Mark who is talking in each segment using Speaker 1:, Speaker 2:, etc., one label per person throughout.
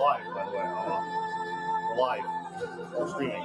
Speaker 1: Live, by the way. Live. Or streaming.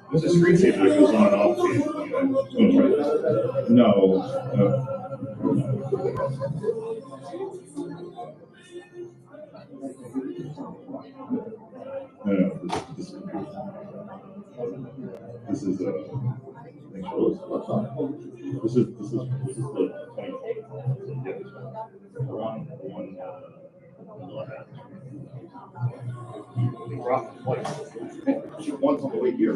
Speaker 1: There's a screensaver that goes on and off. No. No, this is the 20. One once on the way here.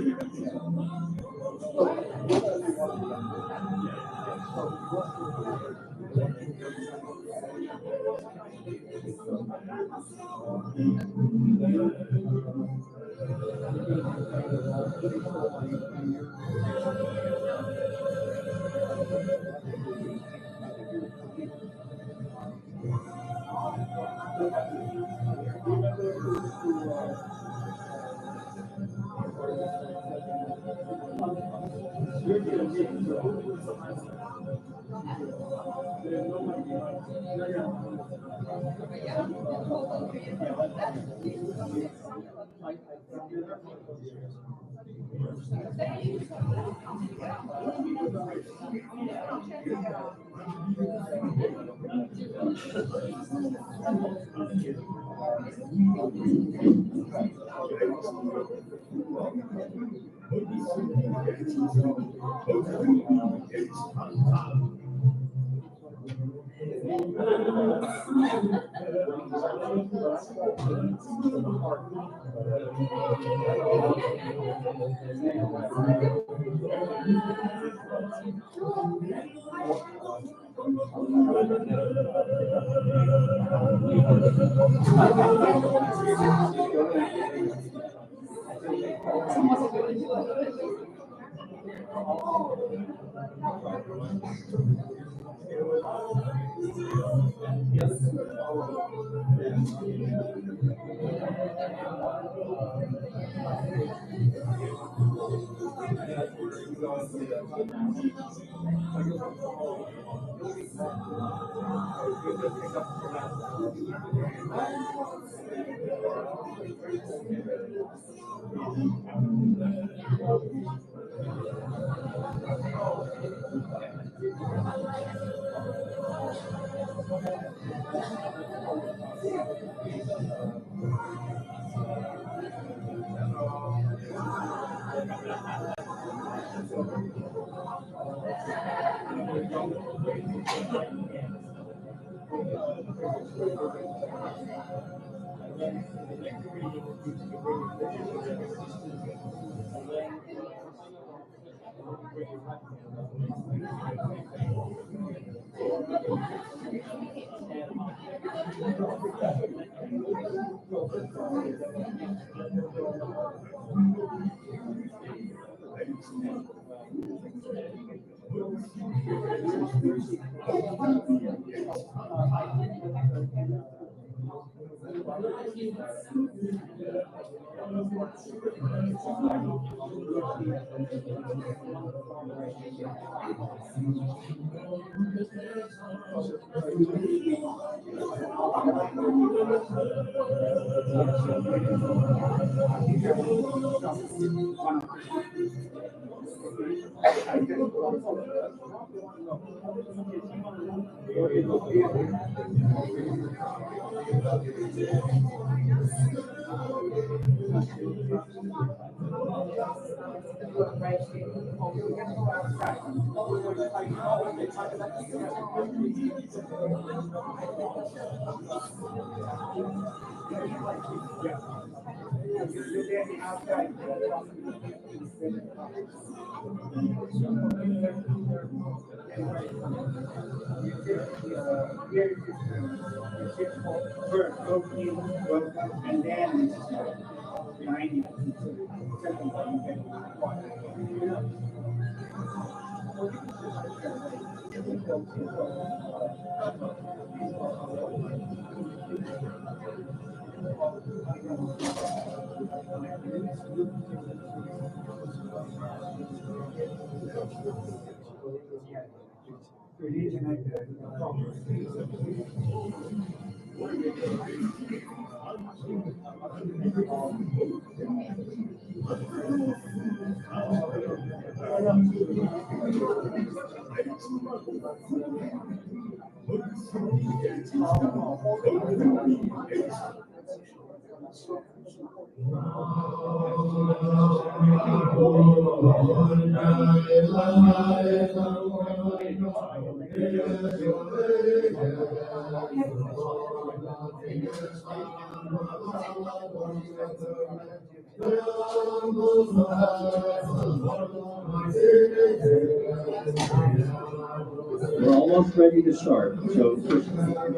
Speaker 2: We're almost ready to start, so just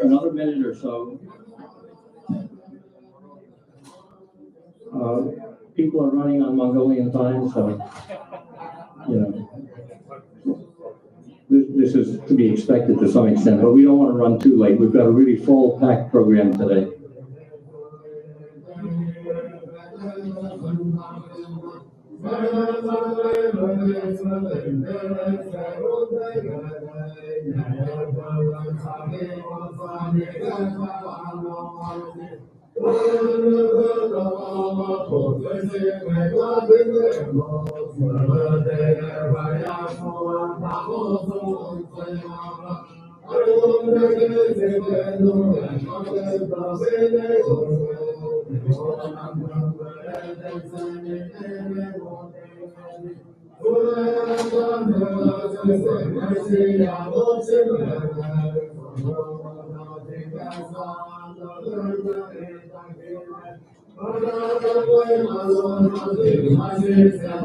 Speaker 2: another minute or so. People are running on Mongolian time, so you know this is to be expected to some extent, but we don't want to run too late. We've got a really full packed program today.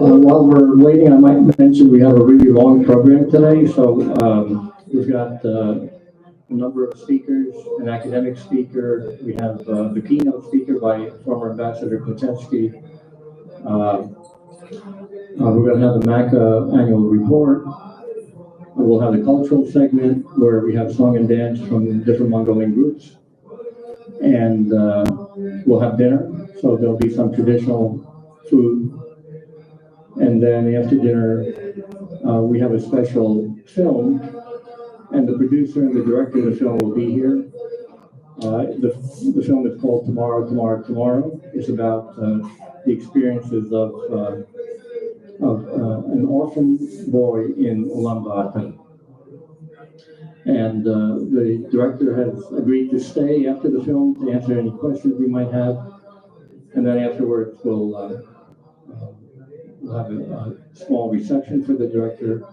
Speaker 2: While we're waiting, I might mention we have a really long program today, so we've got a number of speakers, an academic speaker. We have the keynote speaker by former Ambassador Kotetsky. We're going to have the MACA annual report. We'll have the cultural segment where we have song and dance from different Mongolian groups. And we'll have dinner, so there'll be some traditional food. And then after dinner, we have a special film, and the producer and the director of the film will be here. The film is called Tomorrow, Tomorrow, Tomorrow. It's about the experiences of an orphan boy in Ulaanbaatar. And the director has agreed to stay after the film to answer any questions we might have. And then afterwards, we'll have a small reception for the director,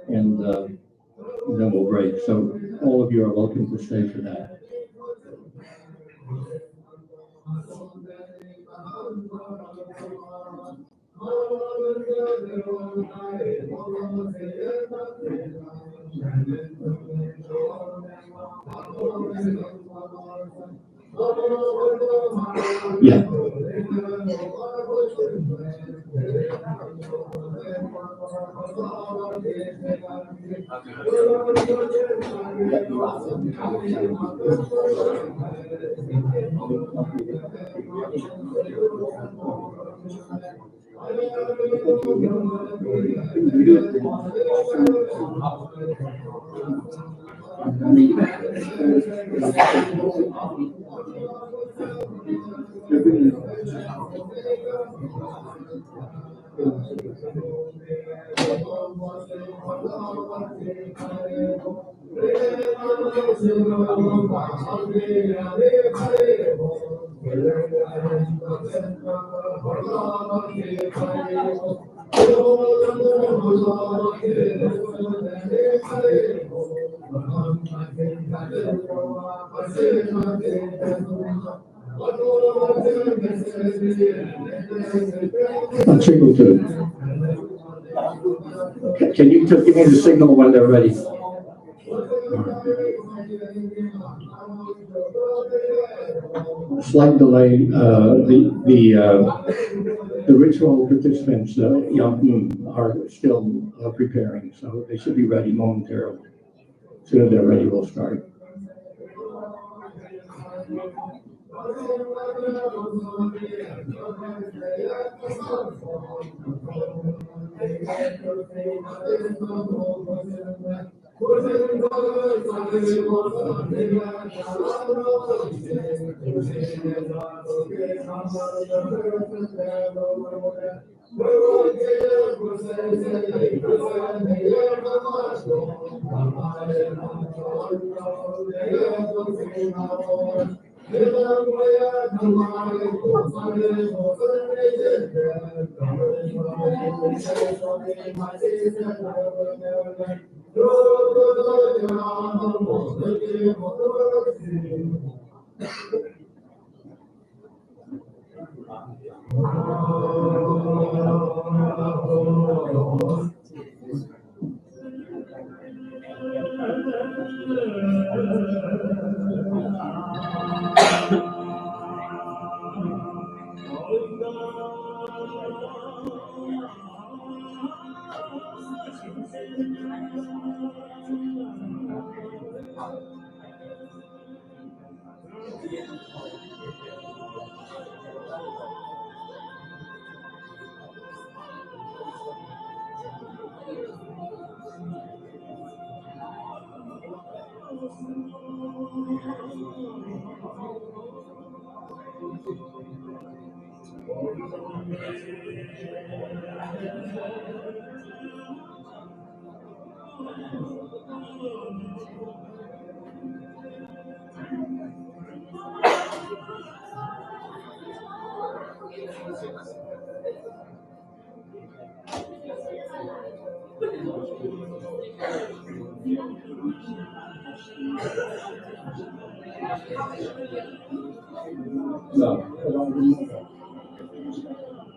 Speaker 2: and then we'll break. So all of you are welcome to stay for that. Yeah. Can you just give me the signal when they're ready? Slight delay. The ritual participants, are still preparing, so they should be ready momentarily. As soon as they're ready, we'll start. No.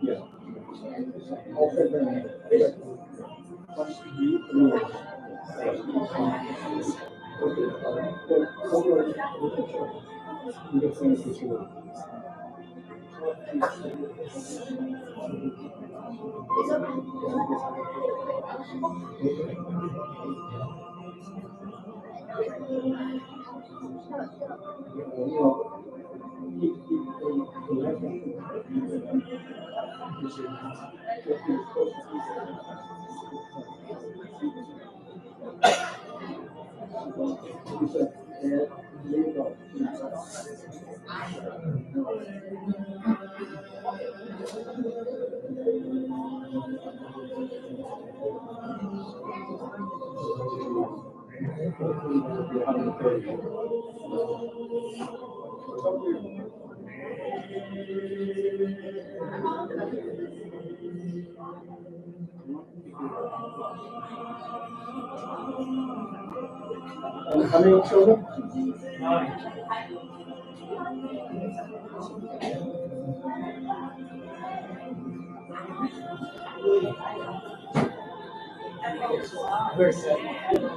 Speaker 2: Yeah. How many children? Very sad.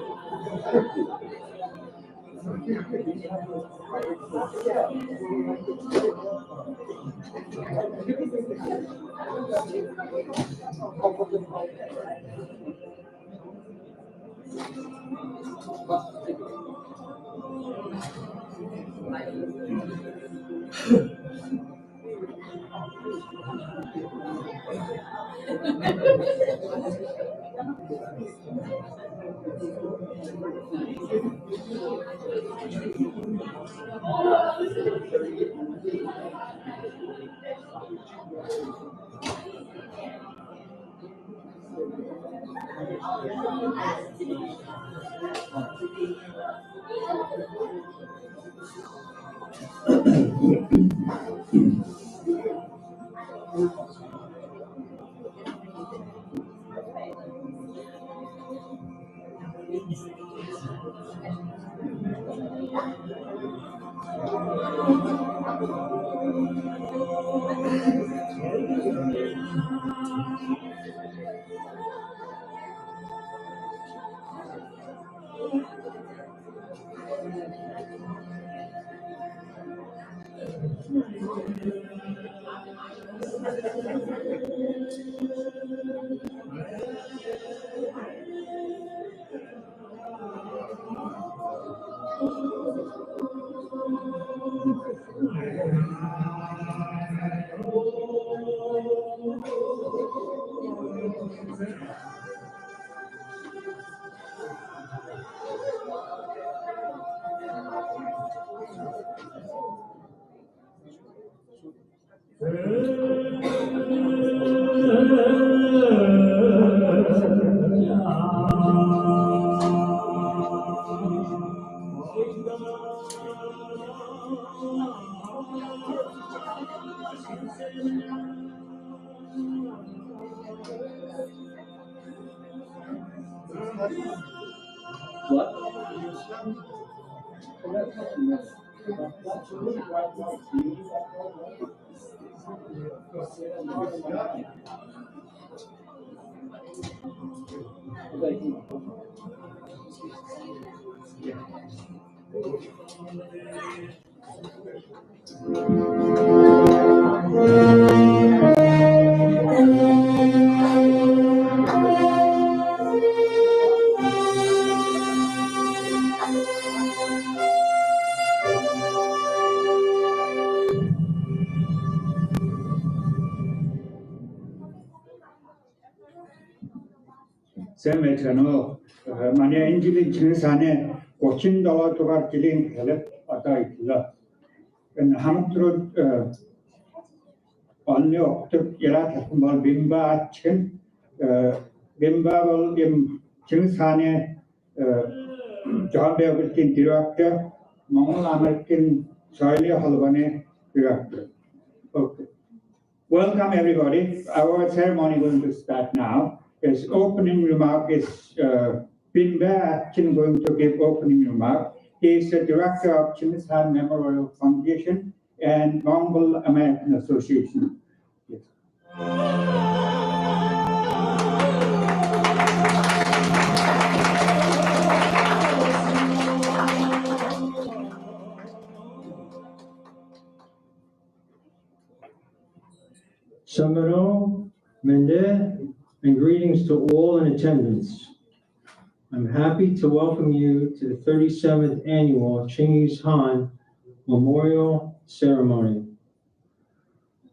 Speaker 2: What?
Speaker 3: 세메트노 만약 인질인 증산에 고친 도와도가 길인 헬렛 아까 있다. 한국들은 언니 업적 예라 대품을 민바 chen 민바를 임 증산에 저배우를 낀 디렉터 몽골 아메리칸 소일리 할반에 디렉터. Okay. Welcome everybody. Our ceremony is going to start now. His opening remark is Binba Chin going to give opening remark. He is the director of Chinggis Khaan Memorial Foundation and Mongol American Association. Yes.
Speaker 4: Samaro, Mende, and greetings to all in attendance. I'm happy to welcome you to the 37th Annual Chinggis Khaan Memorial Ceremony.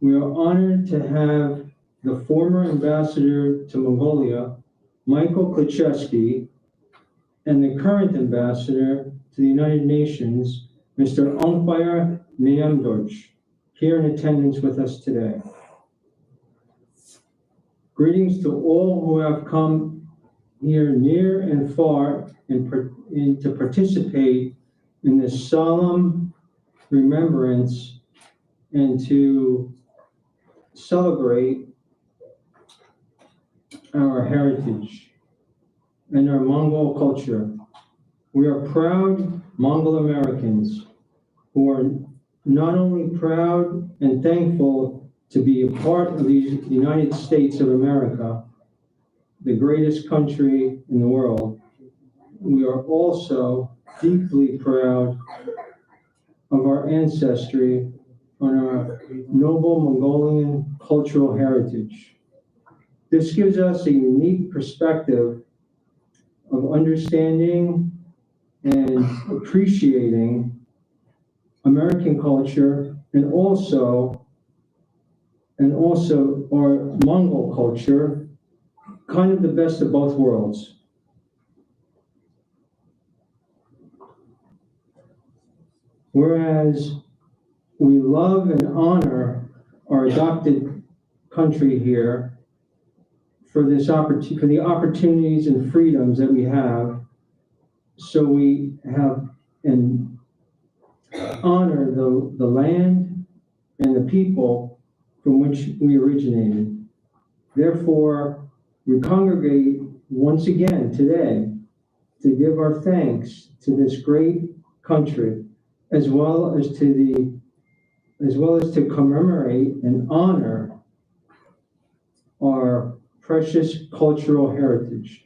Speaker 4: We are honored to have the former ambassador to Mongolia, Michael Klichevsky, and the current ambassador to the United Nations, Mr. Onkbayar Nyamdorch, here in attendance with us today. Greetings to all who have come here near and far to participate in this solemn remembrance and to celebrate our heritage and our Mongol culture. We are proud Mongol Americans who are not only proud and thankful to be a part of the United States of America, the greatest country in the world, we are also deeply proud of our ancestry and our noble Mongolian cultural heritage. This gives us a unique perspective of understanding and appreciating American culture and also our Mongol culture, kind of the best of both worlds. Whereas we love and honor our adopted country here for this for the opportunities and freedoms that we have, so we have and honor the land and the people from which we originated. Therefore, we congregate once again today to give our thanks to this great country, as well as to commemorate and honor our precious cultural heritage.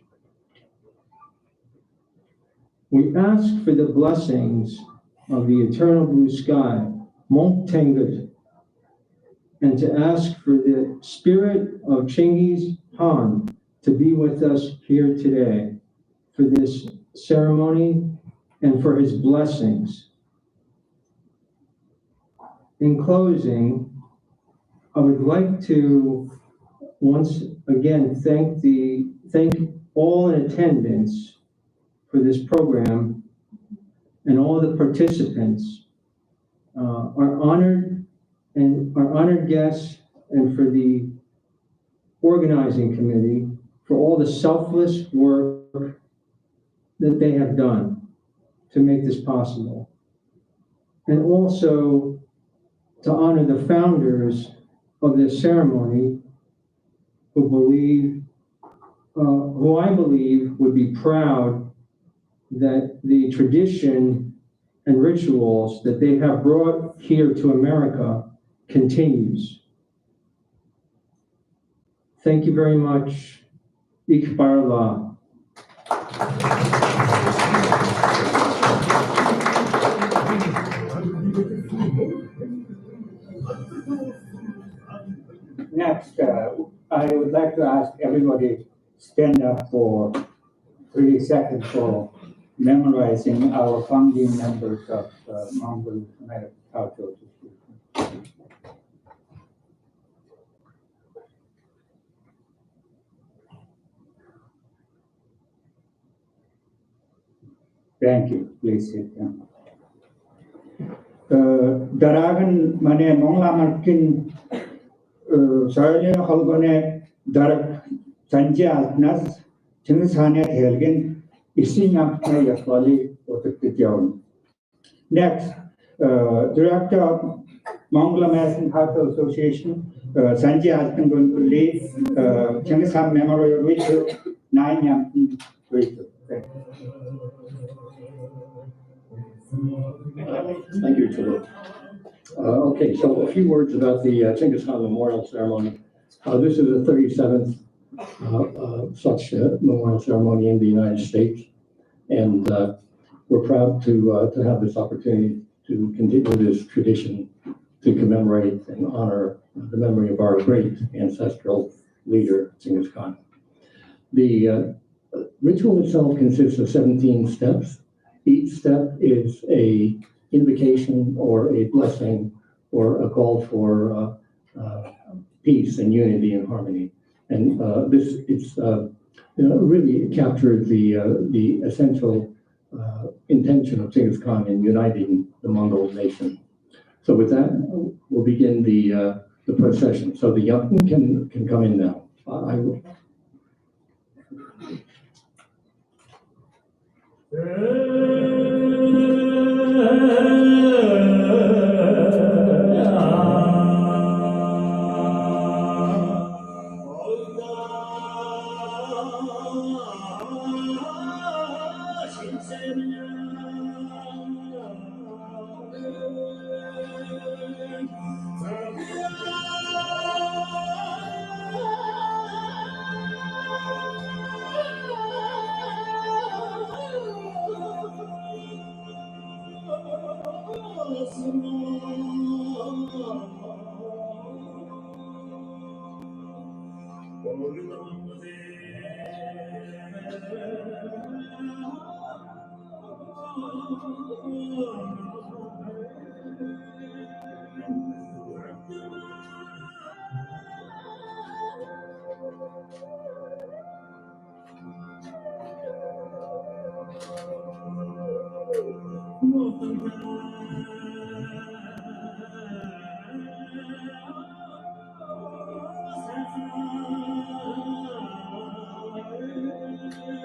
Speaker 4: We ask for the blessings of the eternal blue sky, Mont Tengut, and to ask for the spirit of Chinggis Khaan to be with us here today for this ceremony and for his blessings. In closing, I would like to once again thank all in attendance for this program and all the participants are honored and our honored guests, and for the organizing committee for all the selfless work that they have done to make this possible. And also to honor the founders of this ceremony who I believe would be proud that the tradition and rituals that they have brought here to America continues. Thank you very much. Ikbarla.
Speaker 3: Next, I would like to ask everybody stand up for 30 seconds for memorizing our founding members of Mongol American Cultural Association. Thank you. Please sit down. Daragan mane Mongla Markin Soile Holbone Darak Sanja Nas Chinggis Khaan Helgen Ising up Yaswali Otakityaun. Next, Director of Mongol American Cultural Association, Sanjay has been going to lead Chinggis Khaan Memorial Ritual 9 Yampi Ritual.
Speaker 2: Thank you, Tulu. Okay, so a few words about the Chinggis Khaan Memorial Ceremony. This is the 37th such memorial ceremony in the United States, and we're proud to have this opportunity to continue this tradition to commemorate and honor the memory of our great ancestral leader, Chinggis Khan. The ritual itself consists of 17 steps. Each step is a invocation or a blessing or a call for peace and unity and harmony. And it's really captured the essential intention of Chinggis Khan in uniting the Mongol nation. So with that, we'll begin the procession. So the Yaqin can come in now. I will.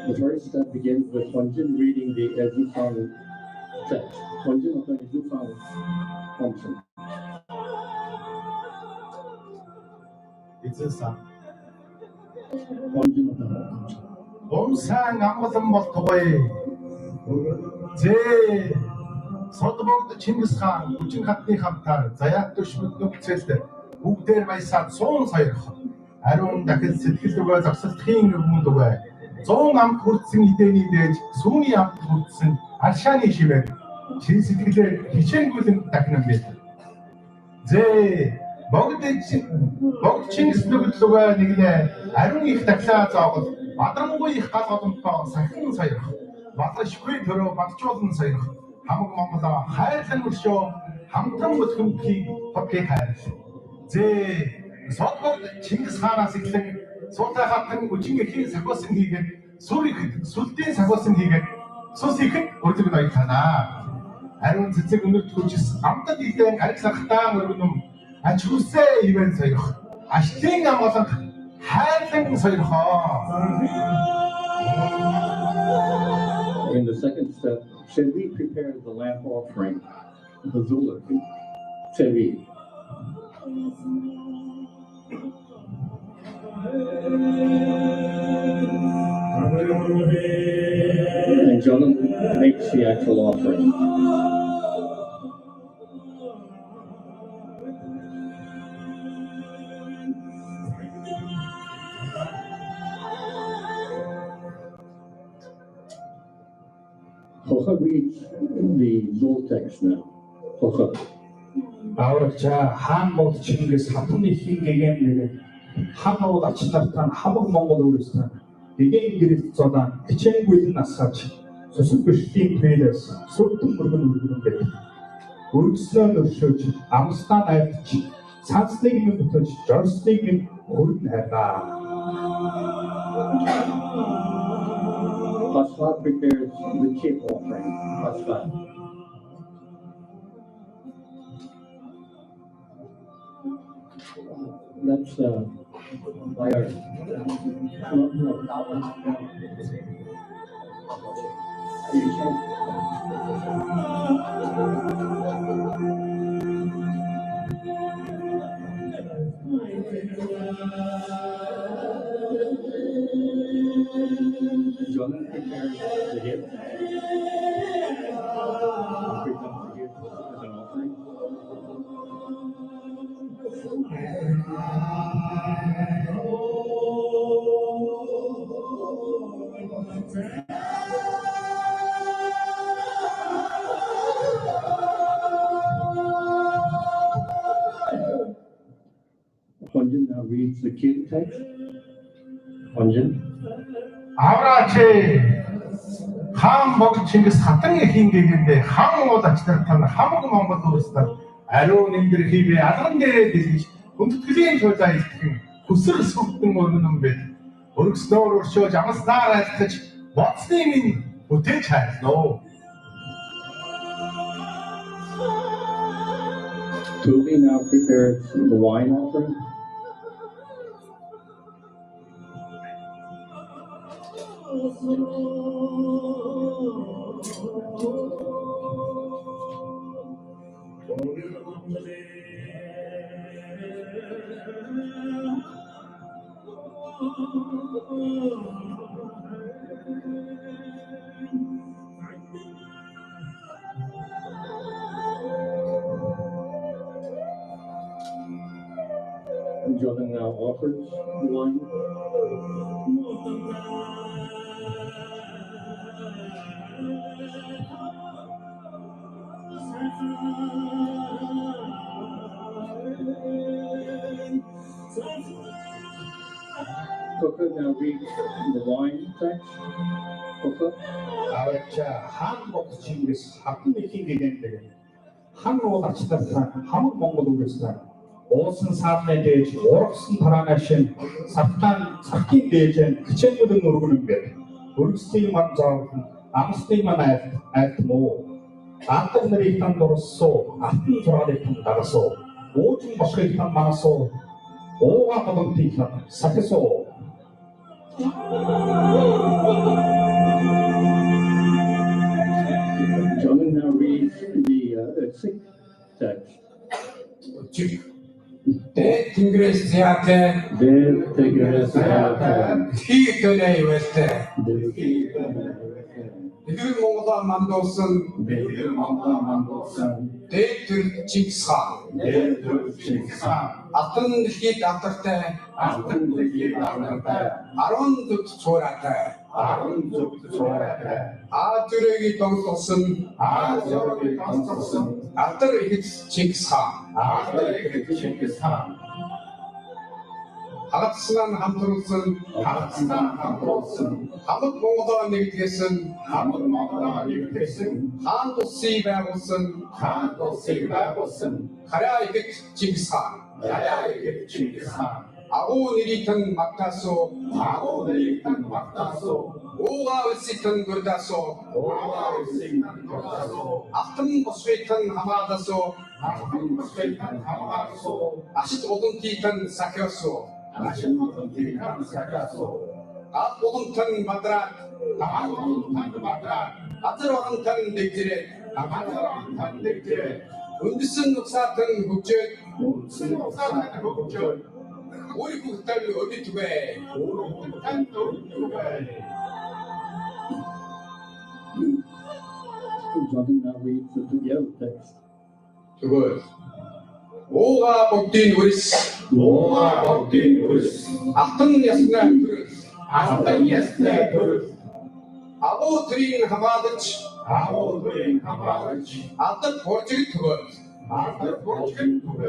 Speaker 2: The first step begins with Hunjin reading the Zufang text. Hunjin of the Zufang function. Hunjin of the function.
Speaker 1: Omsang Amatan Botoy. J. Sotobog Chinggis Khaan, Uchin Hatni Hamtar, Zayat to Shmuk Sister, who there by Sat Song Sire. I don't that is the words of Satin moved away. Song am Kurtzing Deni Dej, Suni am Kurtzin, Ashani Shivet. She's either kitchen within Takanabit. J. Bog Chinggis looked to where I don't know if that's out. Matango Hatam Sakin Sire. Batash Quid Hero, but chosen Sire. Hamamata, Hayatan show, Hamtam with whom he Hockey has. J. Sotbog Chinggis Khaan as it Sota Hatan, which in his Hagos in Higan, Surik, Sultan Hagos in Higan, so secret, what do I can? I don't think which is after the thing, Alexaktan or ачгүсээ ивэн сойрох. Аштын амгалан хайлан сойрохоо.
Speaker 2: In the second step, should we prepare the lamp offering, the Zulu? Should we? And Jonah makes the actual offering. Hocha reads the Zul text now. Hocha.
Speaker 3: 아우르자 한국 칭기스 하프니 흰개겐 한국 아치다탄 한국 몽골 우르스탄 이게 인기리스조단 그체구이든 나사치 소속부시킨 페이더스 소통 부르는 우르는데 우르스는 우르쇼치 암스탄 아이트치 산스테이민부터 저스테이민 고르는하다
Speaker 2: Pascha prepares the chip offering. Pascha. That's by our. Jonah prepares the hip. Presents the hip as an offering. Hunjin now reads the kid text. Hunjin.
Speaker 1: 아브라치 хаан богд Чингис хатан ихийн гэгэндээ хаан ууд ачтартан хамаг Монгол улсад ариун нэмдэр хийвэ алган дээрээ дэлгэж хүндэтгэлийн туйлаа илтгэн хүсэл сүгтэн өрнөн бэ өргөснөөр өршөөж амснаар айлтгаж боцны минь бүтээж хайрлаа.
Speaker 2: Tuvi now prepares the wine offering. And Jordan now offers the wine. Coca now reads the wine text. Coca.
Speaker 3: 아우르자 한국 칭기스 하프니 흰개겐 한국 아치다탄 한국 몽골 우르스탄 오슨 사람에 대해 오락슨 바라나신 삭긴 대전 그체구든 누르는 배 우르스테이만 자우 암스테이만 아이트모 아따들이 있단 도로서 아픈 조라데 탐 나가서 오중 버스가 있단 많아서 오가 받은 티탄 사태서
Speaker 2: Jordan now reads the sixth text.
Speaker 5: 대 팅그레스 야테
Speaker 2: De Tigres
Speaker 5: 히그네 웨스테
Speaker 2: De
Speaker 5: 이들 몽고다 만도슨 대들 칭기스칸 алтан дэлхийд авдартай арван зүгт цуураатай Аадрыг донтолсон алдар ихэц Чингис хаан Хагацсан хамтруулсан хамт Монголоо нэгтгэсэн хаан тусыг байгуулсан хараа ихэц Чингис хаан 아고 니리턴 막다소
Speaker 1: 아고 내리탄 막다소
Speaker 5: 오가 을시턴 그다소
Speaker 1: 오가 을시탄 거다소
Speaker 5: 아튼 버스웨이턴 하마다소
Speaker 1: 아픈 것회탄 하마소
Speaker 5: 아싯 오든티턴 사케어소
Speaker 1: 아신모든 티탄 사가소
Speaker 5: 아 오든턴 바드라
Speaker 1: 아고탄 마다
Speaker 5: 아트로한턴 넥지레
Speaker 1: 아마사탄 넥제
Speaker 5: 은비슨 녹사턴 국제
Speaker 1: 스노사탄 거국절
Speaker 5: 오리 국달 어디 두배
Speaker 1: 오로탄 노루베
Speaker 2: Jonathan now reads the other text.
Speaker 5: 그걸 오가 복딘 우리스
Speaker 1: 오가 법딘 우스
Speaker 5: 아튼 야스나 그르스
Speaker 1: 아스탄 예스네 그르스
Speaker 5: 아고 드린 하마드치
Speaker 1: 아오드린 하마르치
Speaker 5: 아튼 버지리 그걸
Speaker 1: 아스탄 보르친 두베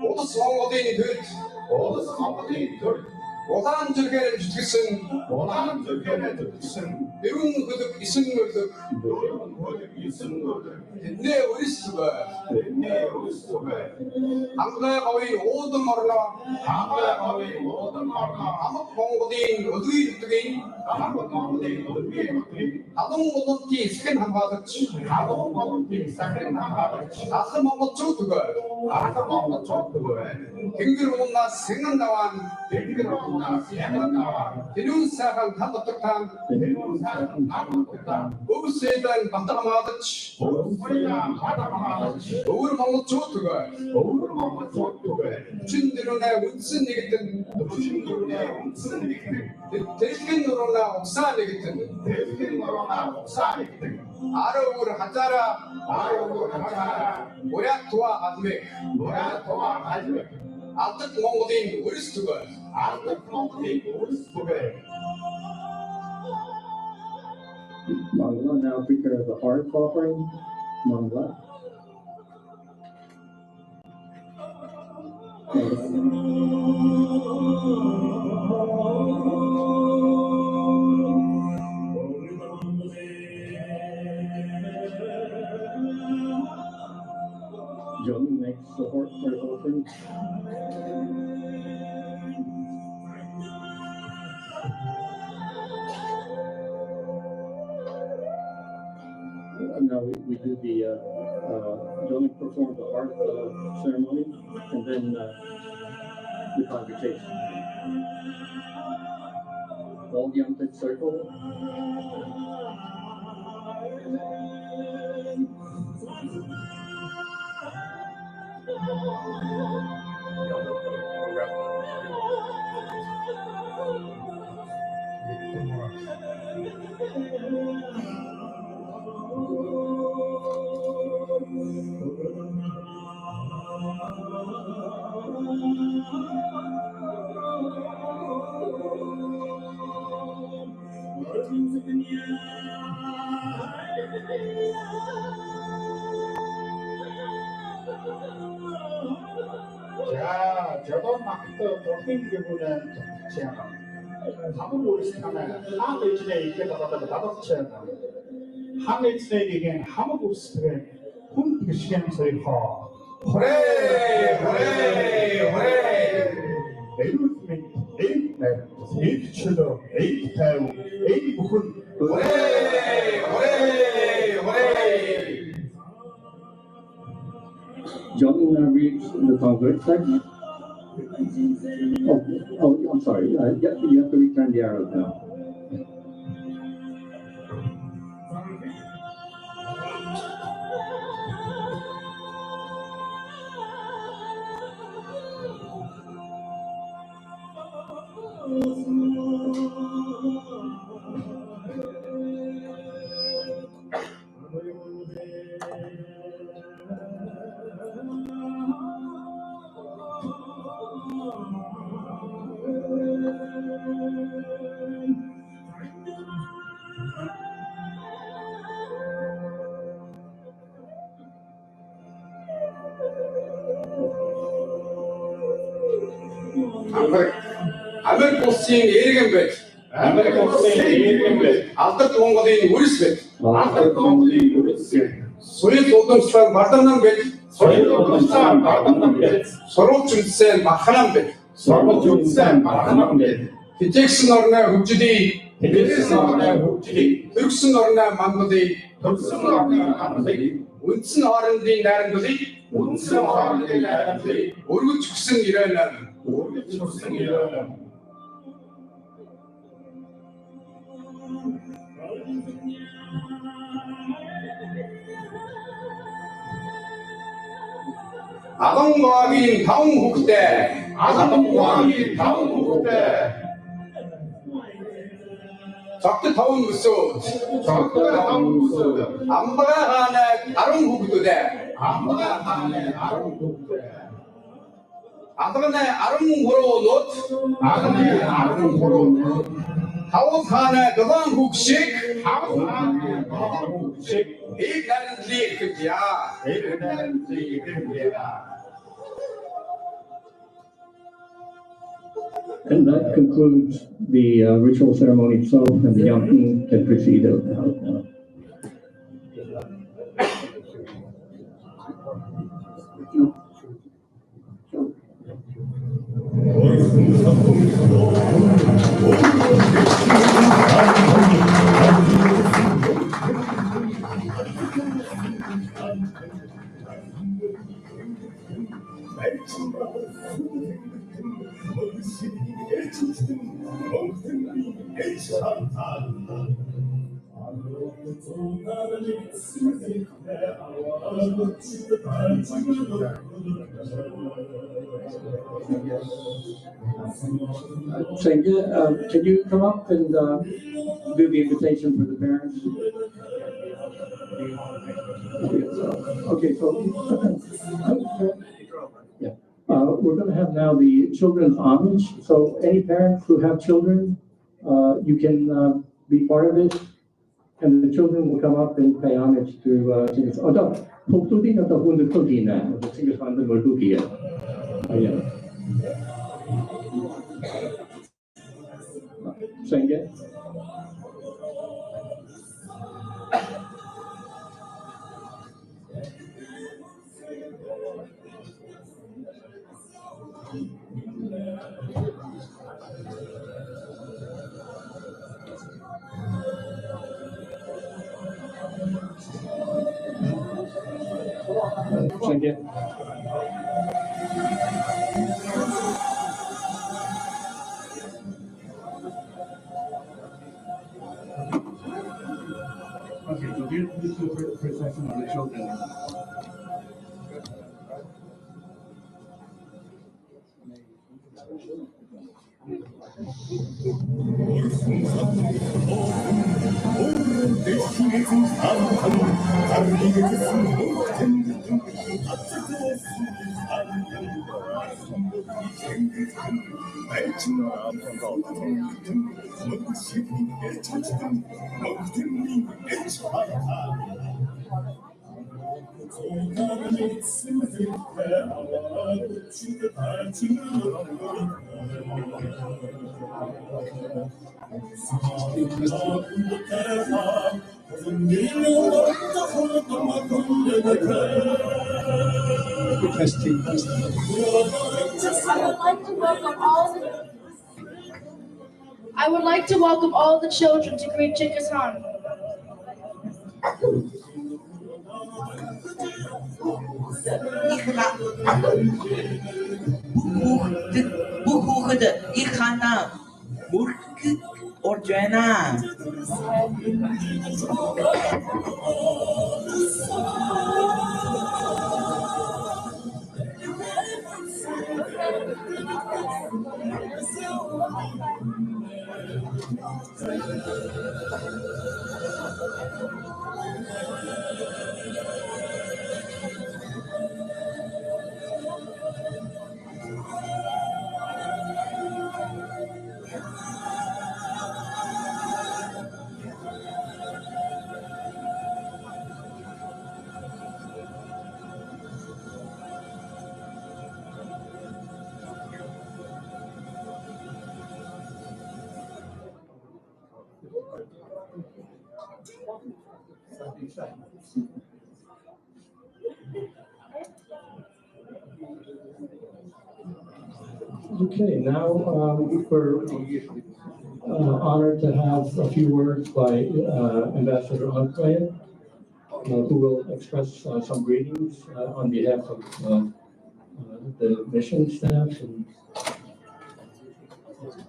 Speaker 5: 오도 성어딘이 그
Speaker 1: 오스 성어딘 들
Speaker 5: 오단 즐게를 주특슨
Speaker 1: 원하는 적에는 뜻은
Speaker 5: 미룬 그득 이승 그득
Speaker 1: 노력은 거듭 있은 것을
Speaker 5: 내 우리스가
Speaker 1: 내 우스베
Speaker 5: 안가 거의 오든 말라
Speaker 1: 아마의 모든 말과
Speaker 5: 아무 봉고딘 어두이 뜨긴
Speaker 1: 아무 동네 어디에 어디
Speaker 5: 아동 모던티 스캔 한바드치
Speaker 1: 가도 먹은 빈사는 나가르치
Speaker 5: 아스 먹었죠 그걸
Speaker 1: 아사먹은 족두에
Speaker 5: 갱글 못나 생각나완
Speaker 1: 대기로나 시행나와
Speaker 5: 대륜사간 한도특탄
Speaker 1: 대문사는 아무것도
Speaker 5: 어부세단 반다마드치
Speaker 1: 소리야 바다마르치
Speaker 5: 어우를 먹었죠 그걸
Speaker 1: 어우를 먹은 족두에
Speaker 5: 춘대로 내 무슨 얘기든
Speaker 1: 무신들의 무슨 일이
Speaker 5: 대식인으로나 옥사 얘기든
Speaker 1: 대기로나 목사이들
Speaker 5: 아르우를 하자라
Speaker 1: 아이고 하자
Speaker 5: 모야 도와 아드메
Speaker 1: 뭐야 도와 가지고
Speaker 5: 아뜻 몽고딘 우리스트걸
Speaker 1: 아무 동네 우스베
Speaker 2: Mangla now prepare the hearth offering. Mangla. John makes the hearth offering. And now we do the John performs the hearth ceremony and then the convocation. All the unpledged circle.
Speaker 1: 자, 저도 막또 도핑 기분은 제가 한번 우리스카네 하늘지에 있게 받아다 나도 채다 하늘지에게 한번 우리스카네 훈 시간 소리가
Speaker 5: 호레 호레 호레
Speaker 1: 에이루스민 에이치도 에이타우 에이부훈
Speaker 5: 호레 호레 호레
Speaker 2: John now reads the convert text. Oh, I'm sorry. You have to return the arrows now.
Speaker 5: 아메리코스인 에리겐베 아뜻 몽고딘 우리스베
Speaker 1: 아까 동네 우리스
Speaker 5: 소리 도동스탄 마땅난 베
Speaker 1: 소리도 비싼 바닥난 게
Speaker 5: 서로 중세 마하난 베
Speaker 1: Сургууль маргаан байдаг.
Speaker 5: Тэжээксэн орны хөгжлийг, Тэрсэн орны хөгжлийг, Төрсөн орны мандалыг,
Speaker 1: Төрсөн орны мандалыг,
Speaker 5: үндсэн хоорондын найрамдлыг,
Speaker 1: үндсэн хоорондын найрамдлыг
Speaker 5: өргөж өгсөн ирээлэн.
Speaker 1: өргөж өгсөн ирээлэн.
Speaker 5: Алан гоагийн 5 хүүхдээ,
Speaker 1: Алан гоагийн 5 хүүхдээ,
Speaker 5: цогт 5 өсөөд,
Speaker 1: цогтой 5 өсөөд,
Speaker 5: Амбага хааны 10 хүүхдүүдээ,
Speaker 1: Амбага хааны 10 хүүхдээ,
Speaker 5: Адганы 13 нут,
Speaker 1: Агны 13
Speaker 5: Хавд хааны 7 хүүг шиг,
Speaker 1: Хавд хааны 7 хүүг шиг
Speaker 5: их найрамдлыг хэрэгжээ.
Speaker 1: их найрамдлыг хэрэгжээ.
Speaker 2: And that concludes the ritual ceremony itself, and the Yamkin can proceed out now. Chinggis, can you come up and do the invitation for the parents? Okay, so yeah, we're going to have now the children's homage. So any parents who have children, you can be part of it, and the children will come up and pay homage to Chinggis. Oh, no, Puktuti na tahun de cookie na. Chinggis Khaan de cookie. Yeah. Chinggis. Chinggis.
Speaker 1: Okay, so this is the first session of the children.
Speaker 6: I would like to welcome all the children to greet Chinggis Khaan.
Speaker 7: Bu hukudu ikhana murkut orjana.
Speaker 2: Okay, now we're honored to have a few words by Ambassador Huntway, who will express some greetings on behalf of the mission staff.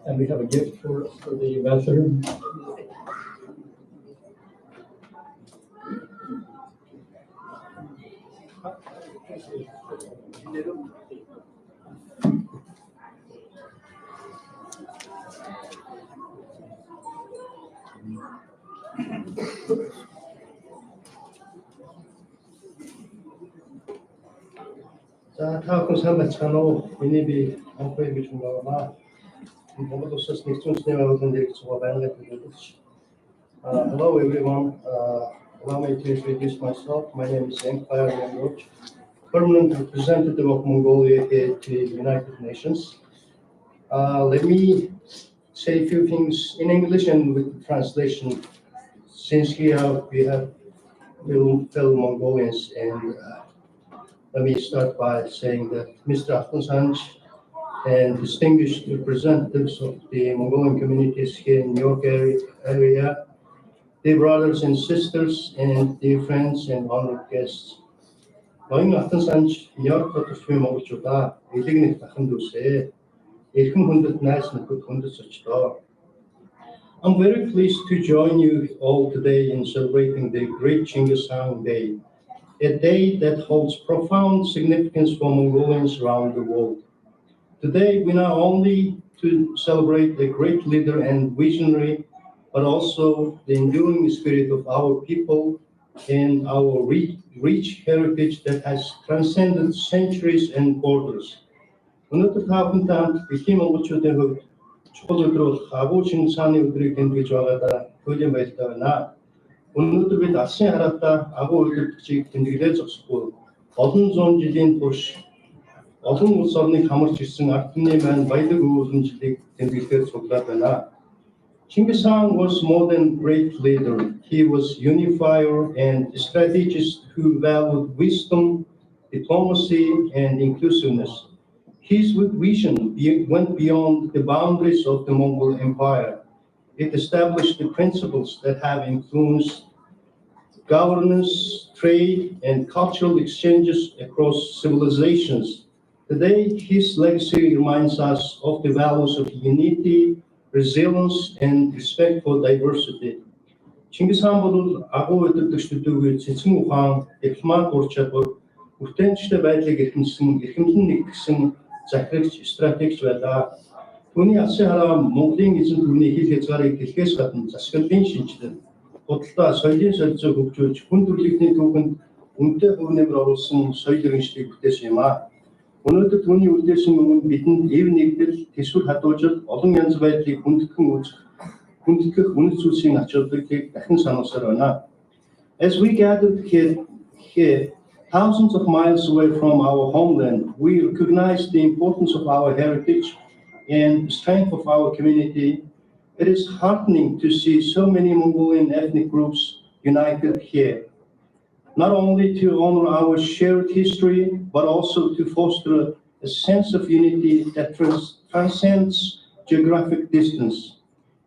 Speaker 2: And we have a gift for the ambassador.
Speaker 8: 자, 타학군 삼백찬호 미니비 안코에 비중가마 모두로서 스닉촌스네와 건데 저와 반응을 드리듯이 hello everyone. Allow me to introduce myself. My name is Empire Roach, permanent representative of Mongolia at the United Nations. Let me say a few things in English and with the translation, since here we have fellow Mongolians. And let me start by saying that Mr. Ahtunsanj and distinguished representatives of the Mongolian communities here in New York area, dear brothers and sisters, and dear friends and honored guests. Ноён Ahtunsanj New York хотын монголчуудаа элэгнэх дахин дүүсээ эрхэм хүндэт найс нөхөд хүндэт очдоо. I'm very pleased to join you all today in celebrating the great Chinggis Khaan Day, a day that holds profound significance for Mongolians around the world. Today, we not only to celebrate a great leader and visionary, but also the enduring spirit of our people and our rich heritage that has transcended centuries and borders. Өнөөдөр та бүхэнтэй хамт дэлхийн монголчуудын хувьд чухал өдөр бол агуу Чингис хааны өдрийг тэмдэглэж байгаадаа туйлын баяртай байна. Өнөөдөр бид алсын хараатаа агуу өдөртөгчийг тэмдэглэж зогсохгүй олон зуун жилийн турш олон улс орныг хамарч ирсэн ард түмний маань баялаг өвөлмжлөлийг тэмдэглэхээр цуглаад байна. Chinggis Khan was more than great leader. He was unifier and strategist who valued wisdom, diplomacy, and inclusiveness. His vision went beyond the boundaries of the Mongol Empire. It established the principles that have influenced governance, trade, and cultural exchanges across civilizations. Today, his legacy reminds us of the values of unity, resilience, and respect for diversity. Chinggis Khan бол агуу өдөртөгчдүүдээр цэцэн ухаан, дипломат ур чадвар, хүртээмжтэй байдлыг эрхэмлэн нэгтгэсэн захирагч стратегч байлаа. Түүний алсын хараа Монголын эзэн түүний хил хязгаарыг дэлхээс гадна засаглалын шинжилэл, худалдаа, соёлын солилцоог хөгжүүлж, хүн төрөлхтний түүхэнд үнэтэй хөв нэмэр оруулсан соёл иргэншлийг бүтээсэн юм а. Өнөөдөр түүний үлдээсэн өмнө бидэнд эв нэгдэл, төсвөр хадуужил, олон янз байдлыг хүндэтгэх үнэт зүйлсийн ач холбогдолыг дахин сануулсаар байна. As we gathered here, thousands of miles away from our homeland, we recognize the importance of our heritage and the strength of our community. It is heartening to see so many Mongolian ethnic groups united here, not only to honor our shared history, but also to foster a sense of unity that transcends geographic distance.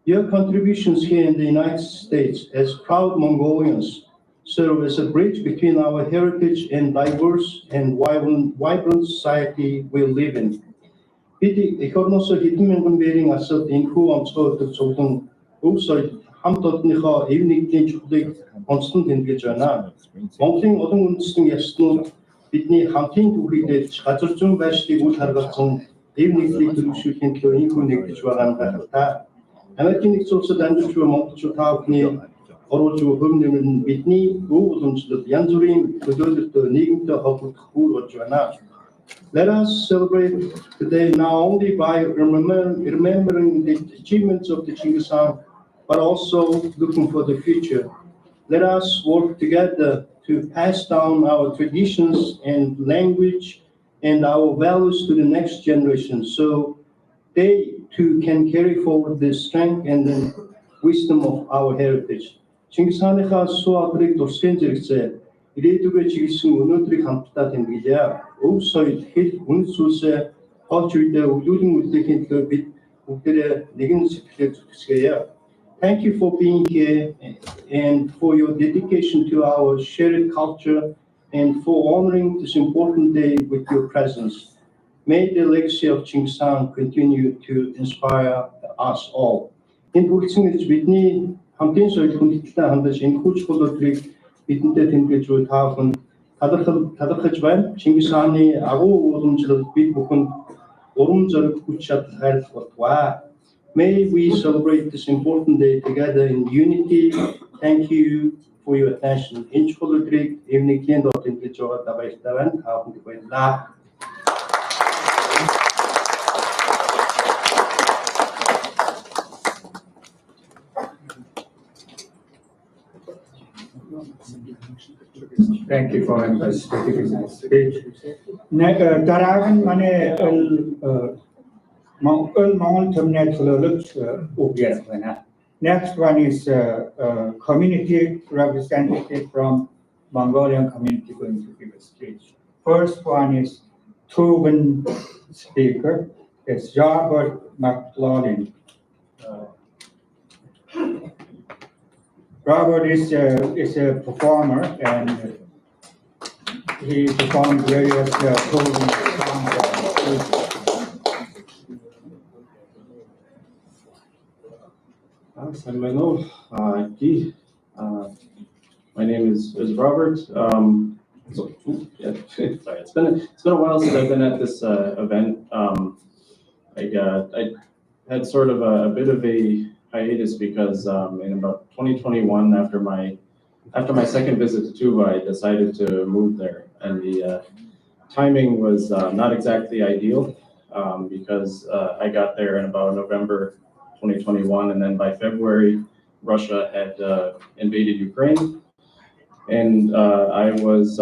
Speaker 8: Your contributions here in the United States as proud Mongolians serve as a bridge between our heritage and diverse and vibrant society we live in. Бид эх орноосоо хэдэн мянган биеийн асууд энэхүү онцгой өдөр цуглан өв соёл хамт олонныхоо эв нэгдлийн чухлыг онцлон тэмдэглэж байна. Монголын олон үндэстэн ястнууд бидний хамтын түүхийг дээлж газар зүйн байршлыг үл харгалзан эв нэгдлийг төлөвшүүлэхийн төлөө энэхүү нэгдэж байгаа нь гайхалтай. Америкийн нэгдсэн улсад амьдарч буй монголчууд та бүхний оруулж буй хөв нэмэр нь бидний өв уламжлалд янз бүрийн төлөөлөлтөөр нийгэмтэй холбогдох бүр болж байна. Let us celebrate today not only by remembering the achievements of the Chinggis Khan, but also looking for the future. Let us work together to pass down our traditions and language and our values to the next generation, so they too can carry forward the strength and the wisdom of our heritage. Chinggis Khan-ийнхаа суу алдрыг дурсхийн зэрэгцээ ирээдүгээ чиглэсэн өнөөдрийг хамтдаа тэмдэглэе. Өв соёл, хэл, үнэт зүйлсээ culture 우리는 우리들이 그 우리들의 нэгэн сэтгэлээр зүтгэсгэе. Thank you for being here and for your dedication to our shared culture and for honoring this important day with your presence. May the legacy of Chinggis Khan continue to inspire us all. Энэ бүлцэн гэж бидний хамтын соёл хүндэтгэлтэй хандаж энэ хүч боловсрыг бидэнтэй тэмдэглэж буй та бүхэнд талархаж байна. Chinggis Khan-ы агуу уламжлал бид бүхэнд урам зориг хүч чадал хайрлах болтугай. May we celebrate this important day together in unity. Thank you for your attention. Энэ чухал өдрийг эмнэглийн доод тэмдэглэж байгаа баяртай байна. Та бүхэнд баярлалаа.
Speaker 3: Thank you for speaking in speech. Daraagan mane Mongol terminate ubias. Next one is community representative from Mongolian community going to give a speech. First one is Tuvan speaker. It's Robert McLaughlin. Robert is a performer and he performed various Tuvan songs.
Speaker 9: My name is Robert. Sorry, it's been a while since I've been at this event. I had sort of a bit of a hiatus because in about 2021, after my second visit to Tuva, I decided to move there, and the timing was not exactly ideal because I got there in about November 2021, and then by February, Russia had invaded Ukraine, and I was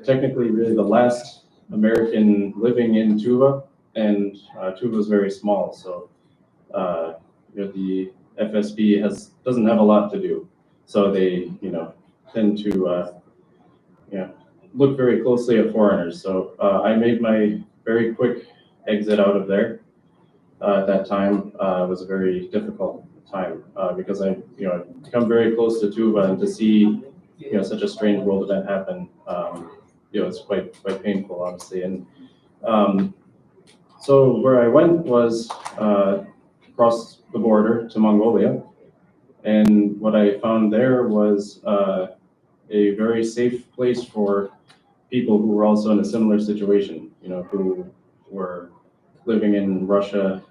Speaker 9: technically really the last American living in Tuva, and Tuva is very small, so the FSB doesn't have a lot to do, so they tend to look very closely at foreigners. So I made my very quick exit out of there. At that time, it was a very difficult time because I come very close to Tuva, and to see such a strange world event happen, it's quite painful, honestly. And so where I went was across the border to Mongolia, and what I found there was a very safe place for people who were also in a similar situation, who were living in Russia,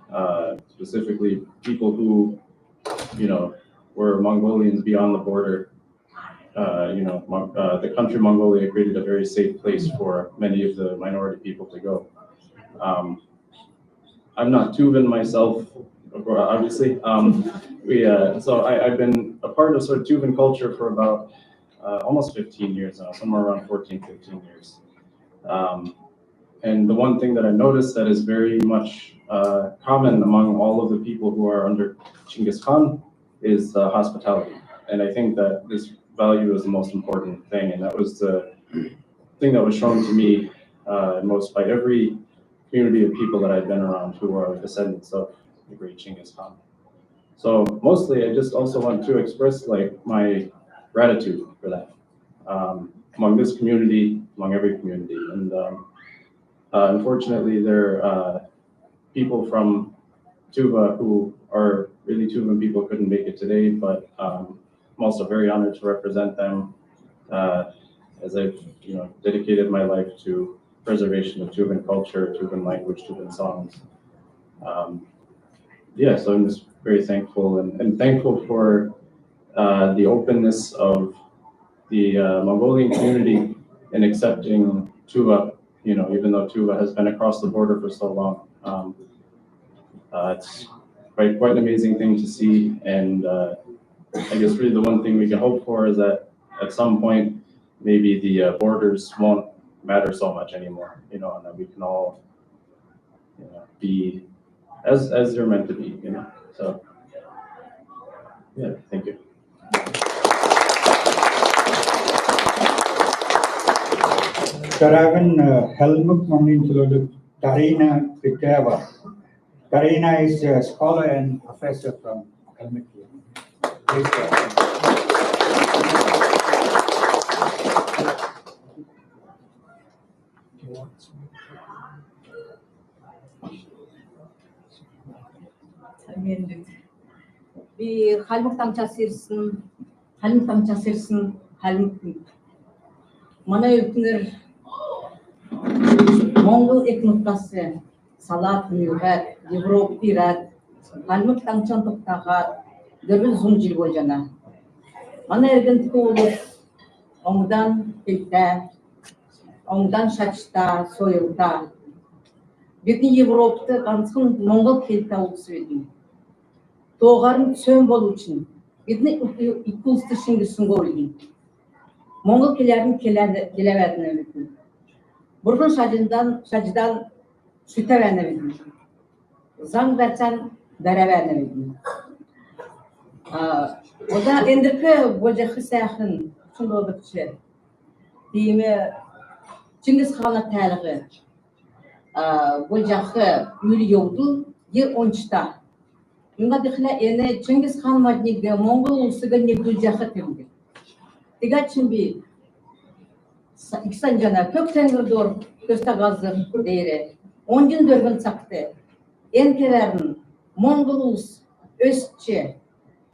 Speaker 9: specifically people who, were Mongolians beyond the border. The country Mongolia created a very safe place for many of the minority people to go. I'm not Tuvan myself, obviously. So I've been a part of sort of Tuvan culture for about almost 15 years now, somewhere around 14, 15 years. And the one thing that I noticed that is very much common among all of the people who are under Chinggis Khan is hospitality. And I think that this value is the most important thing. And that was the thing that was shown to me most by every community of people that I've been around who are descendants of the great Chinggis Khan. So mostly I just also want to express my gratitude for that among this community, among every community. And unfortunately, there are people from Tuva who are really Tuvan people couldn't make it today, but I'm also very honored to represent them as I've dedicated my life to preservation of Tuvan culture, Tuvan language, Tuvan songs. So I'm just very thankful and thankful for the openness of the Mongolian community in accepting Tuva, even though Tuva has been across the border for so long. It's quite an amazing thing to see, and I guess really the one thing we can hope for is that at some point maybe the borders won't matter so much anymore, and that we can all be as they're meant to be, So thank you.
Speaker 3: Karavan Helmut Mongin Darina Piteva. Darina is a scholar and professor from Kalmykia. Please go ahead.
Speaker 10: Bir halmuk tamçasırsın, halmuk tamçasırsın, halmuk. Mana öpünür, Mongol eknotası, salat, mühet, Evropa, pirat, halmuk tamçan toptağa, dörün zunjil bojana. Mana ergen tıkıolur, ondan kilte, ondan şaçta, soyulta. Bütün Evropa'da kansın Mongol kilte olsaydı. Doğarın sön bolu için. Bütün ikulstu şimdi sungoydun. Mongol kilerin kileverdin ömüdün. Burgun şacıdan süte vernemedin. Zang versen dere vernemedin. O da endirke bocakı sahın, şunda oldukça. Diyemi Chinggis Khan'a taliği. Bocakı yürü yoldu, yer onçta. Yunga dikhle ene Chinggis Khan madnigde Mongol usuga nigdul jahat yungi. Tiga chimbi iksan jana kök tengir kösta gazır deyre. 10 gün dörgün saktı. Enkelerin Mongol us ösçe.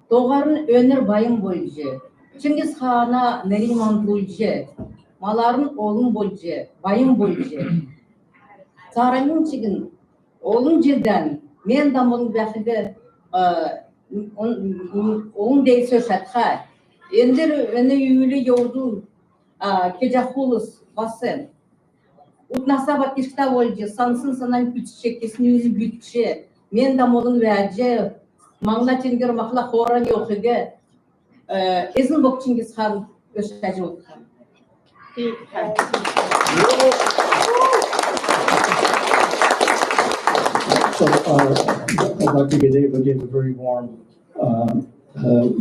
Speaker 10: Doğarın önür bayım bolcu. Chinggis Khan'a neriman bolcu. Maların oğlum bolcu. Bayım bolcu. Sarayın çigin oğlum cilden men damın bakıda onun deyse şatha. Ender öne yürü yoldu kecahulus basın. Utnasa bak işte olcu sansın sanan küçük kesin yüzü bütçe. Men damın verce mangla çingir makla horan yokuge. Ezin bok Chinggis Khan öşacı oldu.
Speaker 2: So I'd like to give a very warm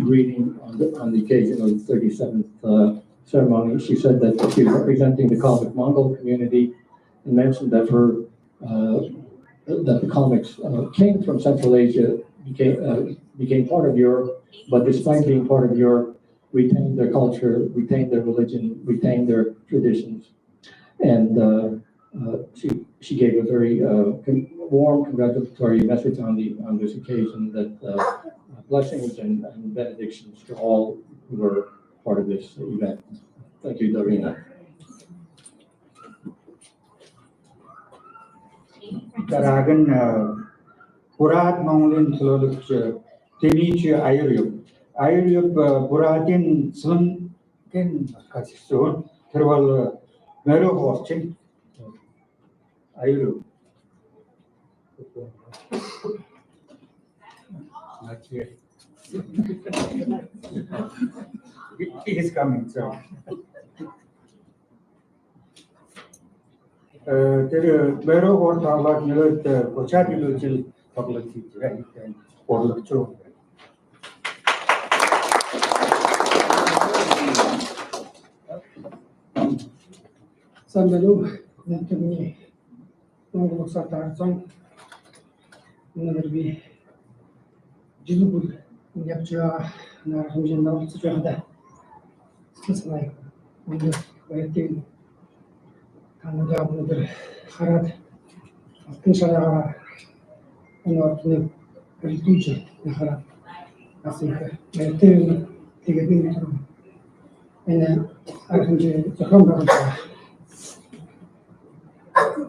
Speaker 2: greeting on the occasion of the 37th ceremony. She said that she was representing the Kalmyk Mongol community and mentioned that that the Kalmyks came from Central Asia, became part of Europe, but despite being part of Europe, retained their culture, retained their religion, retained their traditions, and she gave a very warm congratulatory message on this occasion that blessings and benedictions to all who were part of this event. Thank you, Darina.
Speaker 3: Daragın Burat Mongolin Tololukçu Teniçi Ayırıp Ayırıp Burat'ın son gen kasısı Tervalı Mero Horçin Ayırıp He is coming, so. Mero Hortalat Milut Kochadiluchil Publicity, right? Or the children.
Speaker 11: Sandalu, Natami, Mongol Satarson, another be Jilubud, Yapja, Narhujan, Narjada. It's like when the waiting Canada, another Harat, Kinshara, and not the Rituja, Harat. I think I tell you, take a bit of and I can do the Humber.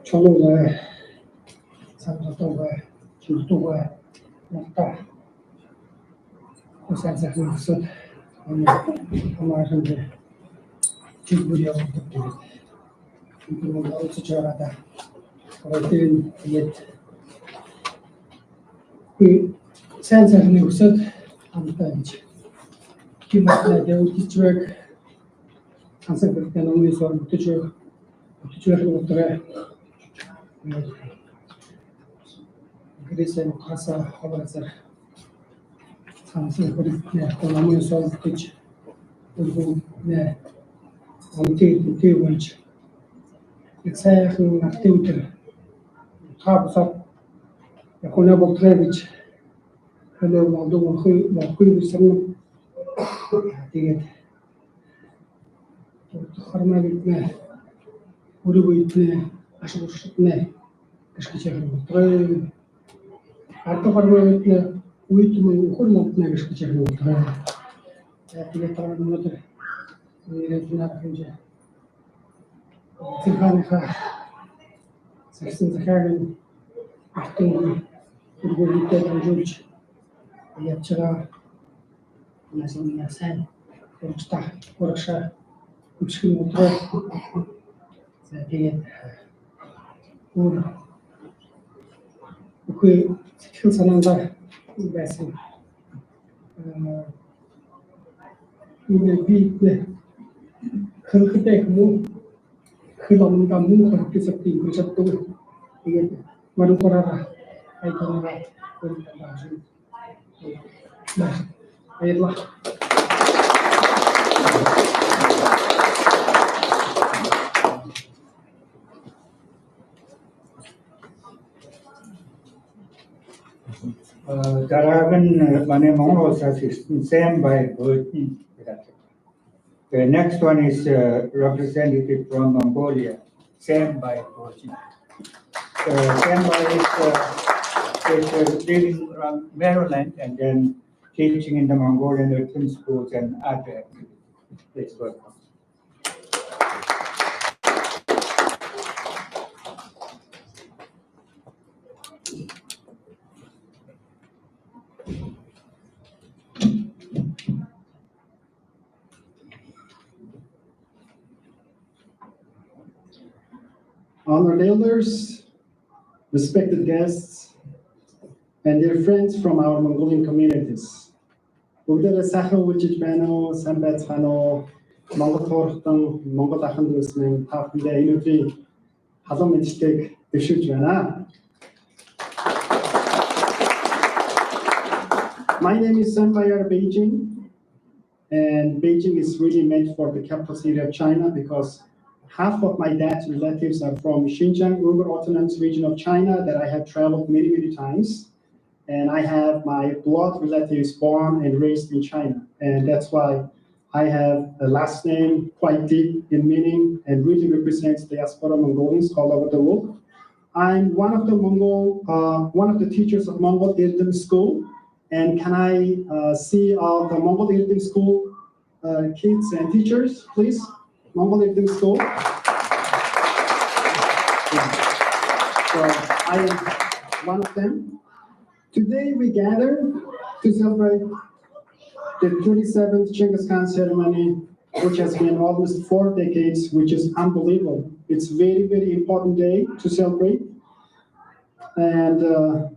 Speaker 11: Cholo, Santo, Chutua, Nata. Was that's a good American Chiburia of the day. People will also Jarada. Or I didn't yet. He sends a new set on the bench. He must like the old work. And second can only sort of teacher of the Grace and Casa Hovazer. Something for the Columbia South Pitch will go there on the which exactly activity та бусаар хөнөө болдроо гэж хөнөө болдог мохой бисэрнэ. Тэгээд хормаа биднэ өөрийгөө иднэ ашиглахнэ гэж яах юм болдроо. Арга хормаа биднэ үед мөн өхөр моднэ гэж яах юм болдроо. Тэгээд өнөөдөр нэрээд нахэнжээ. Цэханыхаа загсан захаагийн автын үргэлжлэлтэй дамжуулж явж байгаа насны сайн урагшаа өчгөн өдрөө тэгээд үгүй сэтгэл санаандаа байсан би хөрхтэй хүмүүс хөлөмгөө мөн хөрхтэй гэж тэгээд марухараа айднаа баярлалаа.
Speaker 3: Daraagan манай Монгол улсаас ирсэн Sam by Burton. The next one is representative from Mongolia, Sam by Burton. Sam by is living around Maryland and then teaching in the Mongolian urban schools and other activities. Please welcome.
Speaker 12: Honored elders, respected guests, and dear friends from our Mongolian communities. Бүгдээрээ сайхан үйлчилж байна уу, сайн байцгаана уу, Монгол хуурхтан, Монгол ахын дүүс минь та бүхэндээ энэ өдрийн халуун мэдлэгийг дэвшүүлж байна. My name is Sambayar Beijing, and Beijing is really meant for the capital city of China because half of my dad's relatives are from Xinjiang, Uyghur Autonomous Region of China that I have traveled many, many times. And I have my blood relatives born and raised in China. And that's why I have a last name quite deep in meaning and really represents diaspora Mongolians all over the world. I'm one of the teachers of Mongol Irdim School. And can I see all the Mongol Irdim School kids and teachers, please? Mongol Irdim School. So I am one of them. Today we gather to celebrate the 27th Chinggis Khaan ceremony, which has been almost 4 decades, which is unbelievable. It's a very, very important day to celebrate. And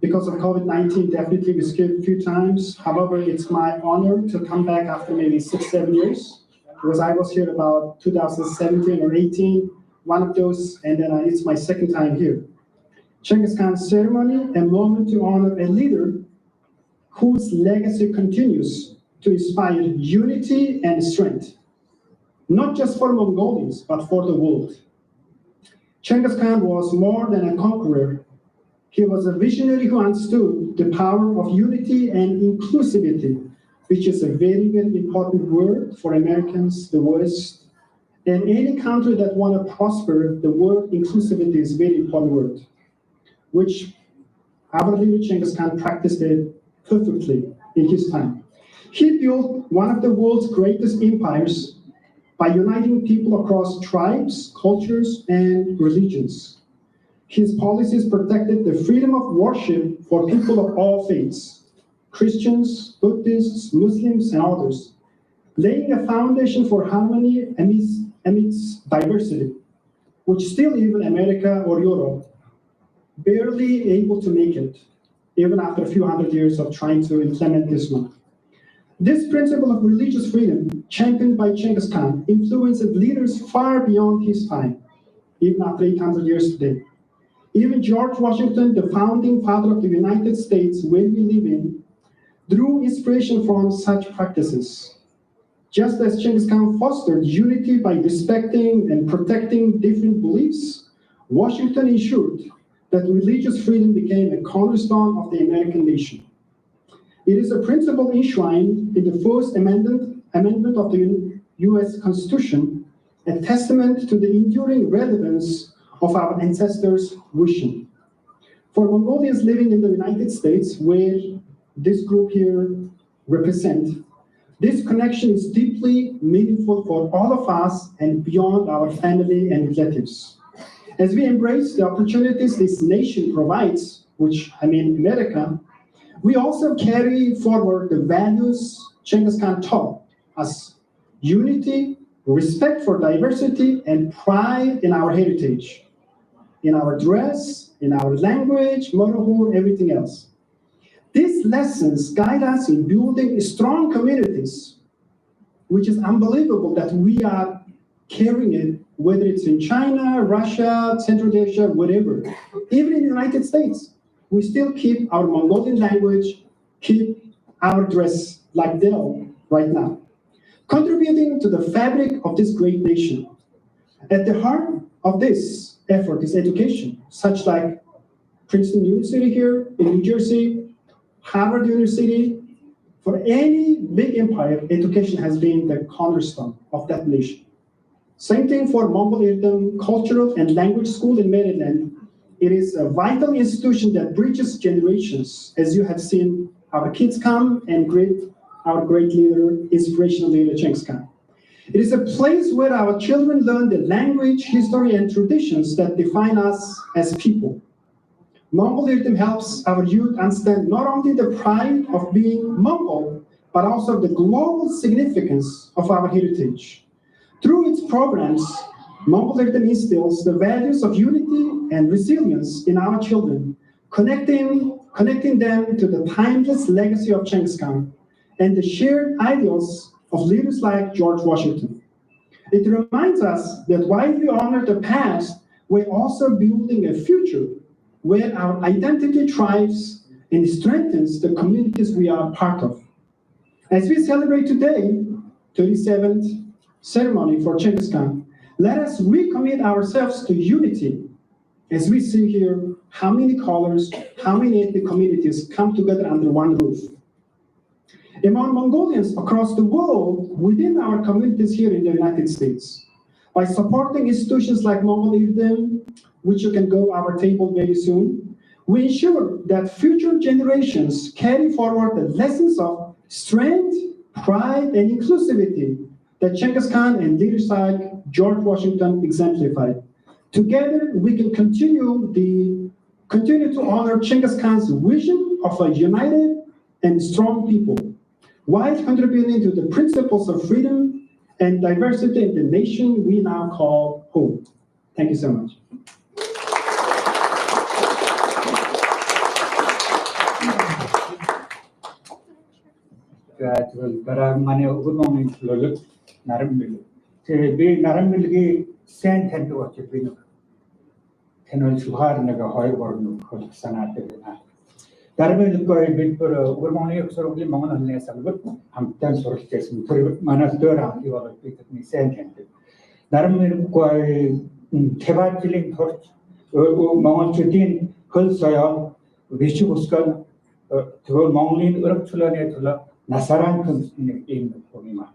Speaker 12: because of COVID-19, definitely we skipped a few times. However, it's my honor to come back after maybe 6-7 years, because I was here about 2017 or 18, one of those, and then it's my second time here. Chinggis Khan ceremony, a moment to honor a leader whose legacy continues to inspire unity and strength, not just for Mongolians, but for the world. Chinggis Khan was more than a conqueror. He was a visionary who understood the power of unity and inclusivity, which is a very, very important word for Americans, the West. In any country that want to prosper, the word inclusivity is a very important word, which our leader Chinggis Khan practiced it perfectly in his time. He built one of the world's greatest empires by uniting people across tribes, cultures, and religions. His policies protected the freedom of worship for people of all faiths, Christians, Buddhists, Muslims, and others, laying a foundation for harmony amidst diversity, which still even America or Europe barely able to make it, even after a few hundred years of trying to implement this one. This principle of religious freedom, championed by Chinggis Khan, influenced leaders far beyond his time, even after 800 years today. Even George Washington, the founding father of the United States, where we live in, drew inspiration from such practices. Just as Chinggis Khan fostered unity by respecting and protecting different beliefs, Washington ensured that religious freedom became a cornerstone of the American nation. It is a principle enshrined in the First Amendment of the U.S. Constitution, a testament to the enduring relevance of our ancestors' vision. For Mongolians living in the United States, where this group here represents, this connection is deeply meaningful for all of us and beyond our family and relatives. As we embrace the opportunities this nation provides, which I mean America, we also carry forward the values Chinggis Khan taught us: unity, respect for diversity, and pride in our heritage, in our dress, in our language, motherhood, everything else. These lessons guide us in building strong communities, which is unbelievable that we are carrying it, whether it's in China, Russia, Central Asia, whatever. Even in the United States, we still keep our Mongolian language, keep our dress like they are right now, contributing to the fabric of this great nation. At the heart of this effort is education, such like Princeton University here in New Jersey, Harvard University. For any big empire, education has been the cornerstone of that nation. Same thing for Mongol Cultural and Language School in Maryland. It is a vital institution that bridges generations, as you have seen our kids come and greet our great leader, inspirational leader, Chinggis Khan. It is a place where our children learn the language, history, and traditions that define us as people. Mongol helps our youth understand not only the pride of being Mongol, but also the global significance of our heritage. Through its programs, Mongol instills the values of unity and resilience in our children, connecting them to the timeless legacy of Chinggis Khan and the shared ideals of leaders like George Washington. It reminds us that while we honor the past, we're also building a future where our identity thrives and strengthens the communities we are part of. As we celebrate today, 37th ceremony for Chinggis Khan, let us recommit ourselves to unity as we see here how many colors, how many ethnic communities come together under one roof. Among Mongolians across the world, within our communities here in the United States, by supporting institutions like Mongol which you can go our table very soon, we ensure that future generations carry forward the lessons of strength, pride, and inclusivity that Chinggis Khan and leaders like George Washington exemplified. Together, we can continue to honor Chinggis Khan's vision of a united and strong people, while contributing to the principles of freedom and diversity in the nation we now call home. Thank you so much.
Speaker 3: Good morning, Lulu. Narambil. Be Narambilgi sent and to watch a pin. Tenor Suhar Naga Hoiborn, Sanata. Darbil go a bit for a good morning of Sorokli Mon and Nesal. I'm 10 sort of case, Manas Dura, you are me sent. Naramil go Tebatiling Torch, Mount Chudin, Hulsoya, Vishuskal, to Mongolin, Urtula, Nasaran in Pomima.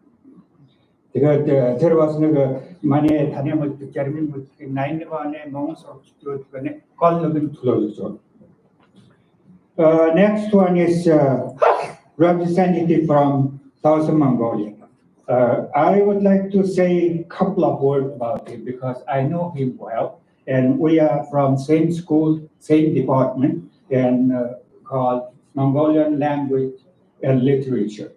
Speaker 3: There was no money at Haniam to German with 9 months of call the next one is representative from Southern Mongolia. I would like to say a couple of words about him because I know him well, and we are from same school, same department, and called Mongolian Language and Literature.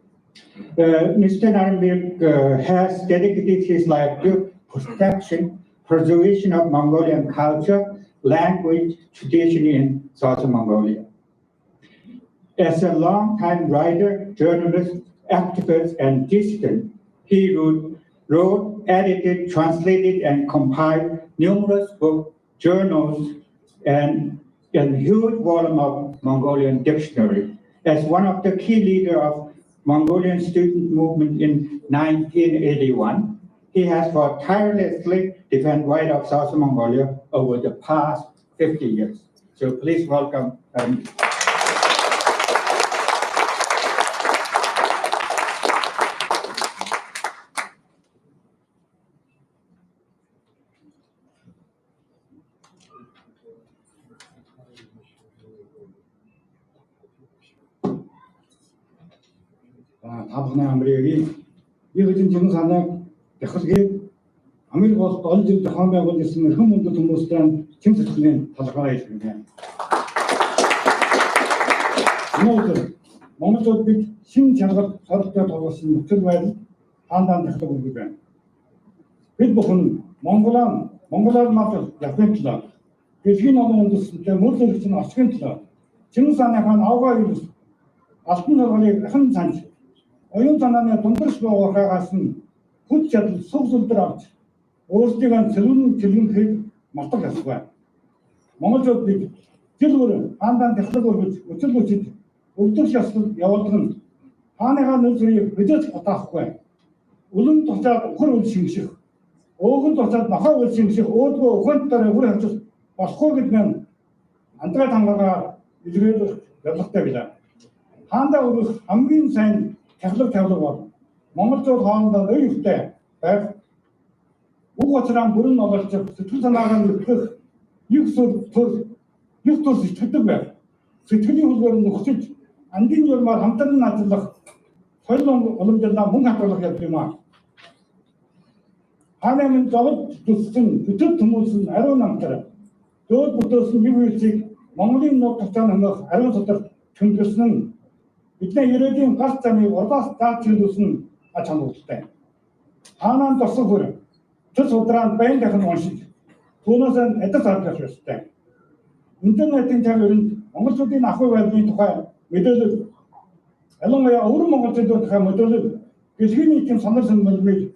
Speaker 3: Mr. Narambil has dedicated his life to preservation of Mongolian culture, language, tradition in Southern Mongolia. As a long-time writer, journalist, activist, and dissident, he wrote, edited, translated, and compiled numerous books, journals, and a huge volume of Mongolian dictionary. As one of the key leaders of Mongolian student movement in 1981, he has tirelessly defended right of Southern Mongolia over the past 50 years. So please welcome. Та бүхэн амрыг ийм жин санааг дахилгээд Америк улсад олон жил зохион байгуулж ирсэн эрхэм мөндөд хүмүүстэй чин сэтгэлийн талархаа илэрхийлье. Өнөөдөр Монголд бид шинэ чанарт сорилттой тоглосон нөхцөл байдал хаандаа дахилга өгөх байна. Бид бүхэн Монголоор мал явахын тулд дэлхийн номын үндэстэнтэй мөр зэрэгцэн орчгийн тулд Чингис хааны авгаа ирс алтан сургуулийг ахин санаж оюун санааны дундаж уурхаагаас нь хүч чадал сүг сүлдэр авч өөрсдийн цэлгэнхийг мартах ёсгүй. Монголчууд бид жил бүр хаандаа дахилга өргөж өчил өчид өвдөр шаслал явуулдаг нь хааныхаа нэр зэрэг бидэж батаахгүй. Улам тусаад өхөр үл шингших, өөхөн тусаад нохоо үл шингших, өөдгөө өхөнт дараа үр хавчах болохгүй гэдэг нь андгаа тангараа илрүүлэх явдалтай билээ. Хаандаа өрөх хамгийн сайн тавилга бол монголчууд хоорондоо нэр өвтэй байх. Уг учраа бүрэн ололч сэтгэл санаагаа нөхөх их төр сэтгэдэг байх. Сэтгэлийн хөлөөр нөхцөж андын журмаар хамтран ажиллах соёл уламжлалаа мөн хатгалах явдал юм аа. Хааны минь зовд төссөн бүтэц хүмүүс нь ариун намтар дөөд бүтээсэн нэг үйлсийг Монголын нууц тацаан хэмээх ариун сударт тэмдэглэсэн нь бидний ирээдүйн галт замыг урдаас дааж чөлөөсөн ач холбогдолтой. Хаанаа дурсан хөр тэр судраад байн дахин уншиж түүнээс адил харж ёстой. Интернетийн чанарт монголчуудын ахуй байдлын тухай мэдээлэл ялангуяа өвөр монголчуудын тухай мэдээлэл дэлхийн нийтийн санал сонирхлыг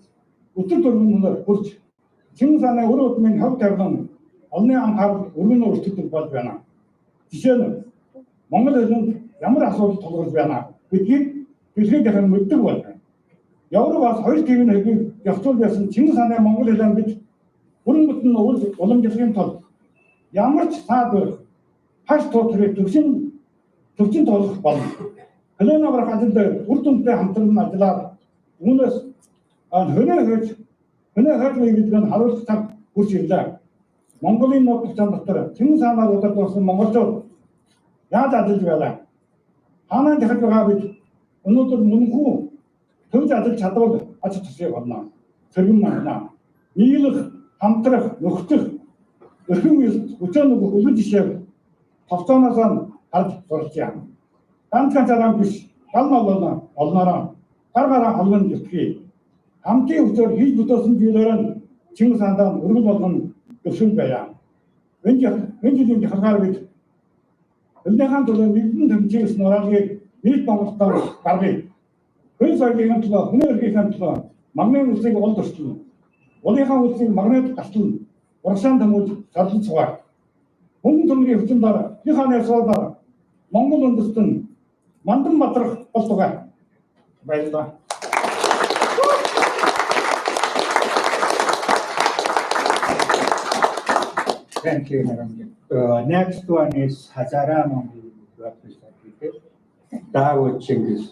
Speaker 3: өдөр төрмөнөөр хүрч Чингис хааны өр удмын хав тавилан олонний анхаарал өргөнөөр өртөгдөж болж байна. Жишээ нь Монгол хэлэнд ямар асуудал тулгарч байна гэдгийг дэлхийд дахин мэддэг байна. Европ бас хоёр төвийн хэлийг явуул байсан Чингис хааны монгол хэлээр бид бүрэн бүтэн уламжлахын тулд ямар ч цаад байх хаш тооцрыг төвчин тоолох болно. Хэлэн аврах ажил дээр үр дүнтэй хамтран ажиллаад үүнээс хөнөө хөөж гэдэг нь харуулах цаг хүрч ирлээ. Монголын нууц тацаан дотор Чингис хаанаар удирдуулсан монголчууд яаж ажиллаж байлаа? Хаанаа дахиж байгаа бид өнөөдөр мөнхүү төвж ажиллаж чадвал ач тусыг болно. Сэргэн махна. Нийлэх, хамтрах, нөхцөх, эрхэм хүчээр нөгөө үлгэр жишээ товцооноос харж сурч яа. Ганцхан цагаан биш, гал молоно олноороо гараараа холбон зүтгэе. Хамтын хүчээр хийж бүтээсэн зүйлээр нь Чингис хаандаа өргөл болгон өвшин байя. Энэ жилийн харгаар бид Элдэнхан төлөө нэгэн тэмцээс нураалгийг нийт Монголдоо гаргая. Хөл соёлын төлөө, хүний эрхийн төлөө магнын үлсийг олд орчно. Улынхаа үлсийг магнит гатлан урагшаан тэмүүлж зарлан цугаар. Хүн төмрийн хүчин дараа, их хааны суулаар Монгол үндэстэн мандан матрах болтугай. Баярлалаа. Thank you, Madam. Next one is Hazara Mongol representative, Dawood Chinggis.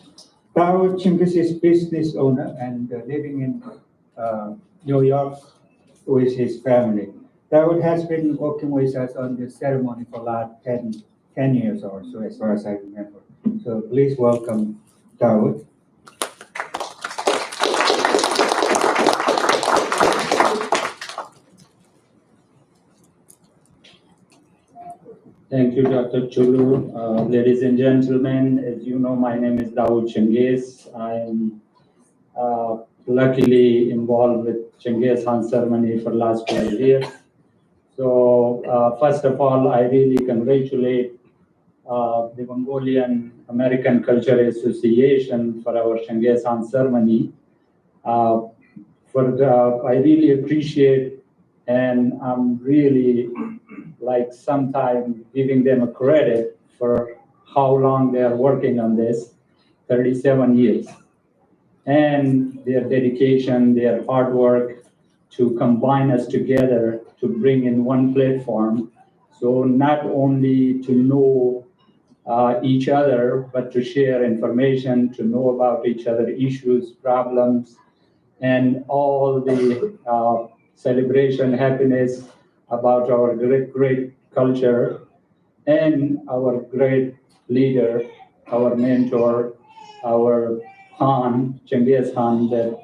Speaker 3: Dawood Chinggis is business owner and living in New York with his family. Dawood has been working with us on this ceremony for the last 10 years or so, as far as I remember. So please welcome Dawood.
Speaker 13: Thank you, Dr. Chulu. Ladies and gentlemen, as you know, my name is Dawood Chinggis. I'm luckily involved with Chinggis Khaan ceremony for the last 12 years. So first of all, I really congratulate the Mongolian American Culture Association for our Chinggis Khaan ceremony. I really appreciate, and I'm really like sometime giving them a credit for how long they are working on this, 37 years. And their dedication, their hard work to combine us together to bring in one platform So not only to know each other, but to share information, to know about each other issues, problems, and all the celebration, happiness about our great culture and our great leader, our mentor, our Khan, Chinggis Khan, that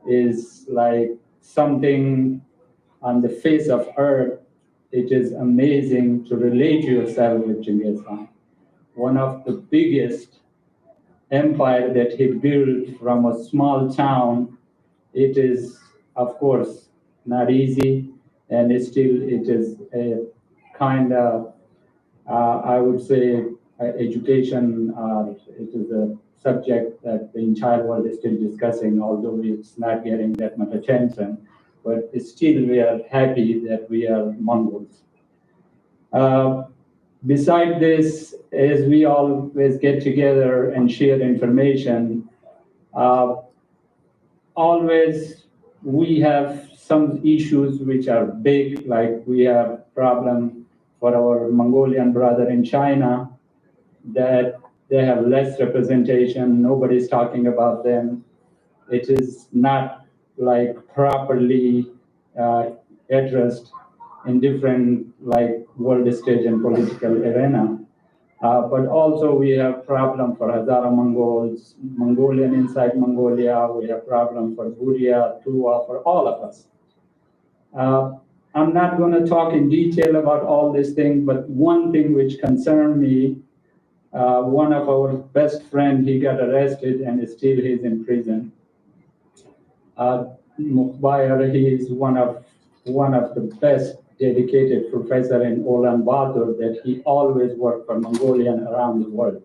Speaker 13: is like something on the face of earth. It is amazing to relate yourself with Chinggis Khan, one of the biggest empire that he built from a small town. It is, of course, not easy, and it is a kind of, I would say, education. It is a subject that the entire world is still discussing, although it's not getting that much attention. But still, we are happy that we are Mongols. Beside this, as we always get together and share information, always we have some issues which are big, like we have problem for our Mongolian brother in China, that they have less representation, nobody's talking about them. It is not like properly addressed in different like world stage and political arena. But also we have problem for Hazara Mongols, Mongolian inside Mongolia, we have problem for Buria, Tuva, for all of us. I'm not going to talk in detail about all these things, but one thing which concerned me, one of our best friend, he got arrested and still he's in prison. Mukhbayar, he is one of the best dedicated professor in Ulaanbaatar, that he always worked for Mongolian around the world.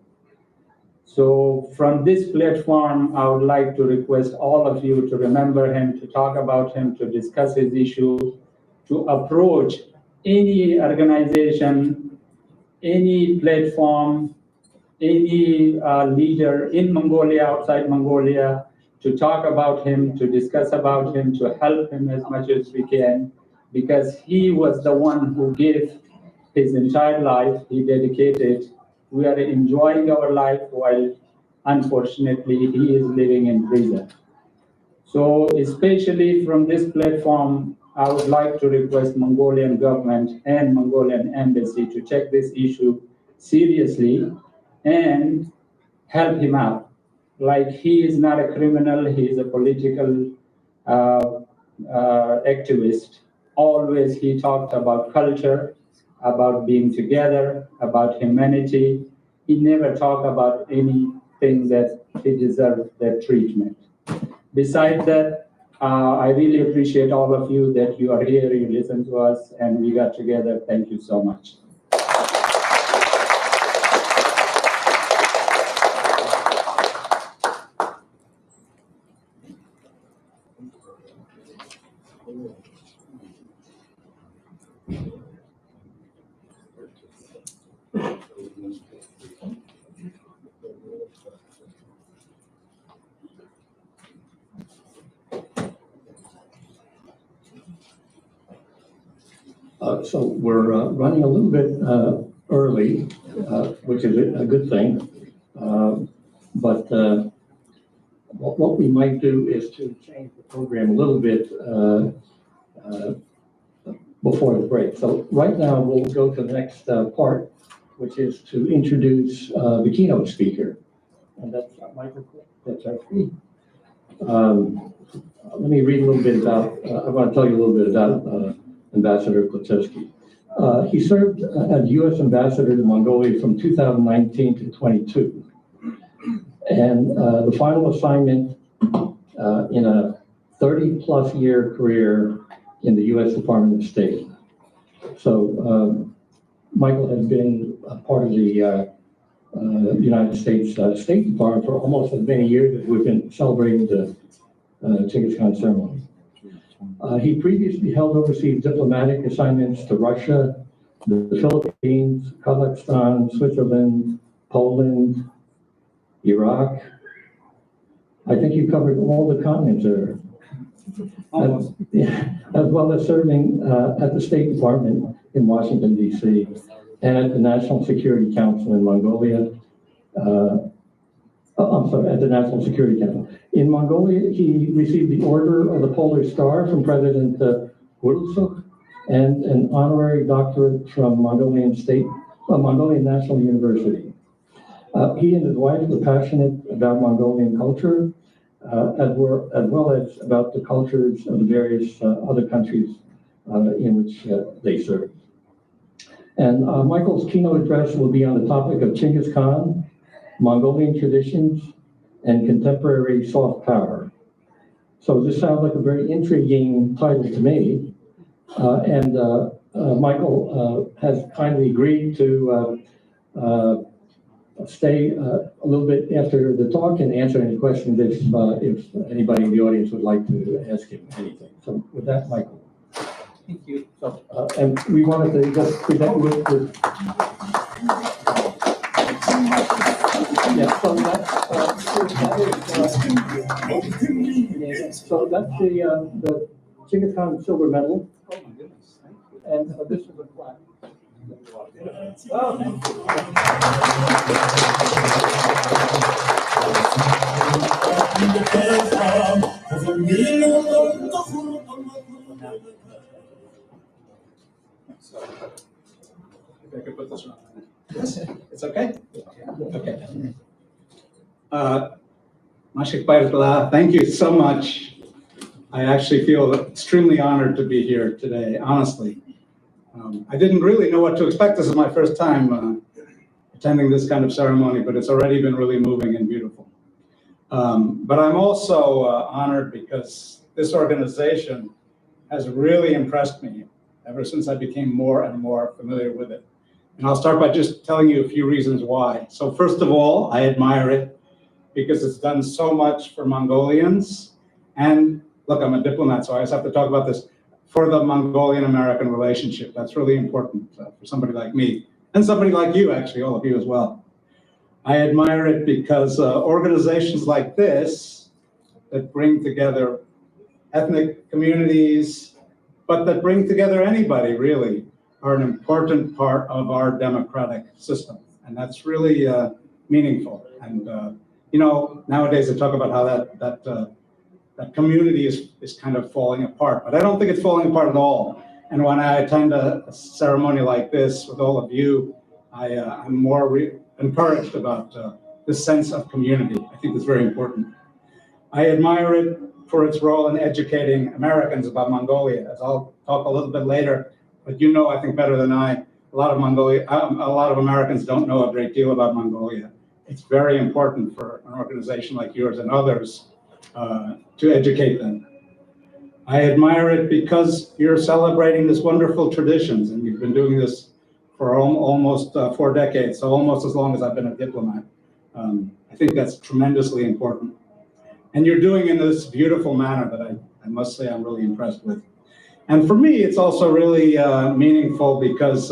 Speaker 13: So from this platform, I would like to request all of you to remember him, to talk about him, to discuss his issue, to approach any organization, any platform, any leader in Mongolia, outside Mongolia, to talk about him, to discuss about him, to help him as much as we can, because he was the one who gave his entire life, he dedicated. We are enjoying our life while, unfortunately, he is living in prison. So especially from this platform, I would like to request Mongolian government and Mongolian embassy to take this issue seriously and help him out. Like, he is not a criminal, he is a political activist. Always he talked about culture, about being together, about humanity. He never talked about anything that he deserved that treatment. Besides that, I really appreciate all of you that you are here, you listen to us, and we got together. Thank you so much.
Speaker 2: So we're running a little bit early, which is a good thing. But what we might do is to change the program a little bit before the break. So right now we'll go to the next part, which is to introduce the keynote speaker. And that's Michael. That's our fee. Let me read a little bit about, I want to tell you a little bit about Ambassador Klotevsky. He served as U.S. Ambassador to Mongolia from 2019 to 22. And the final assignment in a 30-plus year career in the U.S. Department of State. So Michael has been a part of the United States State Department for almost as many years as we've been celebrating the Chinggis Khan ceremony. He previously held overseas diplomatic assignments to Russia, the Philippines, Kazakhstan, Switzerland, Poland, Iraq. I think you covered all the continents there. As well as serving at the State Department in Washington, D.C., and at the National Security Council in Mongolia. At the National Security Council. In Mongolia, he received the Order of the Polar Star from President Gurulsuk and an honorary doctorate from Mongolian National University. He and his wife were passionate about Mongolian culture, as well as about the cultures of the various other countries in which they serve. And Michael's keynote address will be on the topic of Chinggis Khan, Mongolian traditions, and contemporary soft power. So this sounds like a very intriguing title to me. Michael has kindly agreed to stay a little bit after the talk and answer any questions if anybody in the audience would like to ask him anything. So with that, Michael.
Speaker 13: Thank you.
Speaker 2: So, and we wanted to just present you with yeah, so that's the Chinggis Khan silver medal. Oh my goodness! And this is a plaque.
Speaker 5: If I could put this on. It's okay? Okay. Mashik Baitla, thank you so much. I actually feel extremely honored to be here today, honestly. I didn't really know what to expect. This is my first time attending this kind of ceremony, but it's already been really moving and beautiful. But I'm also honored because this organization has really impressed me ever since I became more and more familiar with it. And I'll start by just telling you a few reasons why. So first of all, I admire it because it's done so much for Mongolians. And look, I'm a diplomat, so I just have to talk about this, for the Mongolian-American relationship. That's really important for somebody like me, and somebody like you, actually, all of you as well. I admire it because organizations like this that bring together ethnic communities, but that bring together anybody, really, are an important part of our democratic system. And that's really meaningful. And, you know, nowadays they talk about how that community is kind of falling apart, but I don't think it's falling apart at all. And when I attend a ceremony like this with all of you, I'm more encouraged about this sense of community. I think it's very important. I admire it for its role in educating Americans about Mongolia, as I'll talk a little bit later. But you know, I think better than I, a lot of Americans don't know a great deal about Mongolia. It's very important for an organization like yours and others to educate them. I admire it because you're celebrating this wonderful traditions, and you've been doing this for almost 4 decades, so almost as long as I've been a diplomat. I think that's tremendously important. And you're doing it in this beautiful manner that I must say I'm really impressed with. And for me, it's also really meaningful because,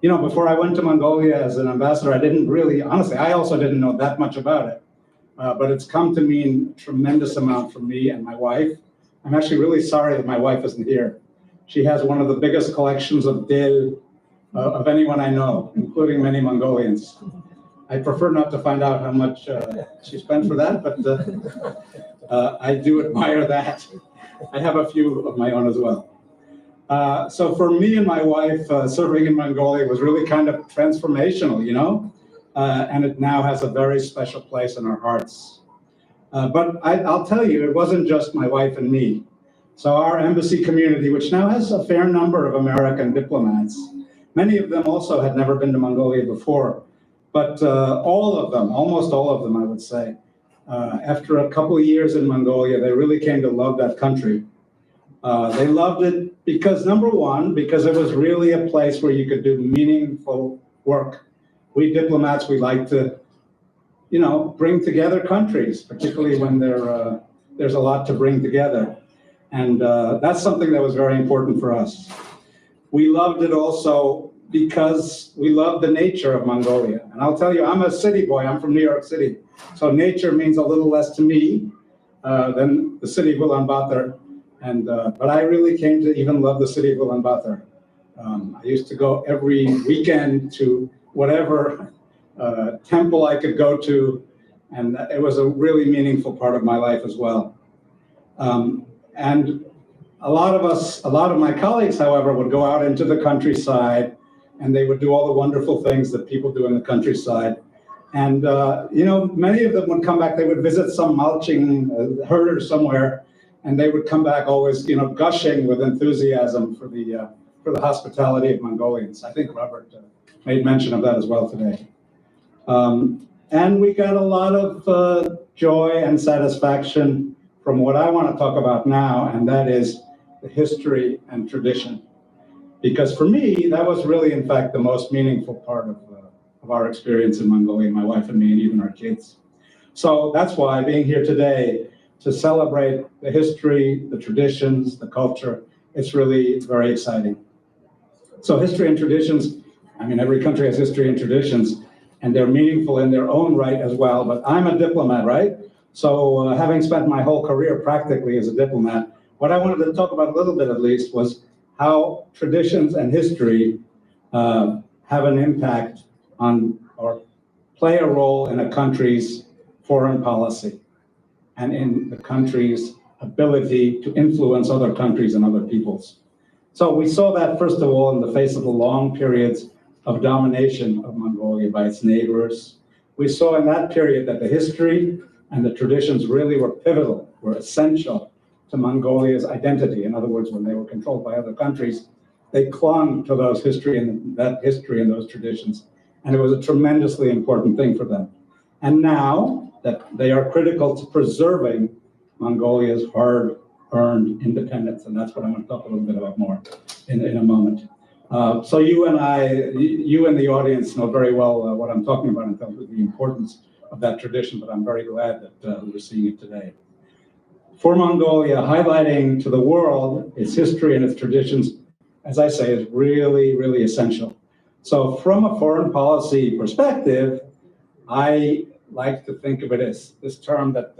Speaker 5: you know, before I went to Mongolia as an ambassador, I didn't really, honestly, I also didn't know that much about it. But it's come to mean a tremendous amount for me and my wife. I'm actually really sorry that my wife isn't here. She has one of the biggest collections of dil of anyone I know, including many Mongolians. I prefer not to find out how much she spent for that, but I do admire that. I have a few of my own as well. So for me and my wife, serving in Mongolia was really kind of transformational, you know? And it now has a very special place in our hearts. But I'll tell you, it wasn't just my wife and me. So our embassy community, which now has a fair number of American diplomats, many of them also had never been to Mongolia before. But all of them, almost all of them, I would say, after a couple of years in Mongolia, they really came to love that country. They loved it because, number one, because it was really a place where you could do meaningful work. We diplomats, we like to, you know, bring together countries, particularly when there's a lot to bring together. And that's something that was very important for us. We loved it also because we love the nature of Mongolia. And I'll tell you, I'm a city boy, I'm from New York City. So nature means a little less to me than the city of Ulaanbaatar. And, but I really came to even love the city of Ulaanbaatar. I used to go every weekend to whatever temple I could go to, and it was a really meaningful part of my life as well. And a lot of my colleagues, however, would go out into the countryside, and they would do all the wonderful things that people do in the countryside. And many of them would come back. They would visit some mulching herder somewhere, and they would come back always, gushing with enthusiasm for the hospitality of Mongolians. I think Robert made mention of that as well today. And we got a lot of joy and satisfaction from what I want to talk about now, and that is the history and tradition. Because for me, that was really, in fact, the most meaningful part of our experience in Mongolia, my wife and me, and even our kids. So that's why being here today to celebrate the history, the traditions, the culture, it's really very exciting. So history and traditions, I mean, every country has history and traditions, and they're meaningful in their own right as well. But I'm a diplomat, right? So having spent my whole career practically as a diplomat, what I wanted to talk about a little bit at least was how traditions and history have an impact on or play a role in a country's foreign policy and in the country's ability to influence other countries and other peoples. So we saw that, first of all, in the face of the long periods of domination of Mongolia by its neighbors. We saw in that period that the history and the traditions really were pivotal, were essential to Mongolia's identity. In other words, when they were controlled by other countries, they clung to that history and those traditions. And it was a tremendously important thing for them. And now that they are critical to preserving Mongolia's hard-earned independence, and that's what I'm going to talk a little bit about more in a moment. So you and the audience know very well what I'm talking about in terms of the importance of that tradition, but I'm very glad that we're seeing it today. For Mongolia, highlighting to the world its history and its traditions, as I say, is really, really essential. So from a foreign policy perspective, I like to think of it as this term that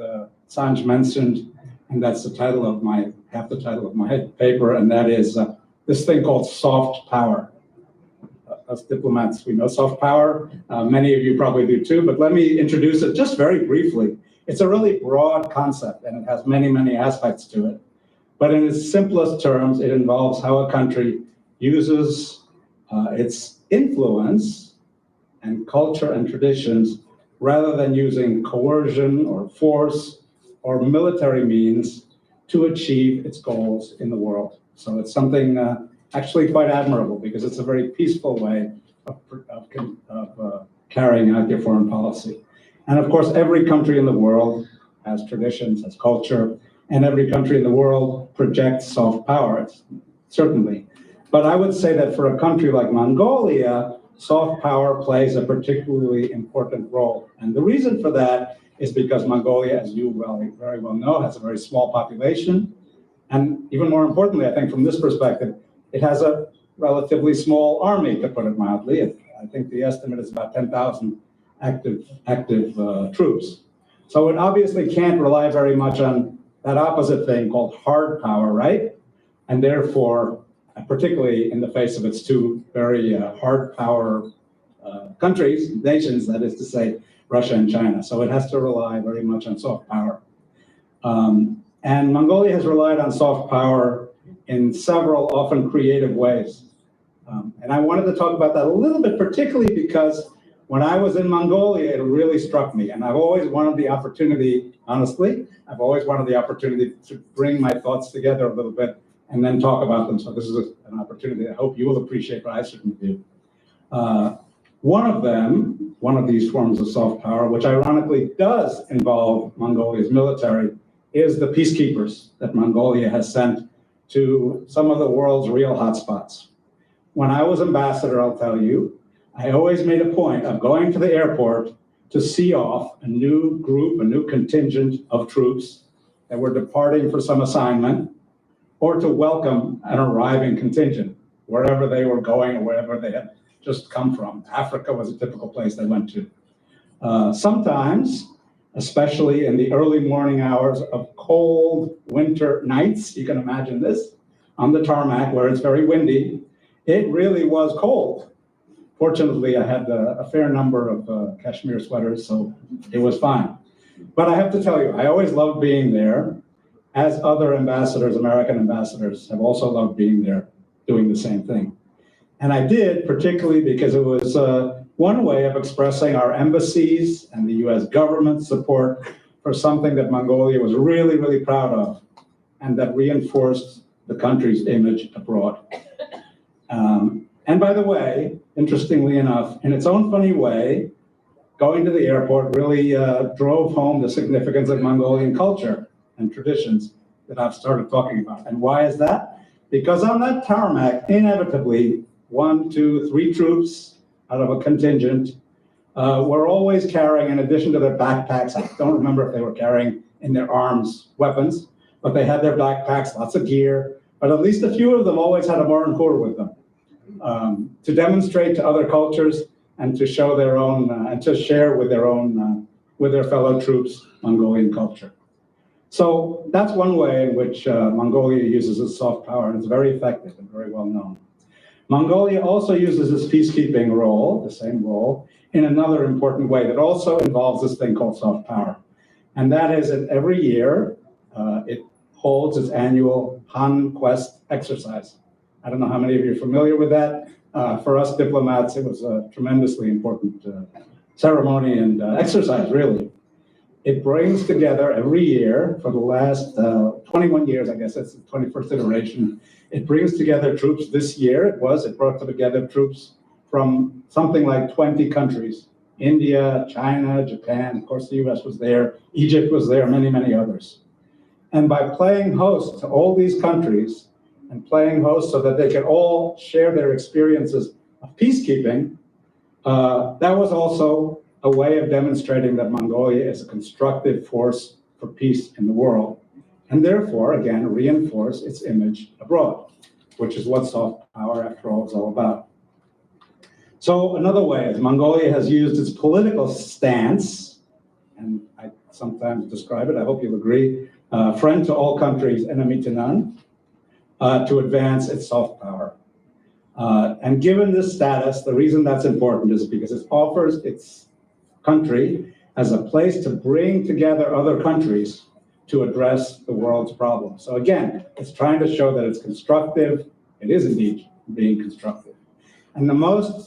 Speaker 5: Sanj mentioned, and that's half the title of my paper, and that is this thing called soft power. Us diplomats, we know soft power. Many of you probably do too, but let me introduce it just very briefly. It's a really broad concept, and it has many, many aspects to it. But in its simplest terms, it involves how a country uses its influence and culture and traditions rather than using coercion or force or military means to achieve its goals in the world. So it's something actually quite admirable because it's a very peaceful way of carrying out your foreign policy. And of course, every country in the world has traditions, has culture, and every country in the world projects soft power, certainly. But I would say that for a country like Mongolia, soft power plays a particularly important role. And the reason for that is because Mongolia, as you very well know, has a very small population. And even more importantly, I think from this perspective, it has a relatively small army, to put it mildly. I think the estimate is about 10,000 active troops. So it obviously can't rely very much on that opposite thing called hard power, right? And therefore, particularly in the face of its two very hard power nations, that is to say, Russia and China. So it has to rely very much on soft power. And Mongolia has relied on soft power in several often creative ways. And I wanted to talk about that a little bit, particularly because when I was in Mongolia, it really struck me. And I've always wanted the opportunity, honestly, to bring my thoughts together a little bit and then talk about them. So this is an opportunity I hope you will appreciate, but I certainly do. One of these forms of soft power, which ironically does involve Mongolia's military, is the peacekeepers that Mongolia has sent to some of the world's real hotspots. When I was ambassador, I'll tell you, I always made a point of going to the airport to see off a new group, a new contingent of troops that were departing for some assignment, or to welcome an arriving contingent, wherever they were going or wherever they had just come from. Africa was a typical place they went to. Sometimes, especially in the early morning hours of cold winter nights, you can imagine this, on the tarmac where it's very windy, it really was cold. Fortunately, I had a fair number of cashmere sweaters, so it was fine. But I have to tell you, I always loved being there, as other ambassadors, American ambassadors, have also loved being there, doing the same thing. And I did, particularly because it was one way of expressing our embassies and the US government's support for something that Mongolia was really, really proud of, and that reinforced the country's image abroad. And by the way, interestingly enough, in its own funny way, going to the airport really drove home the significance of Mongolian culture and traditions that I've started talking about. And why is that? Because on that tarmac, inevitably, 1, 2, 3 troops out of a contingent were always carrying, in addition to their backpacks, I don't remember if they were carrying in their arms weapons, but they had their backpacks, lots of gear, but at least a few of them always had a morankur with them to demonstrate to other cultures and to show their own, and to share with their own, with their fellow troops, Mongolian culture. So that's one way in which Mongolia uses its soft power, and it's very effective and very well known. Mongolia also uses its peacekeeping role, the same role, in another important way that also involves this thing called soft power. And that is that every year, it holds its annual Han Quest exercise. I don't know how many of you are familiar with that. For us diplomats, it was a tremendously important ceremony and exercise, really. It brings together every year for the last 21 years, I guess that's the 21st iteration. It brings together troops. This year it brought together troops from something like 20 countries. India, China, Japan, of course the US was there, Egypt was there, many, many others. And by playing host to all these countries and playing host so that they could all share their experiences of peacekeeping, that was also a way of demonstrating that Mongolia is a constructive force for peace in the world, and therefore, again, reinforce its image abroad, which is what soft power, after all, is all about. So another way is Mongolia has used its political stance, and I sometimes describe it, I hope you'll agree, friend to all countries, enemy to none, to advance its soft power. And given this status, the reason that's important is because it offers its country as a place to bring together other countries to address the world's problems. So again, it's trying to show that it's constructive. It is indeed being constructive. And the most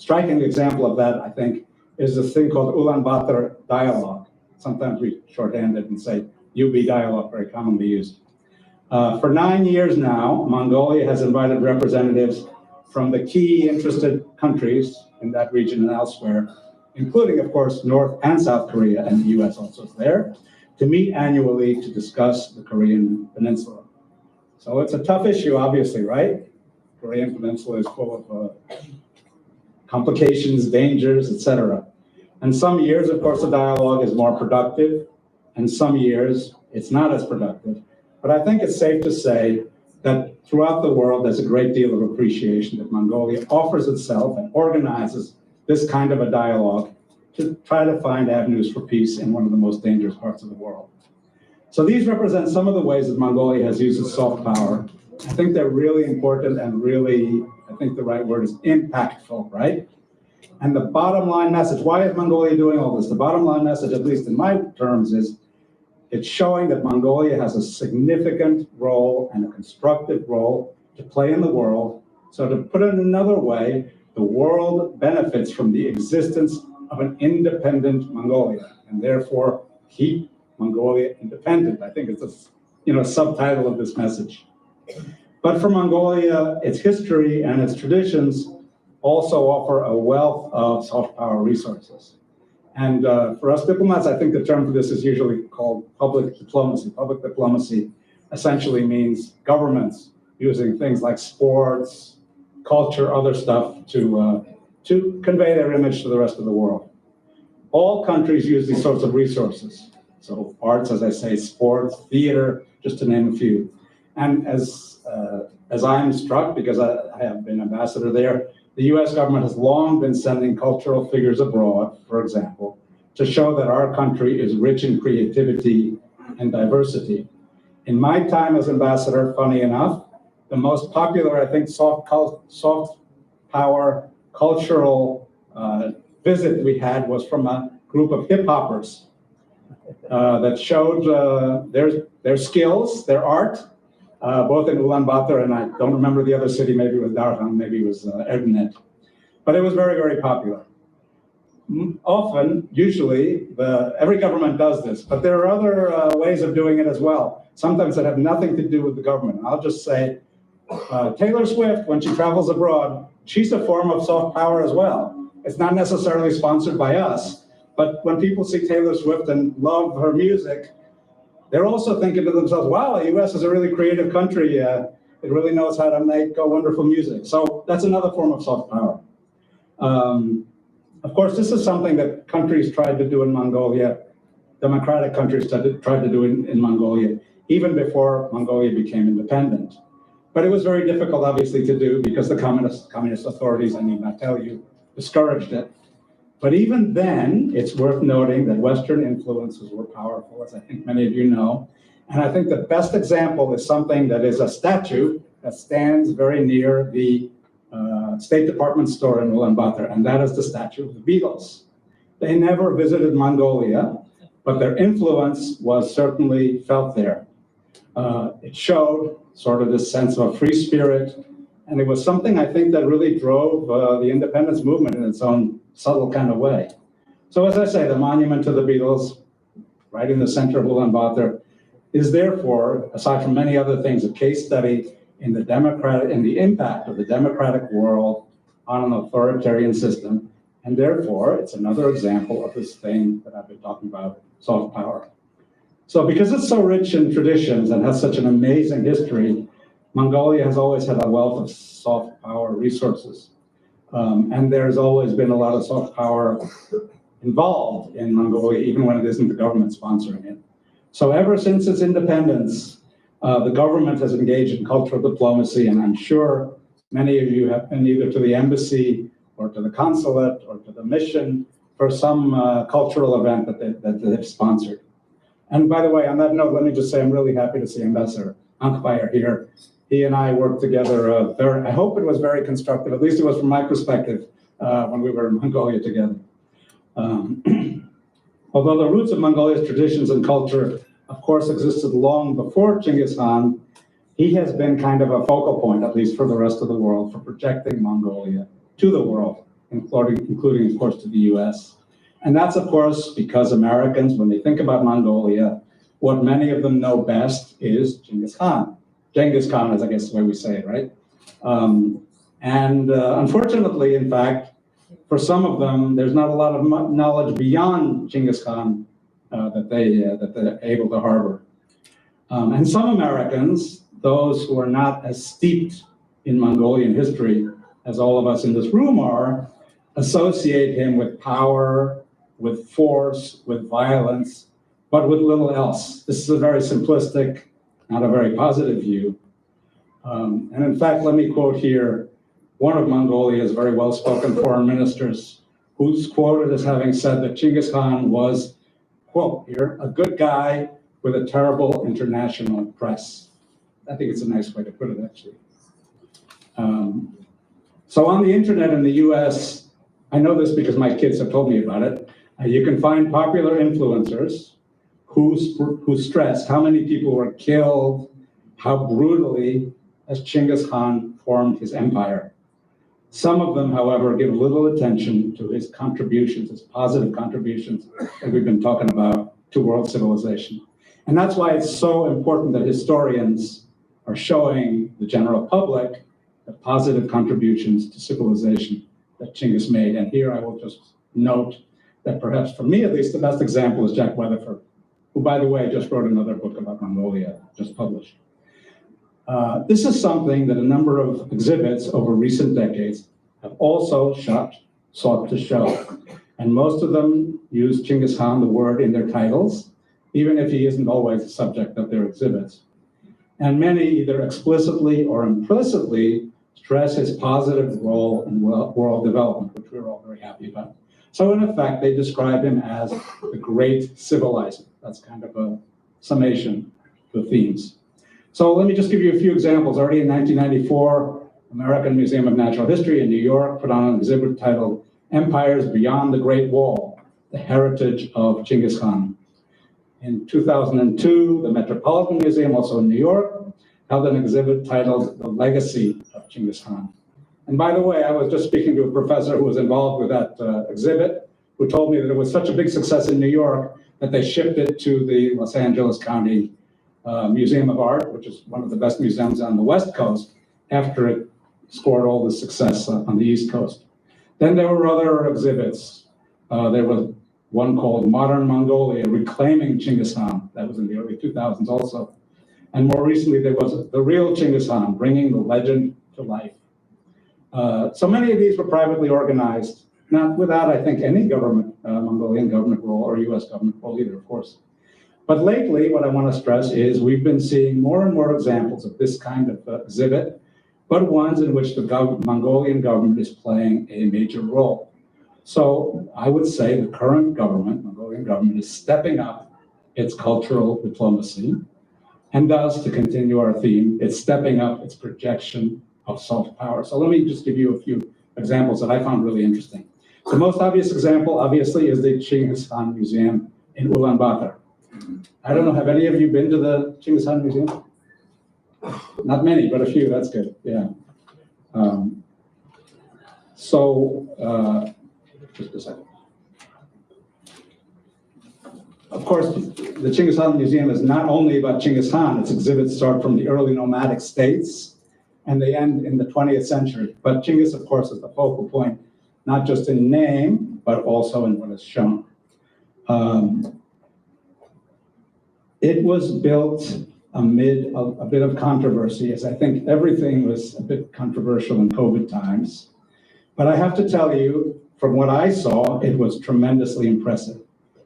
Speaker 5: striking example of that, I think, is this thing called Ulaanbaatar dialogue. Sometimes we shorthand it and say UB dialogue, very commonly used. For 9 years now, Mongolia has invited representatives from the key interested countries in that region and elsewhere, including, of course, North and South Korea, and the US also is there, to meet annually to discuss the Korean Peninsula. So it's a tough issue, obviously, right? Korean Peninsula is full of complications, dangers, etc. And some years, of course, the dialogue is more productive, and some years it's not as productive. But I think it's safe to say that throughout the world, there's a great deal of appreciation that Mongolia offers itself and organizes this kind of a dialogue to try to find avenues for peace in one of the most dangerous parts of the world. So these represent some of the ways that Mongolia has used its soft power. I think they're really important and really, I think the right word is impactful, right? And the bottom line message, why is Mongolia doing all this? The bottom line message, at least in my terms, is it's showing that Mongolia has a significant role and a constructive role to play in the world. So to put it another way, the world benefits from the existence of an independent Mongolia, and therefore keep Mongolia independent. I think it's a subtitle of this message. But for Mongolia, its history and its traditions also offer a wealth of soft power resources. And for us diplomats, I think the term for this is usually called public diplomacy. Public diplomacy essentially means governments using things like sports, culture, other stuff to convey their image to the rest of the world. All countries use these sorts of resources. So arts, as I say, sports, theater, just to name a few. And as I'm struck, because I have been ambassador there, the US government has long been sending cultural figures abroad, for example, to show that our country is rich in creativity and diversity. In my time as ambassador, funny enough, the most popular, I think, soft power cultural visit we had was from a group of hip hoppers that showed their skills, their art, both in Ulaanbaatar and I don't remember the other city, maybe it was Darhan, maybe it was Erdenet. But it was very, very popular. Often, usually, every government does this, but there are other ways of doing it as well. Sometimes that have nothing to do with the government. I'll just say, Taylor Swift, when she travels abroad, she's a form of soft power as well. It's not necessarily sponsored by us, but when people see Taylor Swift and love her music, they're also thinking to themselves, wow, the US is a really creative country. It really knows how to make wonderful music. So that's another form of soft power. Of course, this is something that countries tried to do in Mongolia, democratic countries tried to do in Mongolia, even before Mongolia became independent. But it was very difficult, obviously, to do because the communist authorities, I need not tell you, discouraged it. But even then, it's worth noting that Western influences were powerful, as I think many of you know. And I think the best example is something that is a statue that stands very near the State Department store in Ulaanbaatar, and that is the statue of the Beatles. They never visited Mongolia, but their influence was certainly felt there. It showed sort of this sense of a free spirit, and it was something I think that really drove the independence movement in its own subtle kind of way. So as I say, the monument to the Beatles, right in the center of Ulaanbaatar, is therefore, aside from many other things, a case study in the impact of the democratic world on an authoritarian system, and therefore it's another example of this thing that I've been talking about, soft power. So because it's so rich in traditions and has such an amazing history, Mongolia has always had a wealth of soft power resources. And there's always been a lot of soft power involved in Mongolia, even when it isn't the government sponsoring it. So ever since its independence, the government has engaged in cultural diplomacy, and I'm sure many of you have been either to the embassy or to the consulate or to the mission for some cultural event that they've sponsored. And by the way, on that note, let me just say I'm really happy to see Ambassador Ankbayar here. He and I worked together, I hope it was very constructive, at least it was from my perspective, when we were in Mongolia together. Although the roots of Mongolia's traditions and culture, of course, existed long before Chinggis Khan, he has been kind of a focal point, at least for the rest of the world, for projecting Mongolia to the world, including, of course, to the US. And that's, of course, because Americans, when they think about Mongolia, what many of them know best is Chinggis Khan. Chinggis Khan is, I guess, the way we say it, right? Unfortunately, in fact, for some of them, there's not a lot of knowledge beyond Chinggis Khan that they're able to harbor. And some Americans, those who are not as steeped in Mongolian history as all of us in this room are, associate him with power, with force, with violence, but with little else. This is a very simplistic, not a very positive view. And in fact, let me quote here one of Mongolia's very well-spoken foreign ministers, who's quoted as having said that Chinggis Khan was, quote here, a good guy with a terrible international press. I think it's a nice way to put it, actually. So on the internet in the US, I know this because my kids have told me about it, you can find popular influencers who stress how many people were killed, how brutally as Chinggis Khan formed his empire. Some of them, however, give little attention to his contributions, his positive contributions that we've been talking about to world civilization. And that's why it's so important that historians are showing the general public the positive contributions to civilization that Chinggis made. And here I will just note that perhaps for me, at least, the best example is Jack Weatherford, who, by the way, just wrote another book about Mongolia, just published. This is something that a number of exhibits over recent decades have also sought to show. And most of them use Chinggis Khan, the word, in their titles, even if he isn't always the subject of their exhibits. And many either explicitly or implicitly stress his positive role in world development, which we're all very happy about. So in effect, they describe him as the great civilizer. That's kind of a summation of the themes. So let me just give you a few examples. Already in 1994, American Museum of Natural History in New York put on an exhibit titled Empires Beyond the Great Wall, the Heritage of Chinggis Khan. In 2002, the Metropolitan Museum, also in New York, held an exhibit titled The Legacy of Chinggis Khan. And by the way, I was just speaking to a professor who was involved with that exhibit, who told me that it was such a big success in New York that they shipped it to the Los Angeles County Museum of Art, which is one of the best museums on the West Coast, after it scored all the success on the East Coast. Then there were other exhibits. There was one called Modern Mongolia, Reclaiming Chinggis Khan. That was in the early 2000s also. And more recently, there was The Real Chinggis Khan, Bringing the Legend to Life. So many of these were privately organized, not without, I think, any government, Mongolian government role or US government role either, of course. But lately, what I want to stress is we've been seeing more and more examples of this kind of exhibit, but ones in which the Mongolian government is playing a major role. So I would say the current government, Mongolian government, is stepping up its cultural diplomacy, and thus, to continue our theme, it's stepping up its projection of soft power. So let me just give you a few examples that I found really interesting. The most obvious example, obviously, is the Chinggis Khan Museum in Ulaanbaatar. I don't know, have any of you been to the Chinggis Khan Museum? Not many, but a few, that's good, yeah. Just a second. Of course, the Chinggis Khan Museum is not only about Chinggis Khan. Its exhibits start from the early nomadic states, and they end in the 20th century. But Chinggis, of course, is the focal point, not just in name, but also in what is shown. It was built amid a bit of controversy, as I think everything was a bit controversial in COVID times. But I have to tell you, from what I saw, it was tremendously impressive.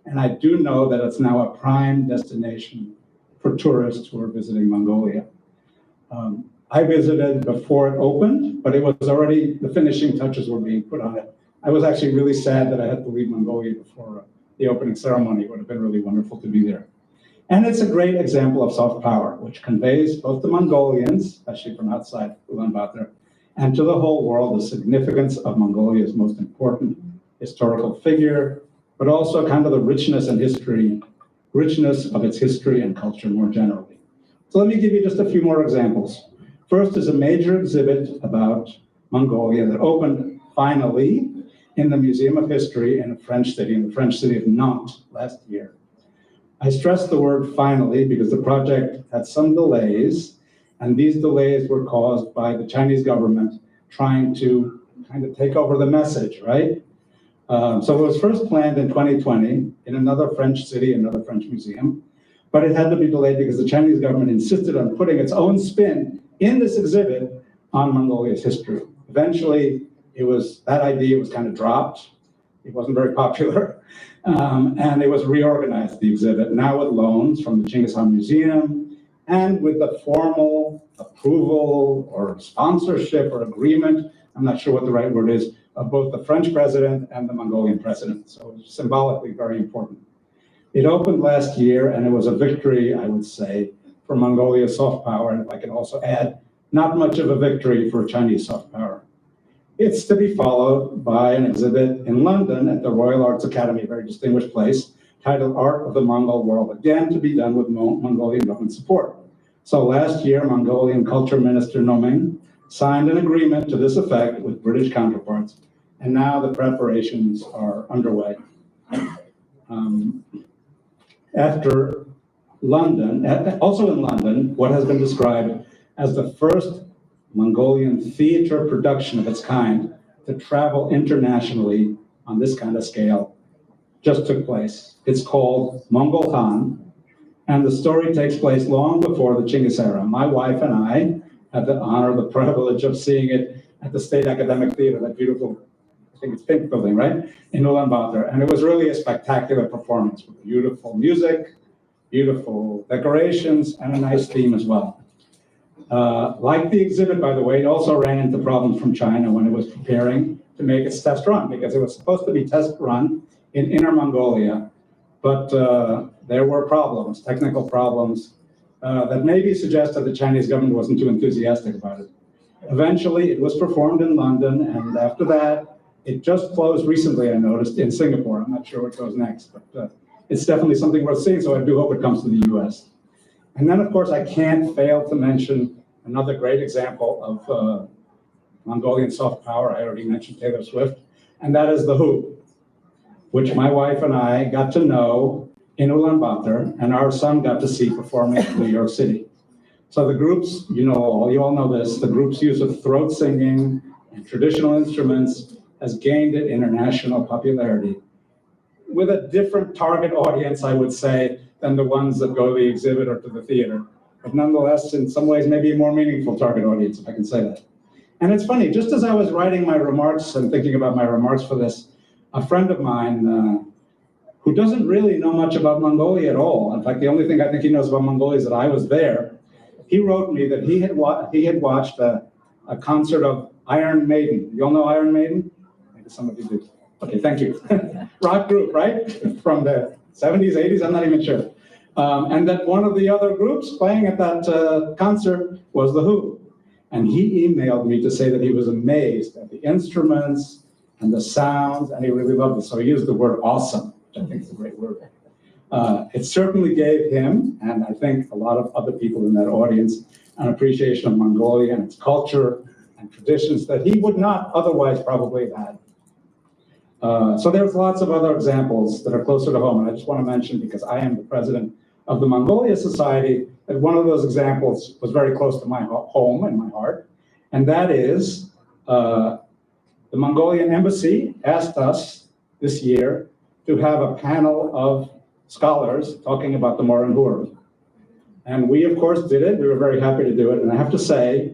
Speaker 5: And I do know that it's now a prime destination for tourists who are visiting Mongolia. I visited before it opened, but it was already, the finishing touches were being put on it. I was actually really sad that I had to leave Mongolia before the opening ceremony. It would have been really wonderful to be there. And it's a great example of soft power, which conveys both to Mongolians, especially from outside Ulaanbaatar, and to the whole world the significance of Mongolia's most important historical figure, but also kind of the richness of its history and culture more generally. So let me give you just a few more examples. First is a major exhibit about Mongolia that opened finally in the Museum of History in a French city, in the French city of Nantes last year. I stress the word finally because the project had some delays, and these delays were caused by the Chinese government trying to kind of take over the message, right? So it was first planned in 2020 in another French city, another French museum, but it had to be delayed because the Chinese government insisted on putting its own spin in this exhibit on Mongolia's history. Eventually, that idea was kind of dropped. It wasn't very popular. And it was reorganized, the exhibit, now with loans from the Chinggis Khan Museum and with the formal approval or sponsorship or agreement, I'm not sure what the right word is, of both the French president and the Mongolian president. So it was symbolically very important. It opened last year, and it was a victory, I would say, for Mongolia's soft power, and if I can also add, not much of a victory for Chinese soft power. It's to be followed by an exhibit in London at the Royal Arts Academy, a very distinguished place, titled Art of the Mongol World, again to be done with Mongolian government support. So last year, Mongolian Culture Minister Noming signed an agreement to this effect with British counterparts, and now the preparations are underway. After London, also in London, what has been described as the first Mongolian theater production of its kind to travel internationally on this kind of scale just took place. It's called Mongol Khan, and the story takes place long before the Chinggis era. My wife and I had the honor, the privilege of seeing it at the State Academic Theater, that beautiful, I think it's Pink Building, right? In Ulaanbaatar. And it was really a spectacular performance with beautiful music, beautiful decorations, and a nice theme as well. Like the exhibit, by the way, it also ran into problems from China when it was preparing to make its test run, because it was supposed to be test run in Inner Mongolia, but there were problems, technical problems, that maybe suggested the Chinese government wasn't too enthusiastic about it. Eventually, it was performed in London, and after that, it just closed recently, I noticed, in Singapore. I'm not sure what goes next, but it's definitely something worth seeing, so I do hope it comes to the US. And then, of course, I can't fail to mention another great example of Mongolian soft power. I already mentioned Taylor Swift, and that is the Who, which my wife and I got to know in Ulaanbaatar, and our son got to see performing in New York City. So the groups, you all know this, the group's use of throat singing and traditional instruments has gained it international popularity with a different target audience, I would say, than the ones that go to the exhibit or to the theater. But nonetheless, in some ways, maybe a more meaningful target audience, if I can say that. And it's funny, just as I was writing my remarks and thinking about my remarks for this, a friend of mine who doesn't really know much about Mongolia at all, in fact, the only thing I think he knows about Mongolia is that I was there, he wrote me that he had watched a concert of Iron Maiden. You all know Iron Maiden? Maybe some of you do. Okay, thank you. Rock group, right? From the 70s, 80s, I'm not even sure. And that one of the other groups playing at that concert was The Who. And he emailed me to say that he was amazed at the instruments and the sounds, and he really loved it. So he used the word awesome, which I think is a great word. It certainly gave him, and I think a lot of other people in that audience, an appreciation of Mongolia and its culture and traditions that he would not otherwise probably have had. So there's lots of other examples that are closer to home, and I just want to mention, because I am the president of the Mongolia Society, that one of those examples was very close to my home and my heart, and that is the Mongolian embassy asked us this year to have a panel of scholars talking about the Morin Hur. And we, of course, did it. We were very happy to do it. And I have to say,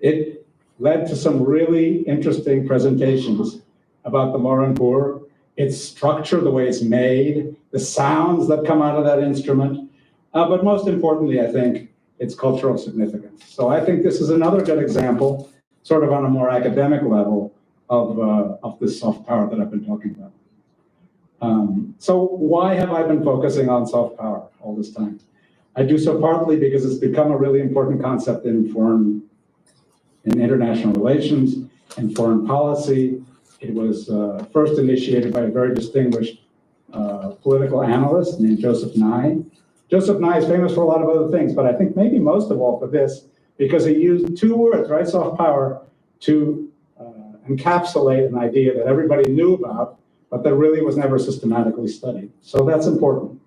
Speaker 5: it led to some really interesting presentations about the Morin Hur, its structure, the way it's made, the sounds that come out of that instrument, but most importantly, I think, its cultural significance. So I think this is another good example, sort of on a more academic level, of this soft power that I've been talking about. So why have I been focusing on soft power all this time? I do so partly because it's become a really important concept in international relations and foreign policy. It was first initiated by a very distinguished political analyst named Joseph Nye. Joseph Nye is famous for a lot of other things, but I think maybe most of all for this, because he used two words, right, soft power, to encapsulate an idea that everybody knew about, but that really was never systematically studied. So that's important.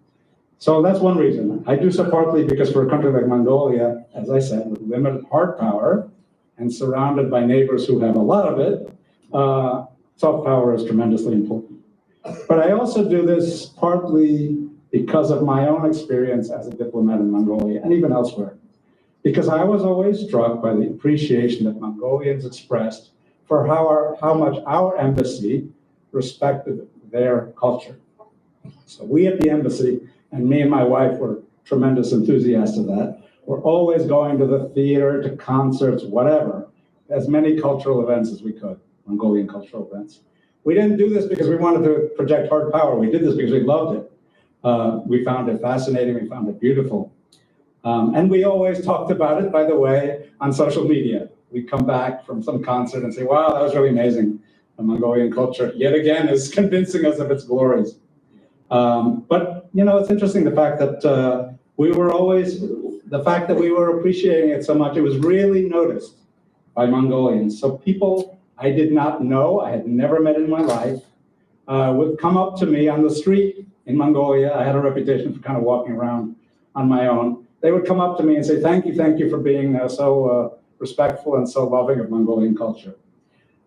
Speaker 5: So that's one reason. I do so partly because for a country like Mongolia, as I said, with limited hard power and surrounded by neighbors who have a lot of it, soft power is tremendously important. But I also do this partly because of my own experience as a diplomat in Mongolia and even elsewhere. Because I was always struck by the appreciation that Mongolians expressed for how much our embassy respected their culture. So we at the embassy, and me and my wife were tremendous enthusiasts of that, were always going to the theater, to concerts, whatever, as many cultural events as we could, Mongolian cultural events. We didn't do this because we wanted to project hard power. We did this because we loved it. We found it fascinating, we found it beautiful. And we always talked about it, by the way, on social media. We'd come back from some concert and say, wow, that was really amazing. The Mongolian culture, yet again, is convincing us of its glories. But, it's interesting the fact that we were appreciating it so much, it was really noticed by Mongolians. So people I did not know, I had never met in my life, would come up to me on the street in Mongolia. I had a reputation for kind of walking around on my own. They would come up to me and say, thank you for being so respectful and so loving of Mongolian culture.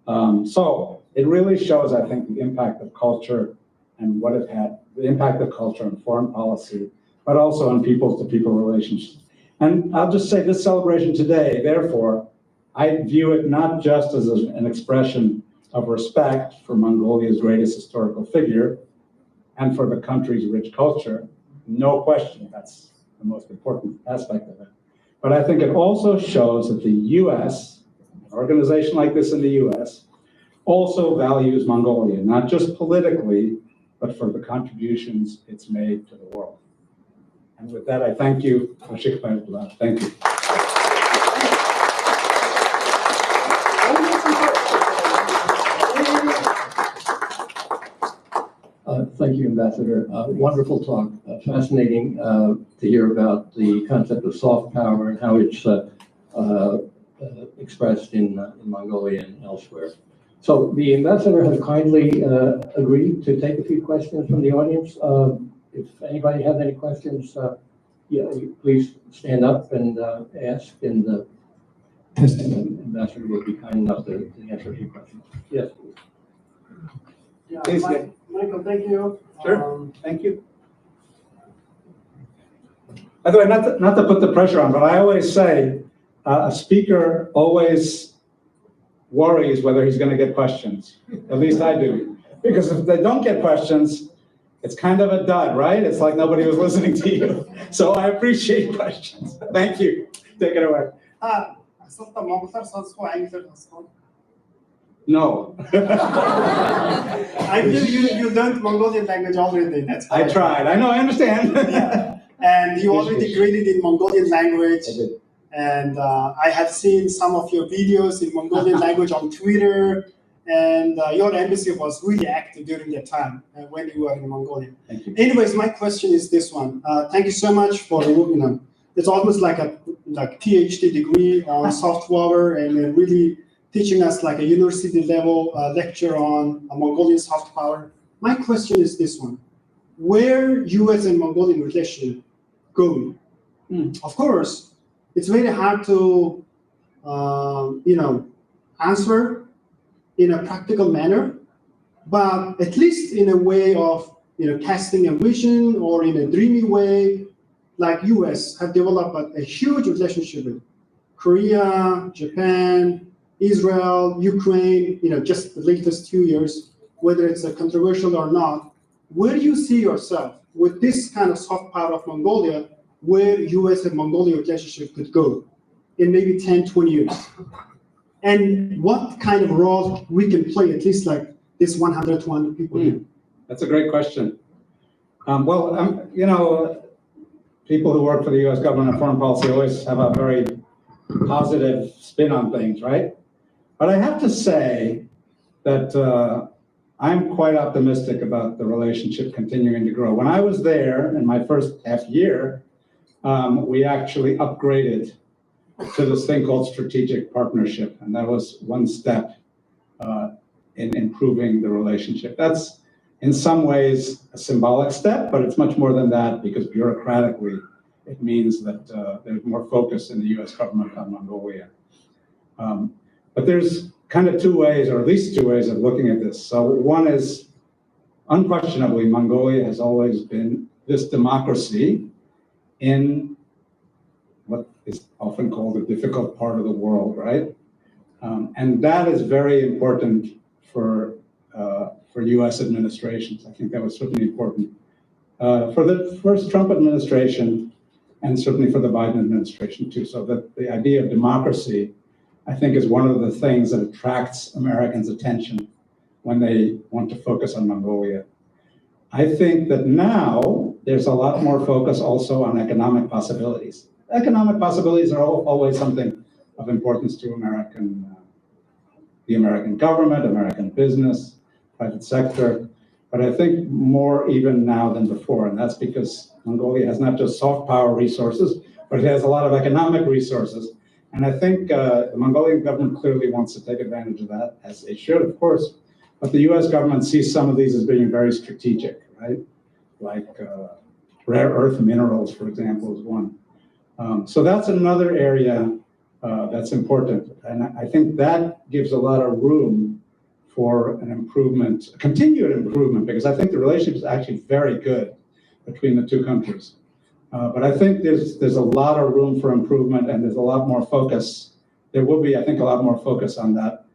Speaker 5: So it really shows, I think, the impact of culture and what it had, the impact of culture on foreign policy, but also on people-to-people relationships. And I'll just say this celebration today, therefore, I view it not just as an expression of respect for Mongolia's greatest historical figure and for the country's rich culture. No question, that's the most important aspect of it. But I think it also shows that the US, an organization like this in the US, also values Mongolia, not just politically, but for the contributions it's made to the world. And with that, I thank you. Thank you.
Speaker 2: Thank you, Ambassador. Wonderful talk. Fascinating to hear about the concept of soft power and how it's expressed in Mongolia and elsewhere. So the ambassador has kindly agreed to take a few questions from the audience. If anybody has any questions, please stand up and ask, and the ambassador will be kind enough to answer a few questions. Yes.
Speaker 12: Yeah,
Speaker 5: Please,
Speaker 12: Michael, thank you.
Speaker 5: Sure. Thank you. By the way, not to put the pressure on, but I always say a speaker always worries whether he's going to get questions. At least I do. Because if they don't get questions, it's kind of a dud, right? It's like nobody was listening to you. So I appreciate questions. Thank you. Take it away. No.
Speaker 12: I believe you learned Mongolian language already. That's
Speaker 5: I tried. I know, I understand.
Speaker 12: Yeah. And you already graded in Mongolian language.
Speaker 5: I did.
Speaker 12: And I have seen some of your videos in Mongolian language on Twitter. And your embassy was really active during that time when you were in Mongolia.
Speaker 5: Thank you.
Speaker 12: Anyways, my question is this one. Thank you so much for, it's almost like a PhD degree on soft power and really teaching us like a university level lecture on Mongolian soft power. My question is this one. Where US and Mongolian relationship going? Of course, it's very hard to, answer in a practical manner, but at least in a way of, casting a vision or in a dreamy way, like US have developed a huge relationship with Korea, Japan, Israel, Ukraine, just the latest 2 years, whether it's controversial or not. Where do you see yourself with this kind of soft power of Mongolia, where US and Mongolia relationship could go in maybe 10, 20 years? And what kind of role we can play, at least like this 100, 200 people here?
Speaker 5: That's a great question. People who work for the US government and foreign policy always have a very positive spin on things, right? But I have to say that I'm quite optimistic about the relationship continuing to grow. When I was there in my first half year, we actually upgraded to this thing called strategic partnership. And that was one step in improving the relationship. That's in some ways a symbolic step, but it's much more than that because bureaucratically, it means that there's more focus in the US government on Mongolia. But there's kind of two ways, or at least two ways of looking at this. So one is, unquestionably, Mongolia has always been this democracy in what is often called a difficult part of the world, right? And that is very important for US administrations. I think that was certainly important for the first Trump administration and certainly for the Biden administration too. So that the idea of democracy, I think, is one of the things that attracts Americans' attention when they want to focus on Mongolia. I think that now there's a lot more focus also on economic possibilities. Economic possibilities are always something of importance to the American government, American business, private sector, but I think more even now than before, and that's because Mongolia has not just soft power resources, but it has a lot of economic resources. And I think the Mongolian government clearly wants to take advantage of that, as they should, of course. But the US government sees some of these as being very strategic, right? Like rare earth minerals, for example, is one. So that's another area that's important. And I think that gives a lot of room for an improvement, a continued improvement, because I think the relationship is actually very good between the two countries. But I think there's a lot of room for improvement, and there's a lot more focus. There will be, I think, a lot more focus on that.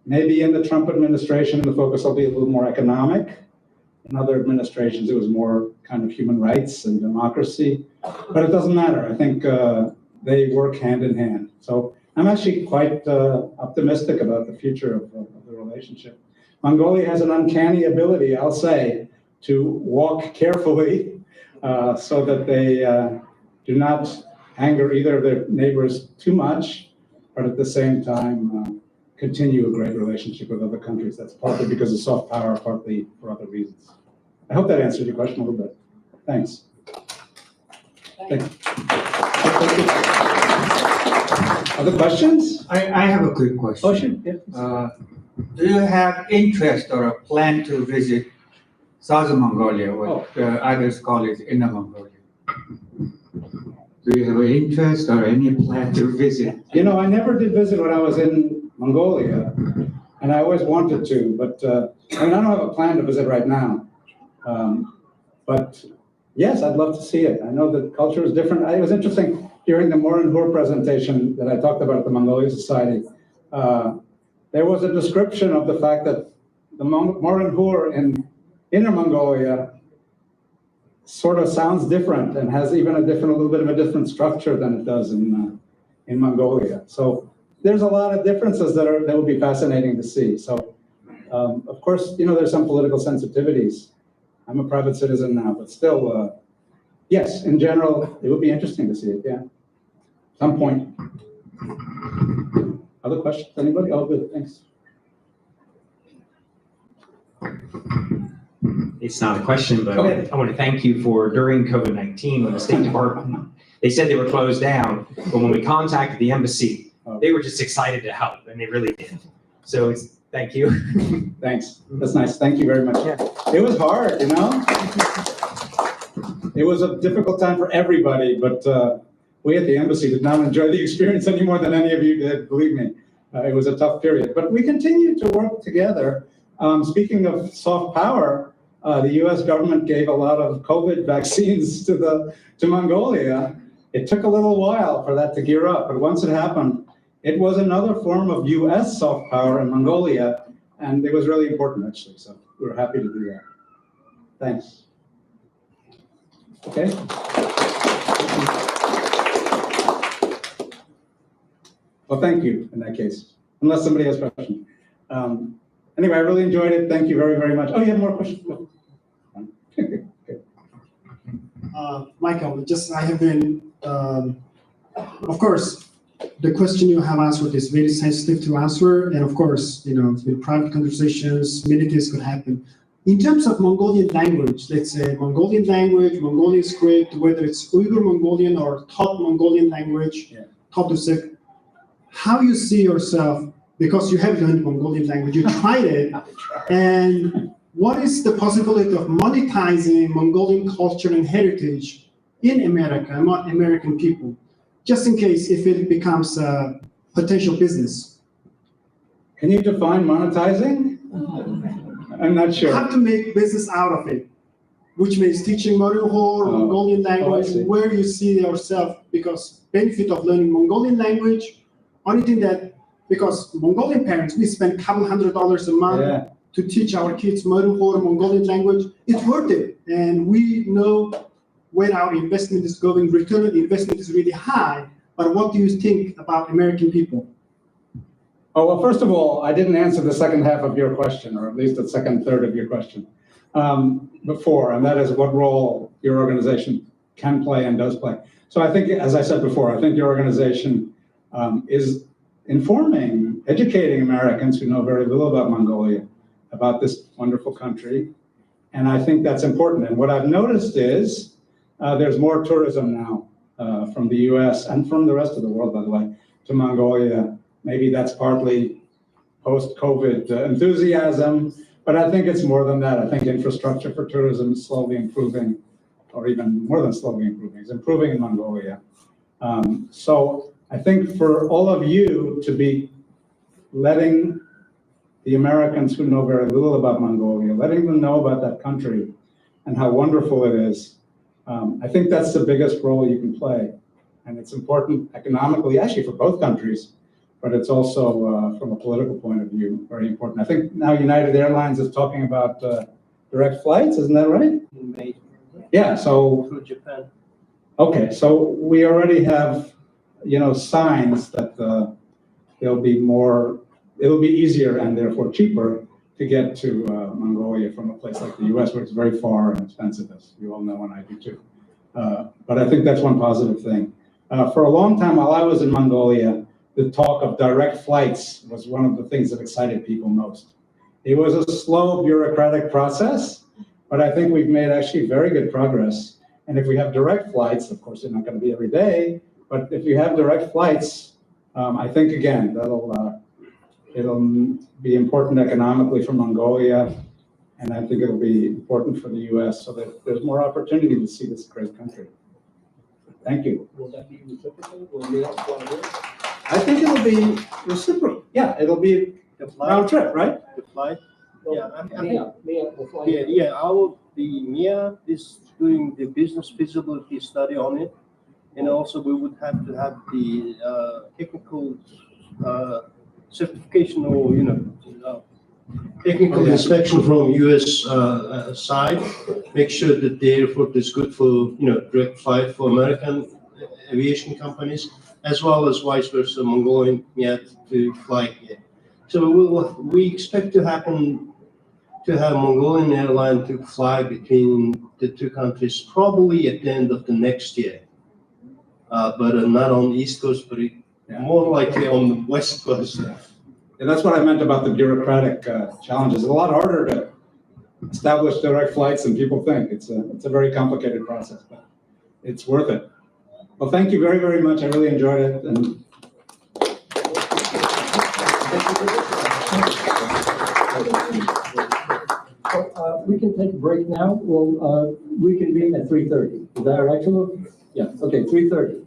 Speaker 5: Maybe in the Trump administration, the focus will be a little more economic. In other administrations, it was more kind of human rights and democracy. But it doesn't matter. I think they work hand in hand. So I'm actually quite optimistic about the future of the relationship. Mongolia has an uncanny ability, I'll say, to walk carefully so that they do not anger either of their neighbors too much, but at the same time continue a great relationship with other countries. That's partly because of soft power, partly for other reasons. I hope that answered your question a little bit. Thanks. Thank you. Other questions?
Speaker 3: I have a quick question.
Speaker 5: Oh, sure. Yeah.
Speaker 3: Do you have interest or a plan to visit Southern Mongolia, what others call it Inner Mongolia? Do you have an interest or any plan to visit?
Speaker 5: You know, I never did visit when I was in Mongolia, and I always wanted to, but I mean, I don't have a plan to visit right now. But yes, I'd love to see it. I know the culture is different. It was interesting during the Morin-Hur presentation that I talked about at the Mongolia Society. There was a description of the fact that the Morin-Hur in Inner Mongolia sort of sounds different and has even a little bit of a different structure than it does in Mongolia. So there's a lot of differences that will be fascinating to see. So of course, you know, there's some political sensitivities. I'm a private citizen now, but still, yes, in general, it would be interesting to see it, yeah. Some point. Other questions, anybody? Oh, good, thanks.
Speaker 14: It's not a question, but
Speaker 5: Okay.
Speaker 14: I want to thank you for during COVID-19 when the State Department, they said they were closed down, but when we contacted the embassy, they were just excited to help, and they really did. So thank you.
Speaker 5: Thanks, that's nice, thank you very much. Yeah. It was hard, you know? It was a difficult time for everybody, but we at the embassy did not enjoy the experience any more than any of you did, believe me. It was a tough period, but we continued to work together. Speaking of soft power, the US government gave a lot of COVID vaccines to Mongolia. It took a little while for that to gear up, but once it happened, it was another form of US soft power in Mongolia, and it was really important actually, so we were happy to do that. Thanks. Okay. Well, thank you in that case, unless somebody has a question. Anyway, I really enjoyed it. Thank you very, very much. Oh, you have more questions?
Speaker 12: Michael, I have been, of course, the question you have answered is very sensitive to answer. And of course, you know, with private conversations, many things could happen. In terms of Mongolian language, let's say Mongolian language, Mongolian script, whether it's Uyghur Mongolian or Top Mongolian language, Top Dusek, how you see yourself, because you have learned Mongolian language, you tried it, and what is the possibility of monetizing Mongolian culture and heritage in America, among American people, just in case if it becomes a potential business?
Speaker 5: Can you define monetizing? I'm not sure.
Speaker 12: How to make business out of it, which means teaching Morin-Hur, Mongolian language, where you see yourself, because benefit of learning Mongolian language, only thing that, because Mongolian parents, we spend a couple $100 a month to teach our kids Morin-Hur, Mongolian language, it's worth it. And we know where our investment is going, return on the investment is really high, but what do you think about American people?
Speaker 5: Oh, well, first of all, I didn't answer the second half of your question, or at least the second third of your question before, and that is what role your organization can play and does play. So I think, as I said before, I think your organization is informing, educating Americans who know very little about Mongolia, about this wonderful country, and I think that's important. And what I've noticed is there's more tourism now from the US and from the rest of the world, by the way, to Mongolia. Maybe that's partly post-COVID enthusiasm, but I think it's more than that. I think infrastructure for tourism is slowly improving, or even more than slowly improving, it's improving in Mongolia. So I think for all of you to be letting the Americans who know very little about Mongolia, letting them know about that country and how wonderful it is, I think that's the biggest role you can play. And it's important economically, actually for both countries, but it's also from a political point of view, very important. I think now United Airlines is talking about direct flights, isn't that right? Yeah, so.
Speaker 8: Through Japan.
Speaker 5: Okay, so we already have, you know, signs that it'll be easier and therefore cheaper to get to Mongolia from a place like the US, where it's very far and expensive, as you all know, and I do too. But I think that's one positive thing. For a long time, while I was in Mongolia, the talk of direct flights was one of the things that excited people most. It was a slow bureaucratic process, but I think we've made actually very good progress. And if we have direct flights, of course, they're not going to be every day, but if you have direct flights, I think, again, it'll be important economically for Mongolia, and I think it'll be important for the US so that there's more opportunity to see this great country. Thank you.
Speaker 15: Will that be reciprocal? Will we also want to do it?
Speaker 5: I think it'll be reciprocal. Yeah, it'll be a round trip, right?
Speaker 8: The flight. Yeah,
Speaker 15: Mia will fly.
Speaker 8: the MIA is doing the business feasibility study on it. And also we would have to have the technical certification or, technical inspection from US side. Make sure that the airport is good for, direct flight for American aviation companies, as well as vice versa, Mongolian MIA to fly here. So we expect to have Mongolian airline to fly between the two countries probably at the end of the next year. But not on the East Coast, but more likely on the West Coast.
Speaker 5: And that's what I meant about the bureaucratic challenges. It's a lot harder to establish direct flights than people think. It's a very complicated process, but it's worth it. Well, thank you very, very much. I really enjoyed it. And
Speaker 4: We can take a break now. We'll reconvene at 3:30. Is that all right, Chilo? Yeah, okay, 3:30.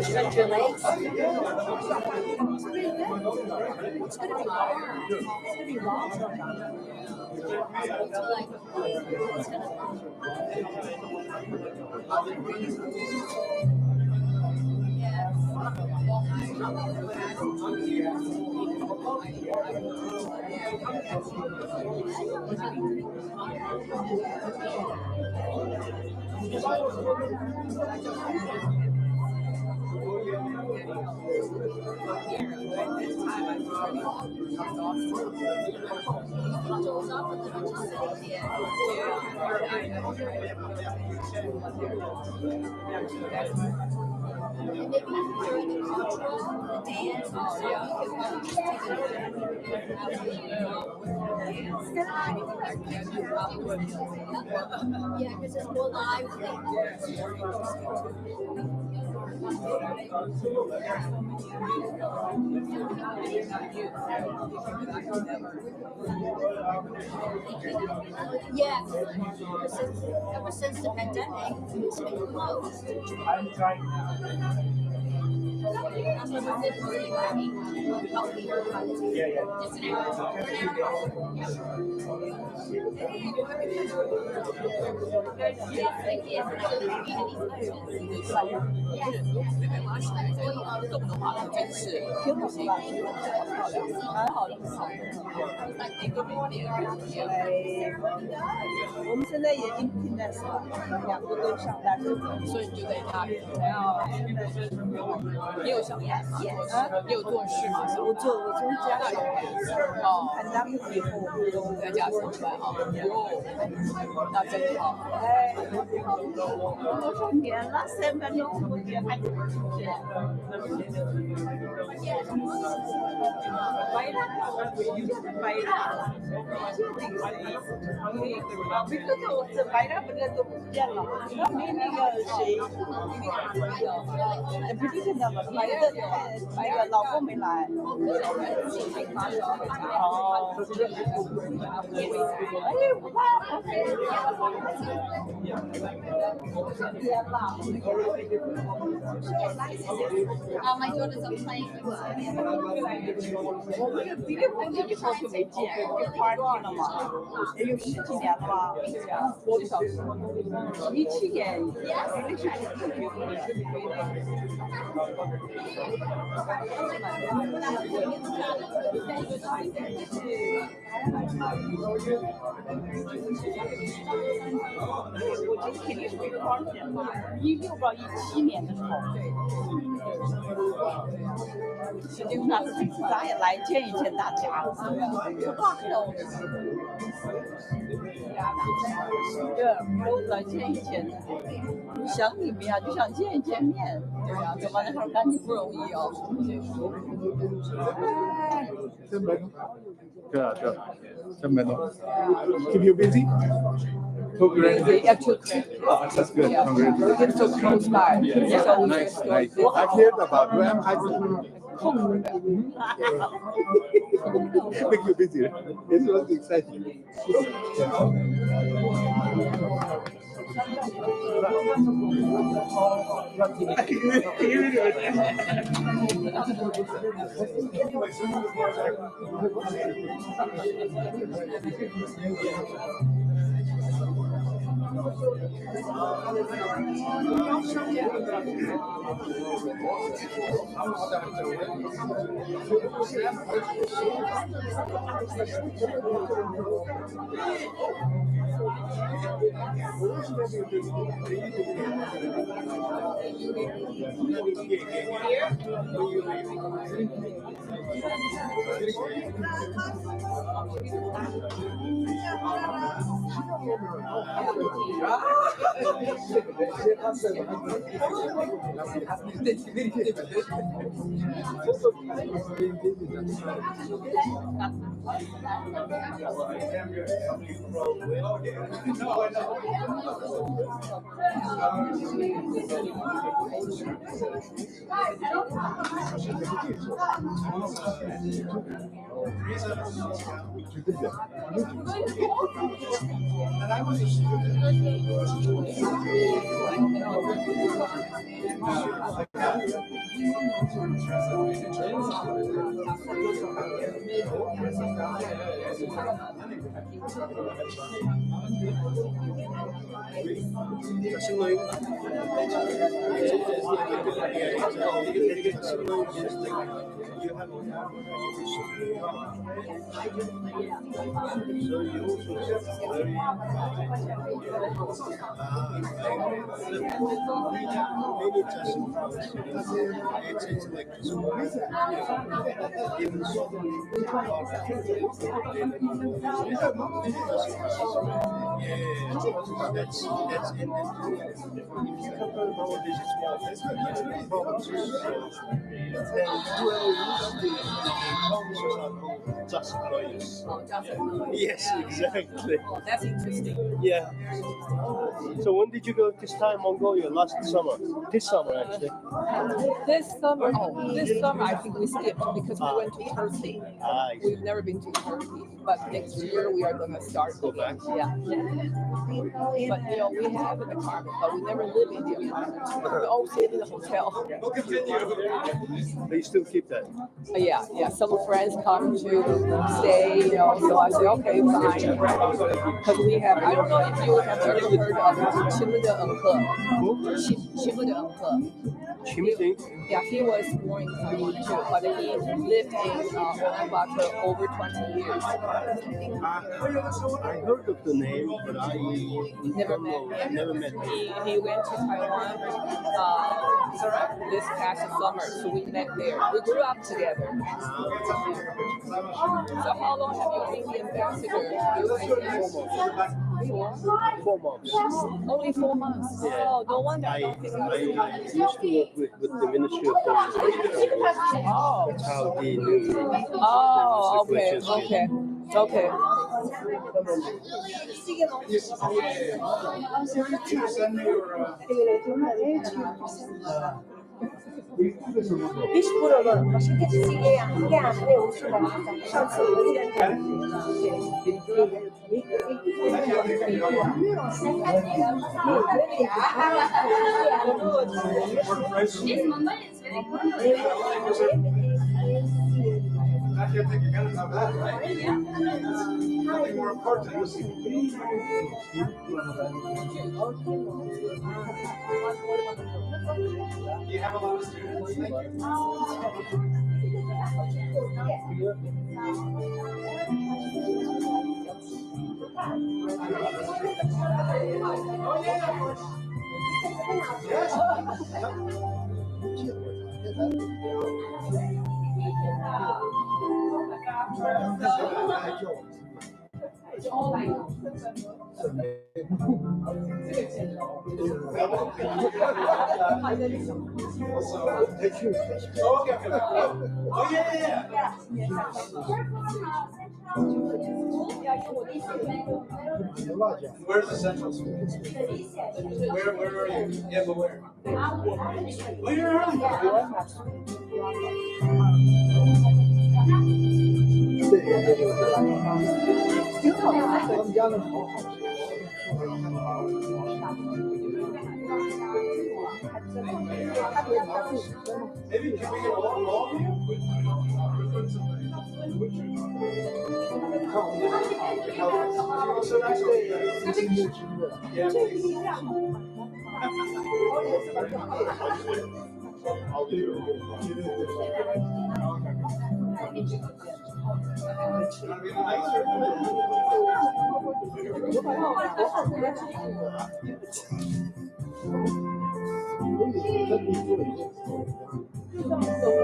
Speaker 10: Stretch your legs. Yeah, because it's more lively. Yeah, ever since the pandemic, it's been closed. My daughters are playing with
Speaker 16: 那个迪丽热巴那个时候就没见，就 party 了嘛，也有10几年了吧，多个小时，17年，迪丽热巴特别火的。我觉得肯定是没多少钱吧，16不知道17年的时候，其实那次咱也来见一见大家，不怕的，对，都来见一见，想你们呀，就想见一见面，对呀，怎么那时候赶紧不容易哦。
Speaker 1: Keep you busy?
Speaker 16: Busy, actually.
Speaker 1: Oh, that's good.
Speaker 16: Yeah.
Speaker 1: Congratulations.
Speaker 16: It's so close by.
Speaker 1: Yeah.
Speaker 16: So
Speaker 1: Nice,
Speaker 16: just
Speaker 1: nice.
Speaker 16: go-
Speaker 1: I've heard about you. Make you busy. It's really exciting.
Speaker 8: Just employees. Yes, exactly.
Speaker 16: That's interesting.
Speaker 8: Yeah. So when did you go this time Mongolia? Last summer? This summer, actually.
Speaker 16: This summer, I think we skipped because we went to Turkey. We've never been to Turkey, but next year we are going to start.
Speaker 8: Go back.
Speaker 16: Yeah. But we have an apartment, but we never live in the apartment. We all stay in the hotel.
Speaker 8: We'll continue. But you still keep that?
Speaker 16: Yeah. Some friends come to stay, so I say, okay, fine. Because we have, I don't know if you have ever heard of Chinggis Yeah, he was born in Taiwan too, but he lived in Ulaanbaatar over 20 years.
Speaker 8: I heard of the name, but I never met him.
Speaker 16: He went to Taiwan this past summer, so we met there. We grew up together. So how long have you been the ambassador?
Speaker 8: 4 months.
Speaker 16: Only 4 months.
Speaker 8: Yeah.
Speaker 16: Oh, no wonder.
Speaker 8: I used to work with the Ministry of Foreign Affairs. That's how they knew me.
Speaker 16: Oh, okay.
Speaker 17: Hiç buralar başka kesiye yani usulü. Şansı
Speaker 1: can't think you're gonna know that, right? Nothing more important. Do you have a lot of students? Thank Where's the central school? Where are you? Yeah, but where? Oh, you're early. Maybe can we get along all of you? So nice. Yeah,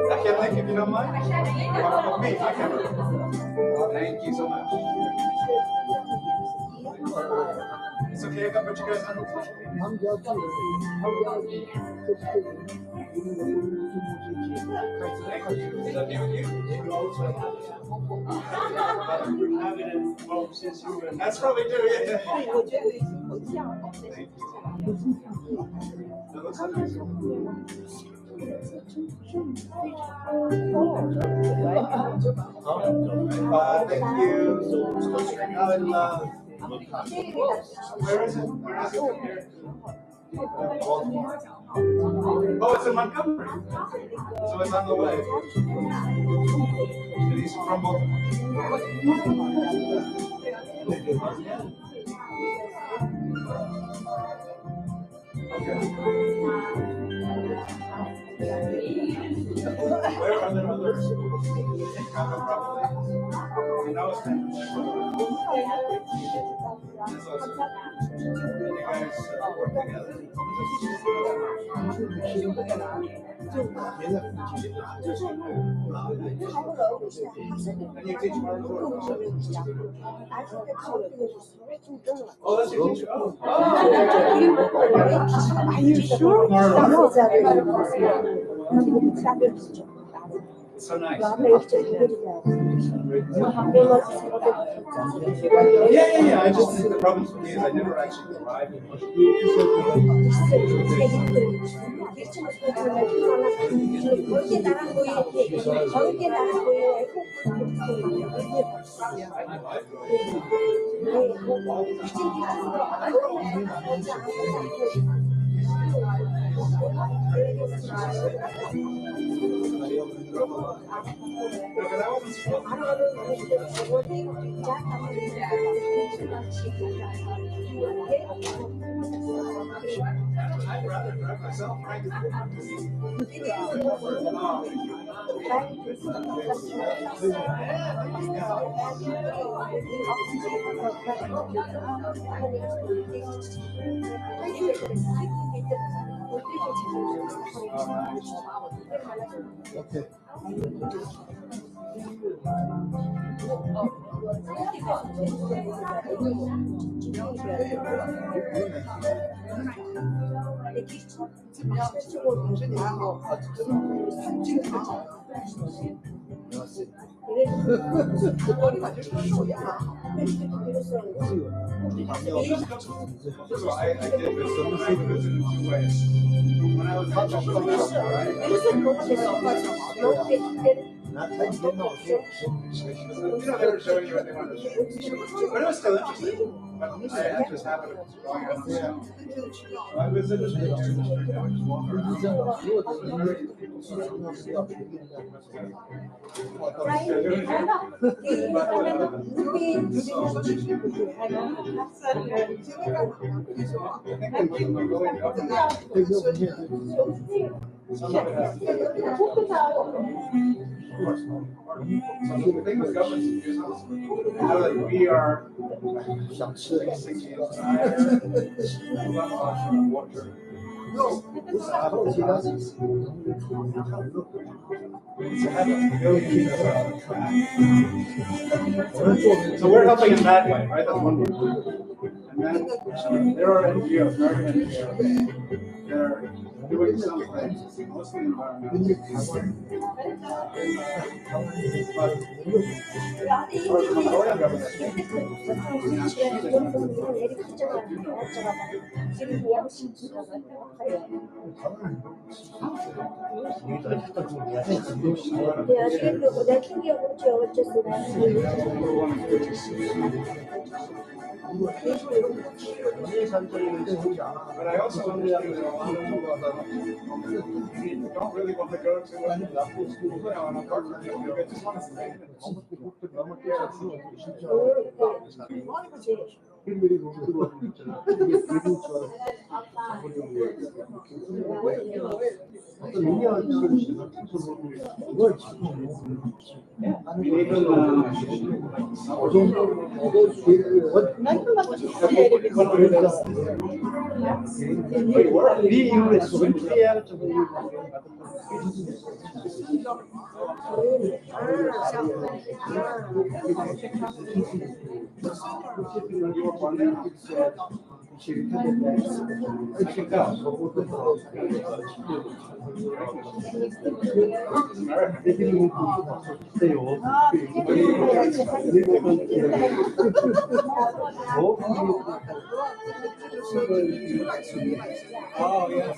Speaker 1: I can't think if you don't mind. Me, I can. Thank you so much. It's okay if I put you guys on. That's probably true, yeah. Thank you. Where is it? Where is it from here? Oh, it's in Montgomery. So it's on the way. And he's from Baltimore. Okay. Where are there others? Chicago, probably. You know, it's been. That's awesome. You guys work together. And you teach martial arts? Oh, that's your teacher.
Speaker 17: Are you sure?
Speaker 1: So nice.
Speaker 17: Yeah.
Speaker 1: I just think the problem for me is I never actually arrived in I'd rather drive myself, frankly. Okay. When I was they were showing you what they wanted to show. But it was still interesting. But I just happened to going on the set. I visited the district and I just walked around. Some of it has to do with of course. So the thing with government is you know that we are 6 years water. So we're helping in that way, right? That's one way. And then there are NGOs, American NGOs, that are doing something mostly environmental. But our Mongolian government, but I also understand that a lot of people don't really want to go to an apartment. They just want to stay in Oh, yeah.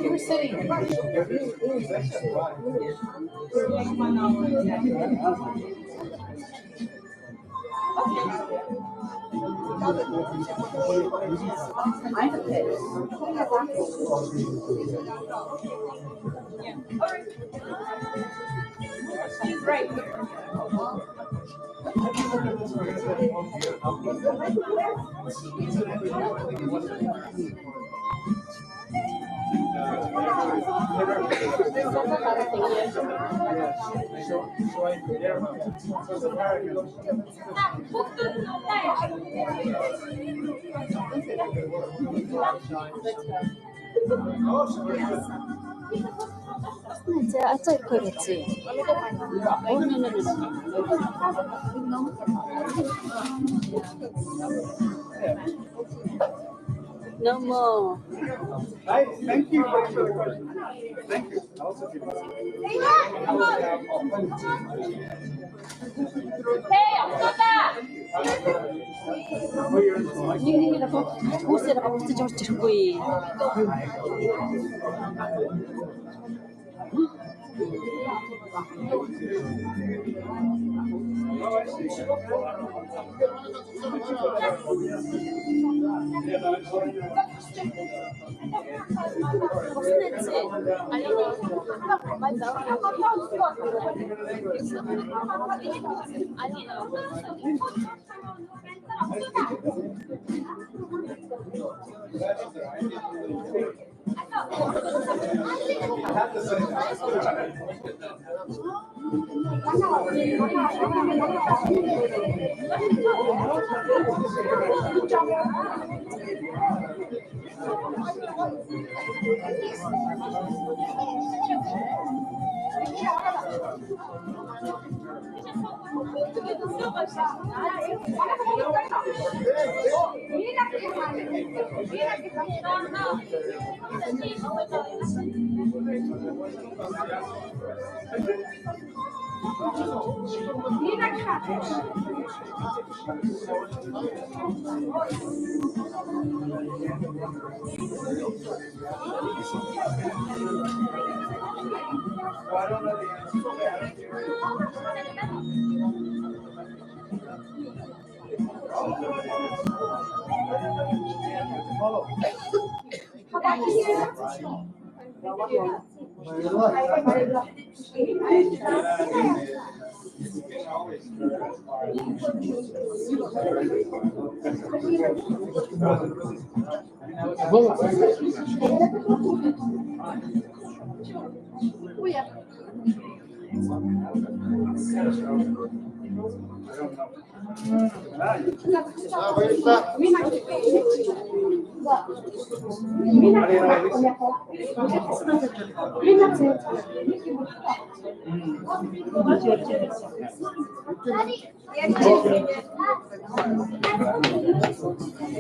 Speaker 6: You're sitting. She's right here.
Speaker 18: 제가 아짜 이렇게 했지. 너무.
Speaker 1: Thank you for the question. Thank you. Also,
Speaker 6: Hey, 없었다.
Speaker 18: 니가 보스라고 보스 좀 찍고이.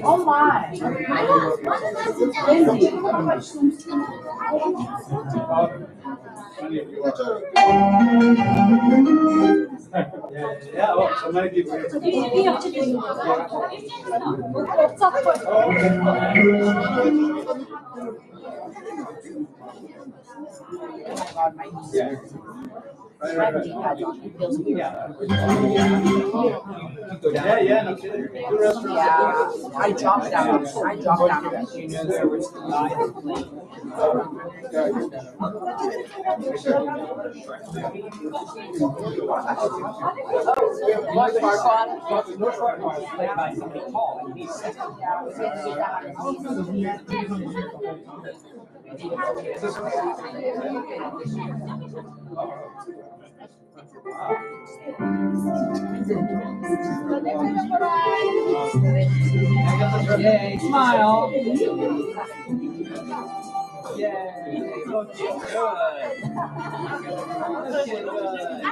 Speaker 16: Oh my.
Speaker 5: Yeah, well, so many people. Yeah, no kidding. Good restaurant.
Speaker 16: Yeah, I dropped down. You know there was played by somebody tall and he's Yay, smile. Yay, looking good. Looking good.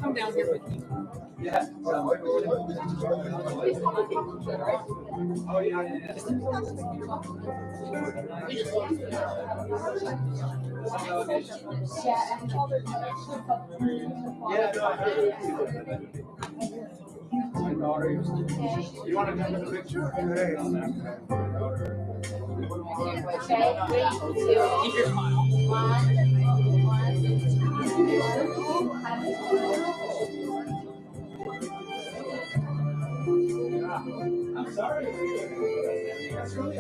Speaker 16: Come down here with me. Yeah. Oh, yeah. My daughter used to. You want to come to the picture? Hey, on that. Keep your smile. I'm sorry. That's really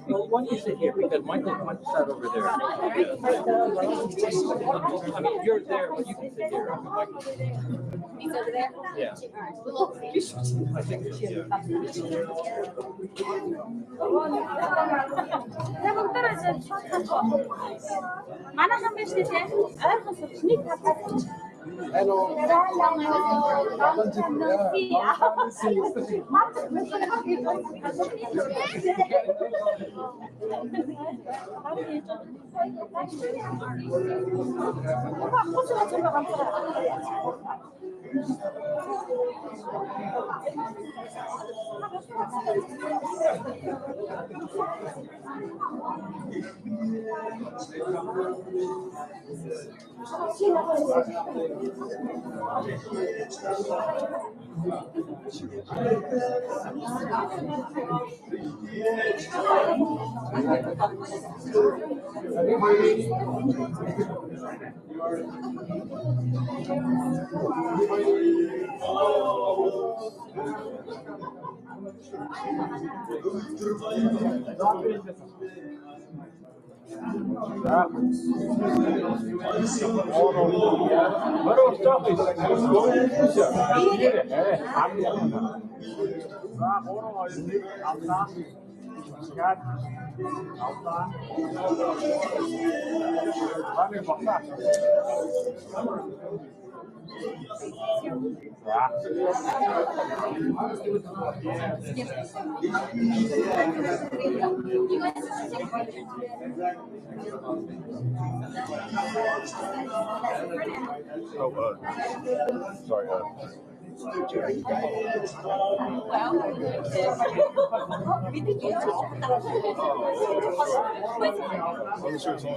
Speaker 15: Well, why don't you sit here, because Michael might start over there. I mean, you're there, but you can sit here.
Speaker 6: He's over there?
Speaker 15: Yeah. I think, yeah.
Speaker 19: Sorry. I'm sure it's on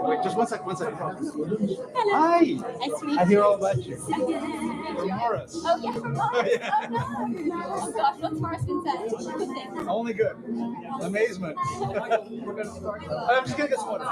Speaker 20: Wait, just one second, Hi!
Speaker 6: Nice to meet
Speaker 20: I hear
Speaker 6: you.
Speaker 20: all about you. From Morris.
Speaker 6: Oh, yeah, from Morris.
Speaker 20: Yeah.
Speaker 6: Oh, no. Oh, gosh, what's Morris been saying? Good thing.
Speaker 20: Only good. Amazement. I'm just gonna get some water.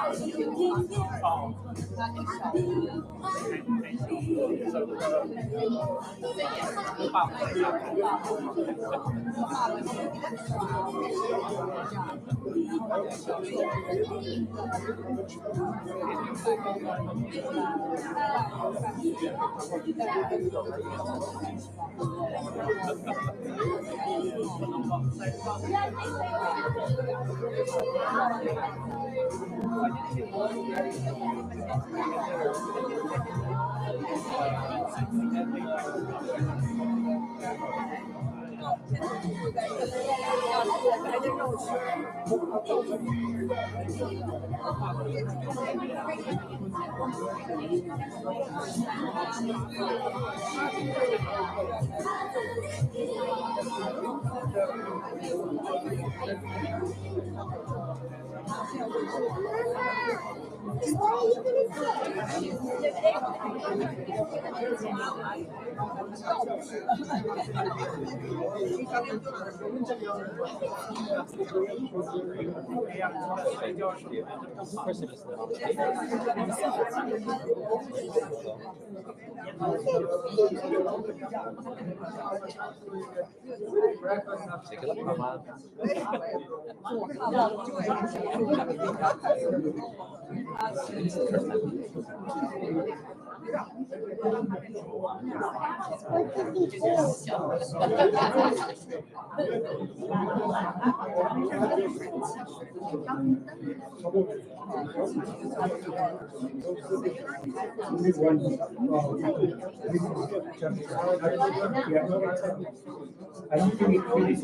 Speaker 3: I don't think it really.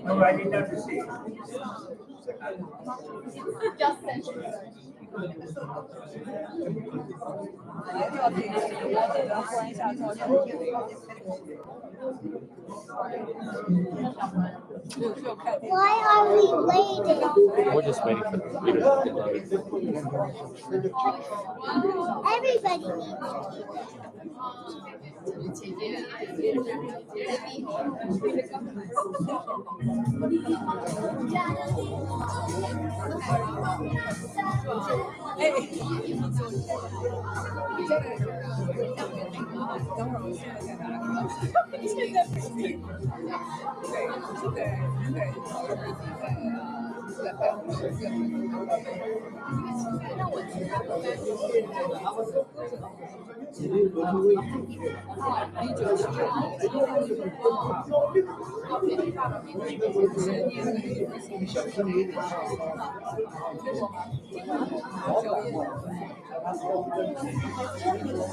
Speaker 3: No, I did not receive.
Speaker 6: Just send
Speaker 17: Why are we waiting?
Speaker 9: We're just waiting for the computer to get loaded.
Speaker 17: Everybody needs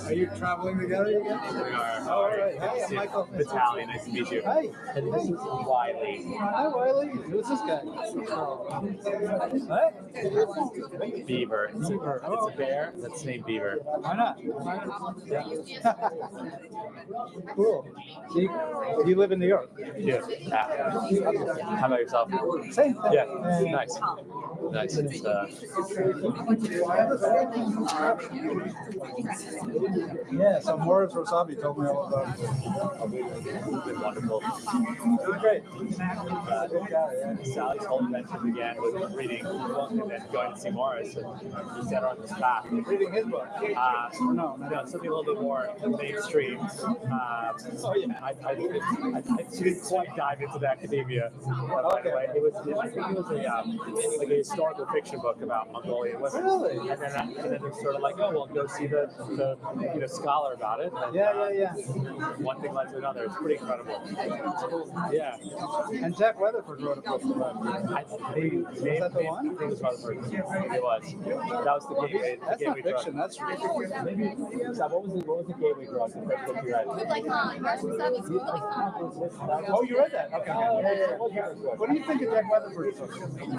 Speaker 20: Are you traveling together again?
Speaker 21: We are.
Speaker 20: All right. Hey, I'm Michael.
Speaker 21: Vitaly, nice to meet you.
Speaker 20: Hi.
Speaker 21: And this is Wiley.
Speaker 20: Hi, Wiley. Who's this guy?
Speaker 21: Beaver. It's a bear that's named Beaver.
Speaker 20: Why not? Yeah. Cool. Do you live in New York?
Speaker 21: Yeah. How about yourself?
Speaker 20: Same thing.
Speaker 21: Yeah. Nice. Nice. It's,
Speaker 20: yeah, so Morris Rosabi told me all about it.
Speaker 21: it's been wonderful.
Speaker 20: Doing great.
Speaker 21: Sally's whole adventure began with reading the book and then going to see Morris, and he set her on this path.
Speaker 20: Reading his book?
Speaker 21: No, something a little bit more mainstream. She didn't quite dive into the academia. By the way, I think it was like a historical fiction book about Mongolia.
Speaker 20: Really?
Speaker 21: And then it's sort of like, oh, well, go see the scholar about it. And,
Speaker 20: Yeah.
Speaker 21: One thing led to another. It's pretty incredible. Yeah.
Speaker 20: And Jack Weatherford wrote a book about it.
Speaker 21: Was that the one? I think it was Rutherford. It was. That was the gateway.
Speaker 20: That's not fiction. That's
Speaker 21: maybe. What was the gateway drug? The first book you read?
Speaker 20: Oh, you read that? Okay. What do you think of Jack Weatherford's book?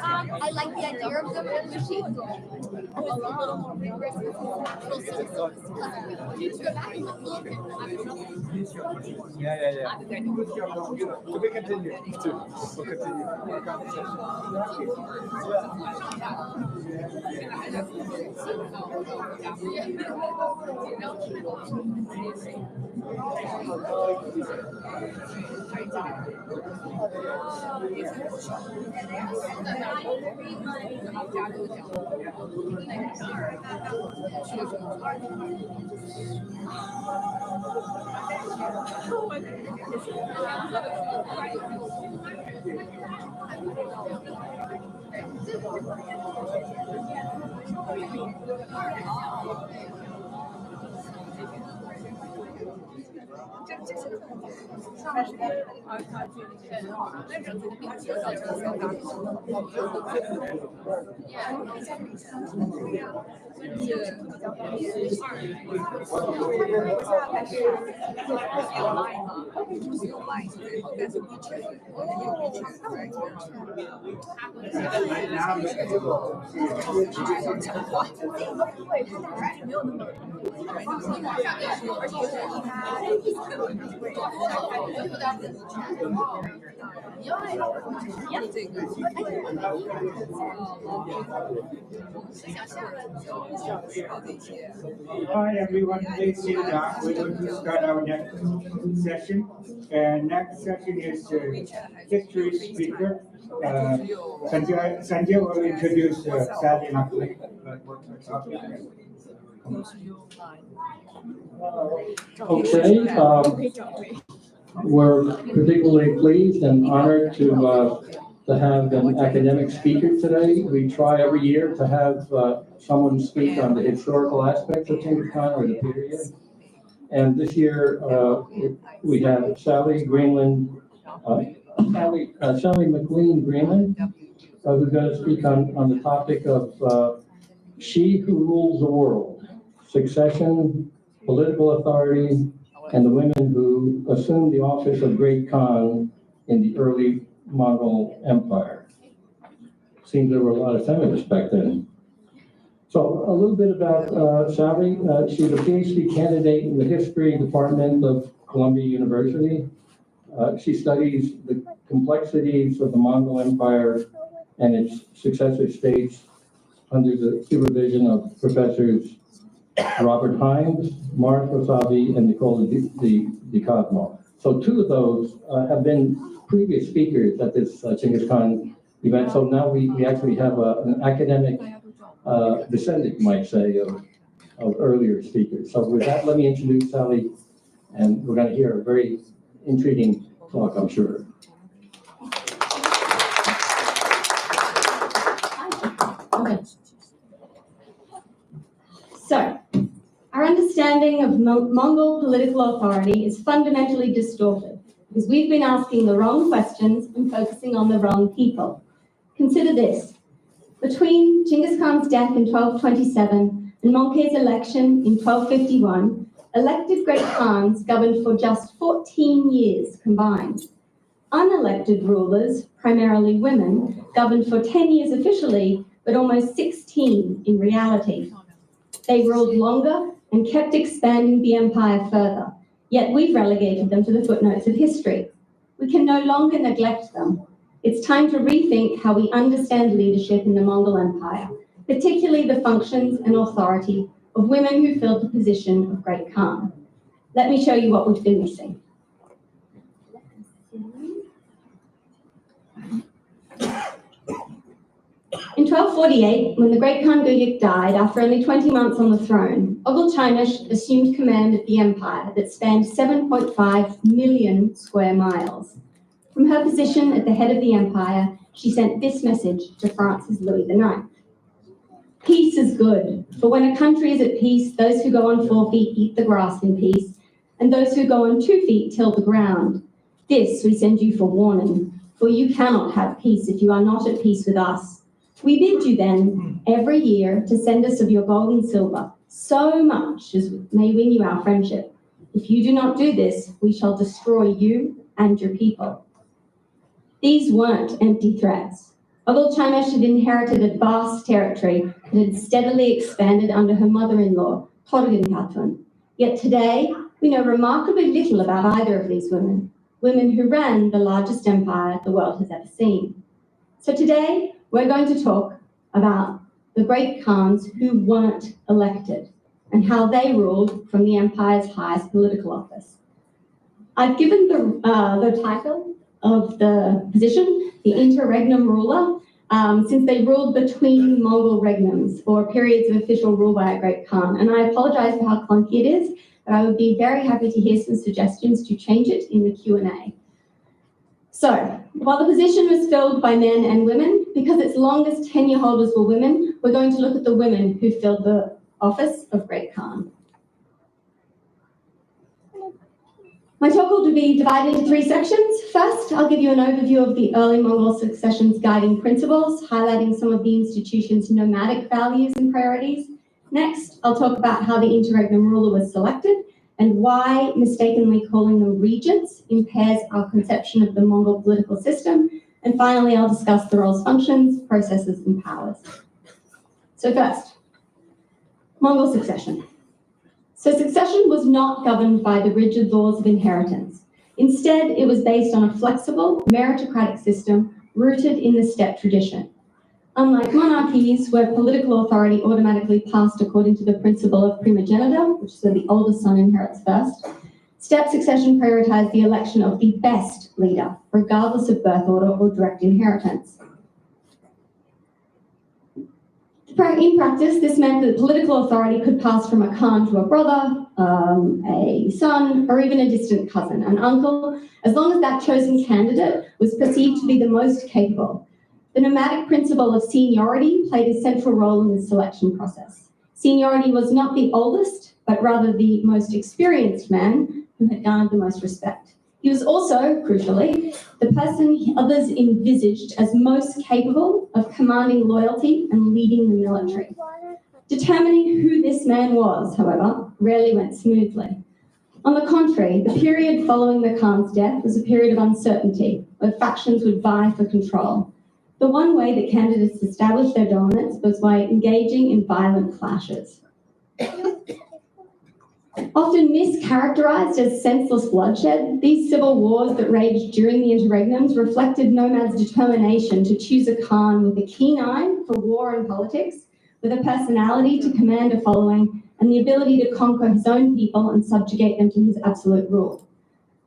Speaker 22: I like the idea of the machine. It was a little more rigorous, a little silly. You took it back and look.
Speaker 20: Yeah. To be continued. We'll continue our conversation.
Speaker 3: Hi everyone, please sit down. We're going to start our next session. And next session is history speaker. Sanjay will introduce Sally Nakli.
Speaker 2: Okay, we're particularly pleased and honored to have an academic speaker today. We try every year to have someone speak on the historical aspects of Chinggis Khan or the period. And this year we have Sally McLean Greenland, who's going to speak on the topic of She Who Rules the World, Succession, Political Authority, and the women who assumed the office of Great Khan in the early Mongol Empire. Seems there were a lot of feminists back then. So a little bit about Sally. She's a PhD candidate in the history department of Columbia University. She studies the complexities of the Mongol Empire and its successor states under the supervision of professors Robert Himes, Mark Rosabi, and Nicola Di Cosmo. So two of those have been previous speakers at this Chinggis Khan event. So now we actually have an academic descendant, you might say, of earlier speakers. So with that, let me introduce Sally, and we're going to hear a very intriguing talk, I'm sure.
Speaker 23: Okay. So, our understanding of Mongol political authority is fundamentally distorted because we've been asking the wrong questions and focusing on the wrong people. Consider this. Between Chinggis Khan's death in 1227 and Möngke's election in 1251, elected Great Khans governed for just 14 years combined. Unelected rulers, primarily women, governed for 10 years officially, but almost 16 in reality. They ruled longer and kept expanding the empire further, yet we've relegated them to the footnotes of history. We can no longer neglect them. It's time to rethink how we understand leadership in the Mongol Empire, particularly the functions and authority of women who filled the position of Great Khan. Let me show you what we've been missing. In 1248, when the Great Khan Guyuk died after only 20 months on the throne, Oghul Chinggis assumed command of the empire that spanned 7.5 million square miles. From her position at the head of the empire, she sent this message to France's Louis IX. Peace is good, for when a country is at peace, those who go on 4 feet eat the grass in peace, and those who go on 2 feet till the ground. This we send you for warning, for you cannot have peace if you are not at peace with us. We bid you then, every year, to send us of your gold and silver, so much as may win you our friendship. If you do not do this, we shall destroy you and your people. These weren't empty threats. Oghul Chinggis had inherited a vast territory that had steadily expanded under her mother-in-law, Torgin Khatun. Yet today, we know remarkably little about either of these women who ran the largest empire the world has ever seen. So today, we're going to talk about the great Khans who weren't elected and how they ruled from the empire's highest political office. I've given the title of the position, the interregnum ruler, since they ruled between Mongol regnums or periods of official rule by a great Khan. And I apologize for how clunky it is, but I would be very happy to hear some suggestions to change it in the Q&A. So, while the position was filled by men and women, because its longest tenure holders were women, we're going to look at the women who filled the office of Great Khan. My talk will be divided into 3 sections. First, I'll give you an overview of the early Mongol succession's guiding principles, highlighting some of the institution's nomadic values and priorities. Next, I'll talk about how the interregnum ruler was selected and why mistakenly calling them regents impairs our conception of the Mongol political system. And finally, I'll discuss the roles, functions, processes, and powers. So first, Mongol succession. So succession was not governed by the rigid laws of inheritance. Instead, it was based on a flexible, meritocratic system rooted in the steppe tradition. Unlike monarchies, where political authority automatically passed according to the principle of primogeniture, which is where the oldest son inherits first, steppe succession prioritized the election of the best leader, regardless of birth order or direct inheritance. In practice, this meant that political authority could pass from a Khan to a brother, a son, or even a distant cousin, an uncle, as long as that chosen candidate was perceived to be the most capable. The nomadic principle of seniority played a central role in the selection process. Seniority was not the oldest, but rather the most experienced man who had garnered the most respect. He was also, crucially, the person others envisaged as most capable of commanding loyalty and leading the military. Determining who this man was, however, rarely went smoothly. On the contrary, the period following the Khan's death was a period of uncertainty, where factions would vie for control. The one way that candidates established their dominance was by engaging in violent clashes. Often mischaracterized as senseless bloodshed, these civil wars that raged during the interregnums reflected nomads' determination to choose a Khan with a keen eye for war and politics, with a personality to command a following, and the ability to conquer his own people and subjugate them to his absolute rule.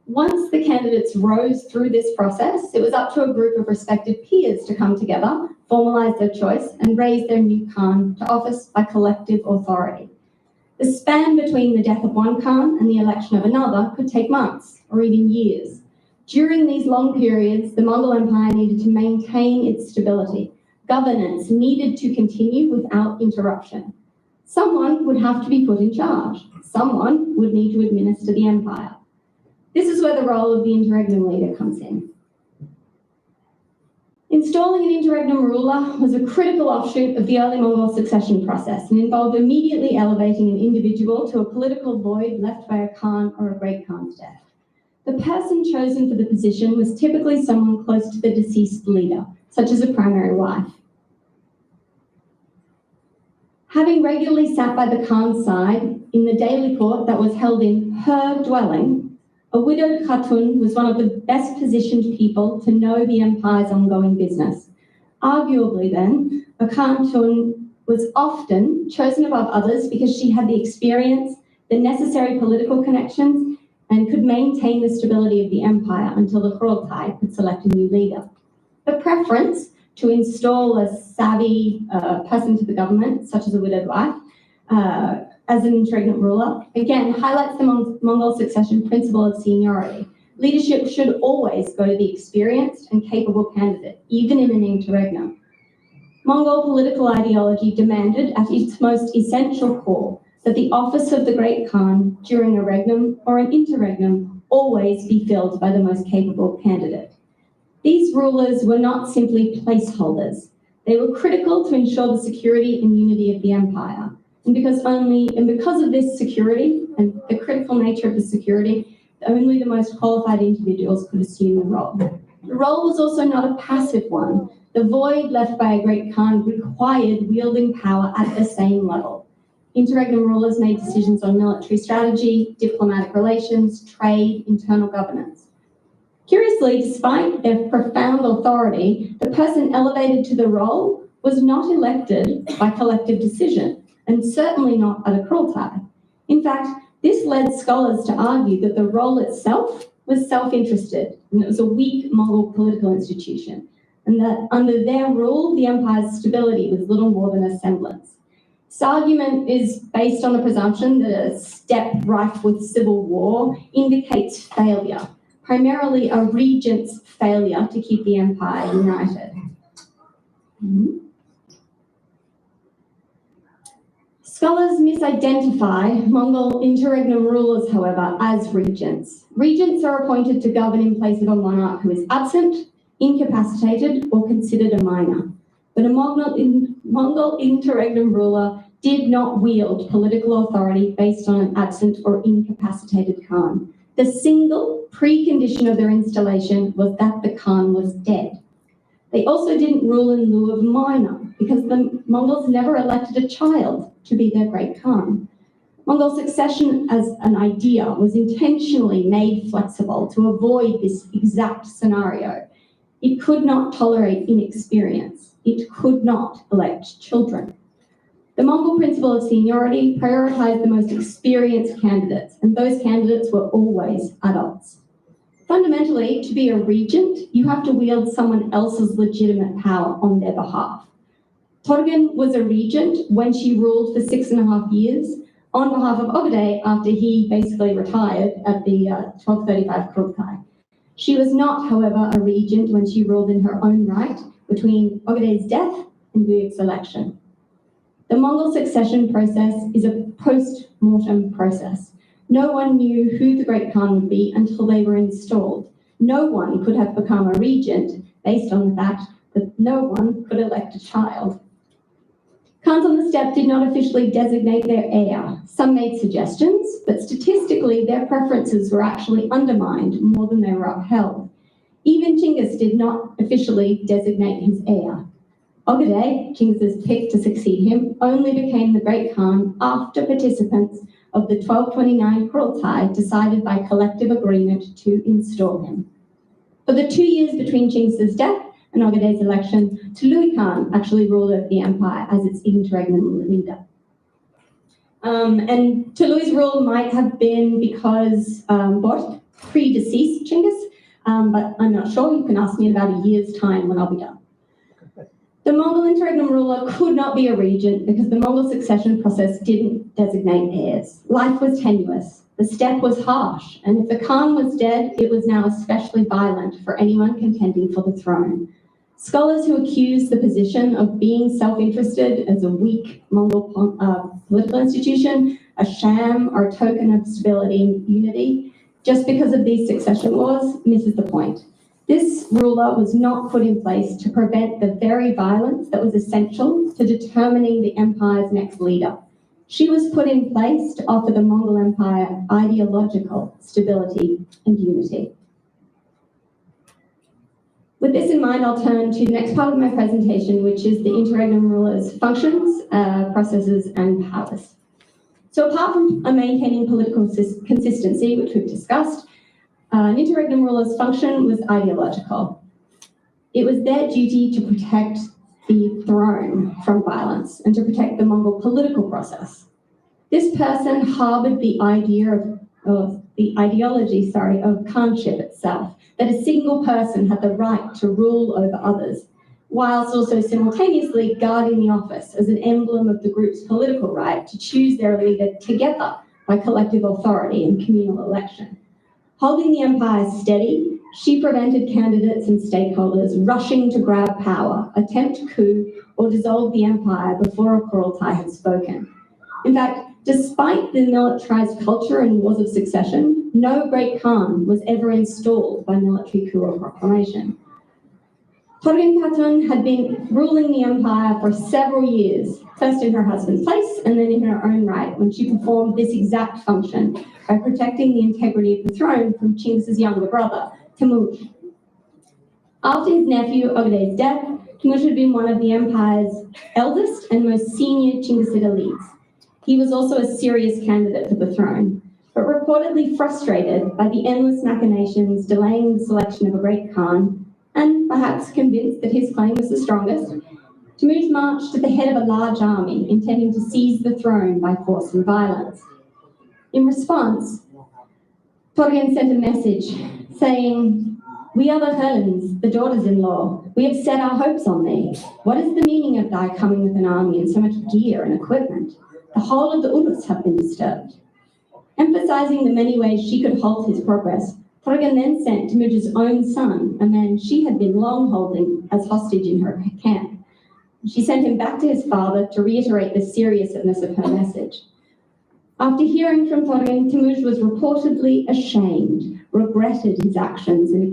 Speaker 23: Once the candidates rose through this process, it was up to a group of respected peers to come together, formalize their choice, and raise their new Khan to office by collective authority. The span between the death of one Khan and the election of another could take months or even years. During these long periods, the Mongol Empire needed to maintain its stability. Governance needed to continue without interruption. Someone would have to be put in charge. Someone would need to administer the empire. This is where the role of the interregnum leader comes in. Installing an interregnum ruler was a critical offshoot of the early Mongol succession process and involved immediately elevating an individual to a political void left by a Khan or a great Khan's death. The person chosen for the position was typically someone close to the deceased leader, such as a primary wife. Having regularly sat by the Khan's side in the daily court that was held in her dwelling, a widowed Khatun was one of the best positioned people to know the empire's ongoing business. Arguably then, a Khatun was often chosen above others because she had the experience, the necessary political connections, and could maintain the stability of the empire until the Kurultai could select a new leader. The preference to install a savvy person to the government, such as a widowed wife, as an interregnum ruler, again, highlights the Mongol succession principle of seniority. Leadership should always go to the experienced and capable candidate, even in an interregnum. Mongol political ideology demanded at its most essential core that the office of the Great Khan during a regnum or an interregnum always be filled by the most capable candidate. These rulers were not simply placeholders. They were critical to ensure the security and unity of the empire. And because of this security and the critical nature of the security, only the most qualified individuals could assume the role. The role was also not a passive one. The void left by a Great Khan required wielding power at the same level. Interregnum rulers made decisions on military strategy, diplomatic relations, trade, internal governance. Curiously, despite their profound authority, the person elevated to the role was not elected by collective decision, and certainly not at a Kurultai. In fact, this led scholars to argue that the role itself was self-interested, and it was a weak Mongol political institution, and that under their rule, the empire's stability was little more than a semblance. This argument is based on the presumption that a steppe rife with civil war indicates failure, primarily a regent's failure to keep the empire united. Scholars misidentify Mongol interregnum rulers, however, as regents. Regents are appointed to govern in place of a monarch who is absent, incapacitated, or considered a minor. But a Mongol interregnum ruler did not wield political authority based on an absent or incapacitated Khan. The single precondition of their installation was that the Khan was dead. They also didn't rule in lieu of a minor, because the Mongols never elected a child to be their Great Khan. Mongol succession as an idea was intentionally made flexible to avoid this exact scenario. It could not tolerate inexperience. It could not elect children. The Mongol principle of seniority prioritized the most experienced candidates, and those candidates were always adults. Fundamentally, to be a regent, you have to wield someone else's legitimate power on their behalf. Torgen was a regent when she ruled for 6.5 years on behalf of Ogedei after he basically retired at the 1235 Kurultai. She was not, however, a regent when she ruled in her own right between Ogedei's death and Buyuk's election. The Mongol succession process is a post-mortem process. No one knew who the Great Khan would be until they were installed. No one could have become a regent based on the fact that no one could elect a child. Khans on the steppe did not officially designate their heir. Some made suggestions, but statistically their preferences were actually undermined more than they were upheld. Even Chinggis did not officially designate his heir. Ogedei, Chinggis' pick to succeed him, only became the Great Khan after participants of the 1229 Kurultai decided by collective agreement to install him. For the 2 years between Chinggis' death and Ogedei's election, Tului Khan actually ruled over the empire as its interregnum leader. And Tului's rule might have been because Bort predeceased Chinggis, but I'm not sure. You can ask me in about a year's time when I'll be done. The Mongol interregnum ruler could not be a regent because the Mongol succession process didn't designate heirs. Life was tenuous. The steppe was harsh, and if the Khan was dead, it was now especially violent for anyone contending for the throne. Scholars who accuse the position of being self-interested as a weak Mongol political institution, a sham or a token of stability and unity, just because of these succession laws, misses the point. This ruler was not put in place to prevent the very violence that was essential to determining the empire's next leader. She was put in place to offer the Mongol Empire ideological stability and unity. With this in mind, I'll turn to the next part of my presentation, which is the interregnum ruler's functions, processes, and powers. So apart from maintaining political consistency, which we've discussed, an interregnum ruler's function was ideological. It was their duty to protect the throne from violence and to protect the Mongol political process. This person harbored the idea of ideology of Khanship itself, that a single person had the right to rule over others, whilst also simultaneously guarding the office as an emblem of the group's political right to choose their leader together by collective authority in communal election. Holding the empire steady, she prevented candidates and stakeholders rushing to grab power, attempt coup, or dissolve the empire before a Kurultai had spoken. In fact, despite the militarized culture and wars of succession, no great Khan was ever installed by military coup or proclamation. Torgin Khatun had been ruling the empire for several years, first in her husband's place and then in her own right, when she performed this exact function by protecting the integrity of the throne from Chinggis's younger brother, Temüj. After his nephew Ogeday's death, Temüj had been one of the empire's eldest and most senior Chinggisid elites. He was also a serious candidate for the throne, but reportedly frustrated by the endless machinations delaying the selection of a great Khan, and perhaps convinced that his claim was the strongest, Temüj marched at the head of a large army, intending to seize the throne by force and violence. In response, Torgin sent a message saying, "We are the Helens, the daughters-in-law. We have set our hopes on thee. What is the meaning of thy coming with an army and so much gear and equipment? The whole of the Ulus have been disturbed." Emphasizing the many ways she could halt his progress, Torgin then sent Temüj's own son, a man she had been long holding as hostage in her camp. She sent him back to his father to reiterate the seriousness of her message. After hearing from Torgin, Temüj was reportedly ashamed, regretted his actions, and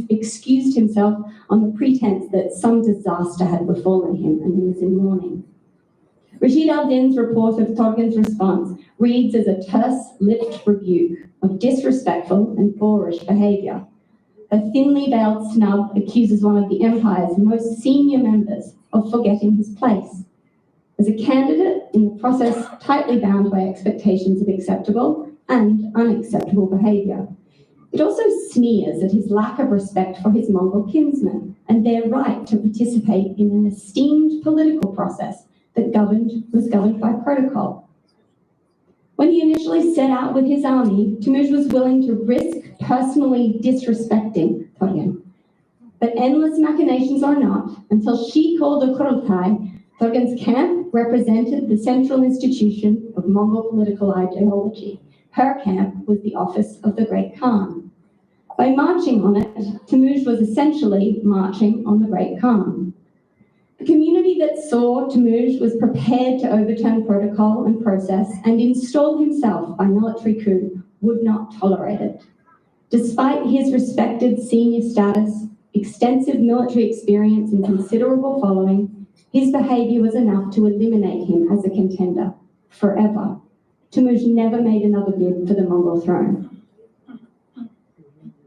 Speaker 23: excused himself on the pretense that some disaster had befallen him and he was in mourning. Rashid al-Din's report of Torgin's response reads as a terse-lipped rebuke of disrespectful and boorish behaviour. A thinly veiled snub accuses one of the empire's most senior members of forgetting his place. As a candidate in the process tightly bound by expectations of acceptable and unacceptable behaviour. It also sneers at his lack of respect for his Mongol kinsmen and their right to participate in an esteemed political process that was governed by protocol. When he initially set out with his army, Temüj was willing to risk personally disrespecting Torgin. But endless machinations or not, until she called a Kurultai, Torgin's camp represented the central institution of Mongol political ideology. Her camp was the office of the Great Khan. By marching on it, Temüj was essentially marching on the Great Khan. The community that saw Temüj was prepared to overturn protocol and process and install himself by military coup would not tolerate it. Despite his respected senior status, extensive military experience and considerable following, his behaviour was enough to eliminate him as a contender forever. Temüj never made another bid for the Mongol throne.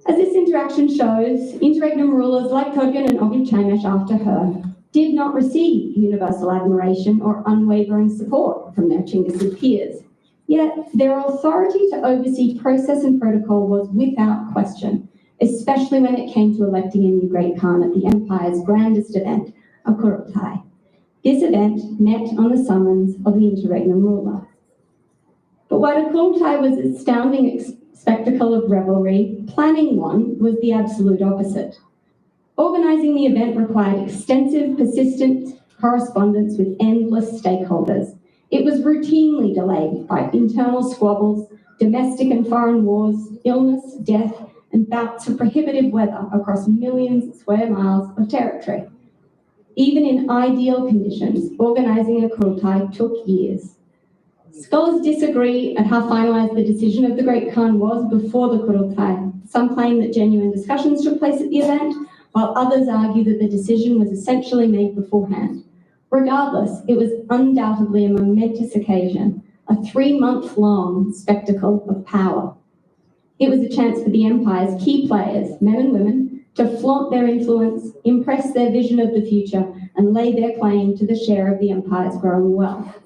Speaker 23: As this interaction shows, interregnum rulers like Torgin and Ogil Chaimesh after her did not receive universal admiration or unwavering support from their Chinggisid peers. Yet their authority to oversee process and protocol was without question, especially when it came to electing a new Great Khan at the empire's grandest event, a Kurultai. This event met on the summons of the interregnum ruler. But while a Kurultai was an astounding spectacle of revelry, planning one was the absolute opposite. Organising the event required extensive, persistent correspondence with endless stakeholders. It was routinely delayed by internal squabbles, domestic and foreign wars, illness, death, and bouts of prohibitive weather across millions of square miles of territory. Even in ideal conditions, organising a Kurultai took years. Scholars disagree at how finalised the decision of the Great Khan was before the Kurultai. Some claim that genuine discussions took place at the event, while others argue that the decision was essentially made beforehand. Regardless, it was undoubtedly a momentous occasion, a 3-month-long spectacle of power. It was a chance for the empire's key players, men and women, to flaunt their influence, impress their vision of the future, and lay their claim to the share of the empire's growing wealth.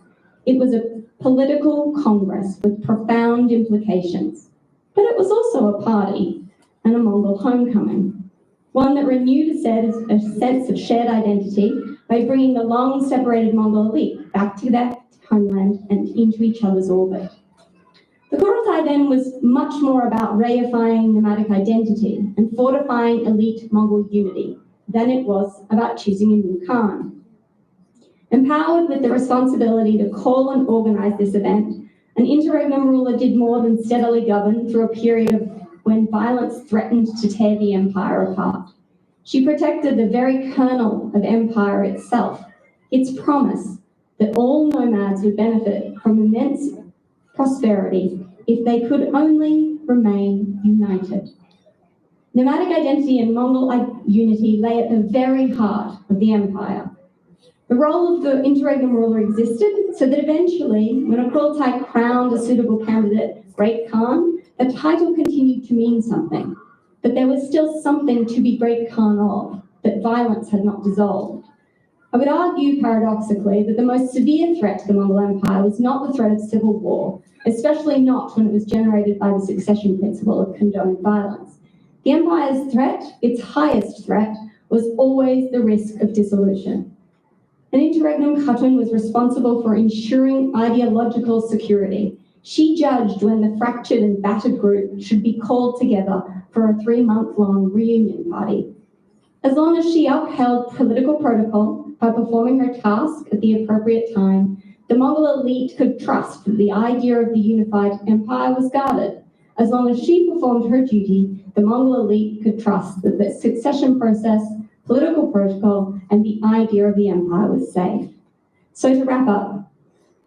Speaker 23: It was a political congress with profound implications, but it was also a party and a Mongol homecoming, one that renewed a sense of shared identity by bringing the long-separated Mongol elite back to their homeland and into each other's orbit. The Kurultai then was much more about reifying nomadic identity and fortifying elite Mongol unity than it was about choosing a new Khan. Empowered with the responsibility to call and organize this event, an interregnum ruler did more than steadily govern through a period of when violence threatened to tear the empire apart. She protected the very kernel of empire itself, its promise that all nomads would benefit from immense prosperity if they could only remain united. Nomadic identity and Mongol unity lay at the very heart of the empire. The role of the interregnum ruler existed so that eventually, when a Kurultai crowned a suitable candidate, Great Khan, the title continued to mean something, but there was still something to be Great Khan of, that violence had not dissolved. I would argue paradoxically that the most severe threat to the Mongol Empire was not the threat of civil war, especially not when it was generated by the succession principle of condoned violence. The empire's threat, its highest threat, was always the risk of dissolution. An interregnum Khatun was responsible for ensuring ideological security. She judged when the fractured and battered group should be called together for a 3-month-long reunion party. As long as she upheld political protocol by performing her task at the appropriate time, the Mongol elite could trust that the idea of the unified empire was guarded. As long as she performed her duty, the Mongol elite could trust that the succession process, political protocol, and the idea of the empire was safe. So to wrap up,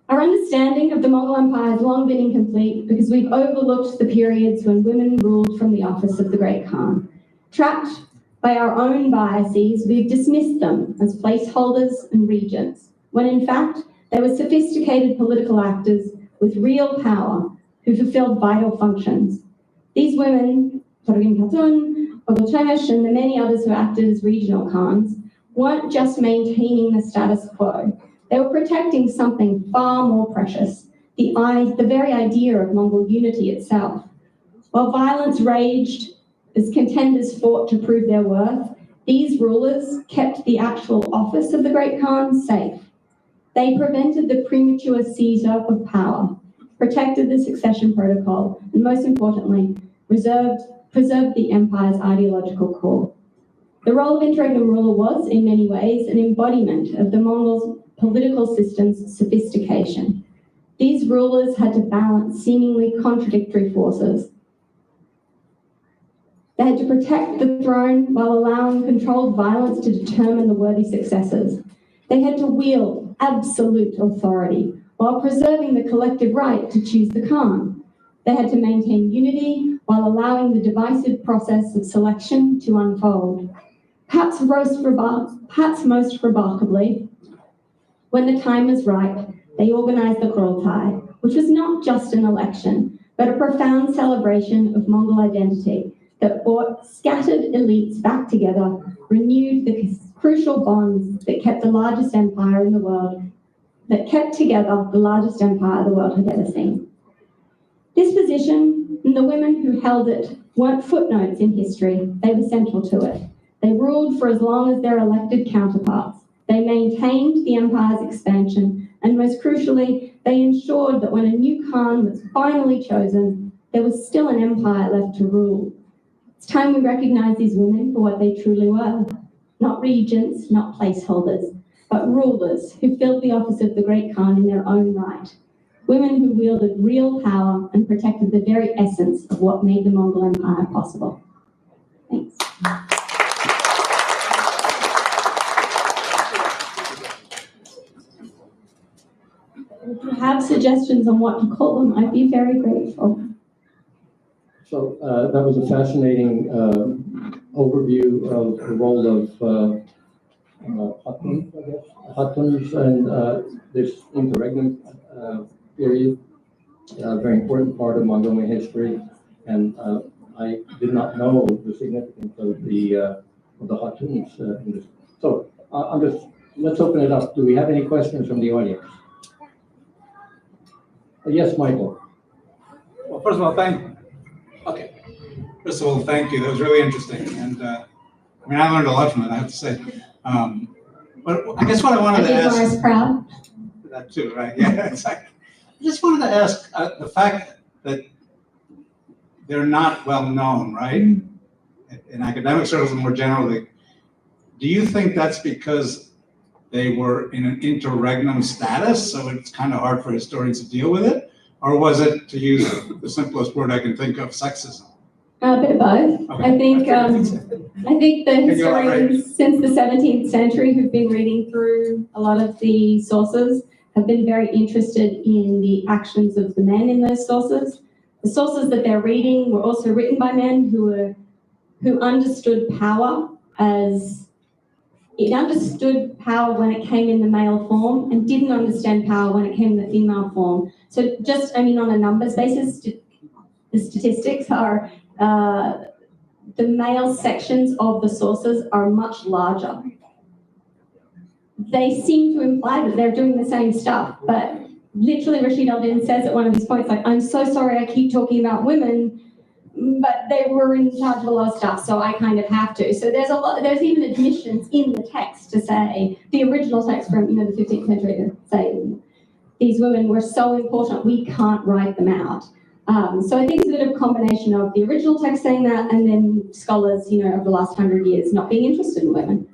Speaker 23: our understanding of the Mongol Empire has long been incomplete because we've overlooked the periods when women ruled from the office of the Great Khan. Trapped by our own biases, we've dismissed them as placeholders and regents, when in fact, they were sophisticated political actors with real power who fulfilled vital functions. These women, Torgin Khatun, Ogulchemesh, and the many others who acted as regional Khans, weren't just maintaining the status quo. They were protecting something far more precious, the very idea of Mongol unity itself. While violence raged as contenders fought to prove their worth, these rulers kept the actual office of the Great Khan safe. They prevented the premature seizure of power, protected the succession protocol, and most importantly, preserved the empire's ideological core. The role of interregnum ruler was, in many ways, an embodiment of the Mongol political system's sophistication. These rulers had to balance seemingly contradictory forces. They had to protect the throne while allowing controlled violence to determine the worthy successors. They had to wield absolute authority while preserving the collective right to choose the Khan. They had to maintain unity while allowing the divisive process of selection to unfold. Perhaps most remarkably, when the time was right, they organized the Kurultai, which was not just an election, but a profound celebration of Mongol identity that brought scattered elites back together, renewed the crucial bonds that kept the largest empire in the world, that kept together the largest empire the world had ever seen. This position and the women who held it weren't footnotes in history, they were central to it. They ruled for as long as their elected counterparts. They maintained the empire's expansion, and most crucially, they ensured that when a new Khan was finally chosen, there was still an empire left to rule. It's time we recognize these women for what they truly were. Not regents, not placeholders, but rulers who filled the office of the Great Khan in their own right. Women who wielded real power and protected the very essence of what made the Mongol Empire possible. Thanks. If you have suggestions on what to call them, I'd be very grateful.
Speaker 2: So that was a fascinating overview of the role of Khatun's and this interregnum period, a very important part of Mongolian history. And I did not know the significance of the Khartoums in this. So let's open it up. Do we have any questions from the audience? Yes, Michael.
Speaker 5: Well, first of all, thank you. That was really interesting. And I learned a lot from it, I have to say. But I guess what I wanted to ask.
Speaker 23: Morris proud.
Speaker 5: That too, right? Yeah, exactly. I just wanted to ask the fact that they're not well known, right? In academic circles and more generally, do you think that's because they were in an interregnum status, so it's kind of hard for historians to deal with it? Or was it, to use the simplest word I can think of, sexism?
Speaker 23: A bit of both.
Speaker 5: Okay.
Speaker 23: I think the historians since the 17th century who've been reading through a lot of the sources have been very interested in the actions of the men in those sources. The sources that they're reading were also written by men who understood power understood power when it came in the male form and didn't understand power when it came in the female form. So just, on a numbers basis, the statistics are the male sections of the sources are much larger. They seem to imply that they're doing the same stuff, but literally Rashid al-Din says at one of his points, like, I'm so sorry I keep talking about women, but they were in charge of a lot of stuff, so I kind of have to. So there's even admissions in the text to say, the original text from the 15th century to say, these women were so important, we can't write them out. So I think it's a bit of a combination of the original text saying that and then scholars, over the last 100 years not being interested in women.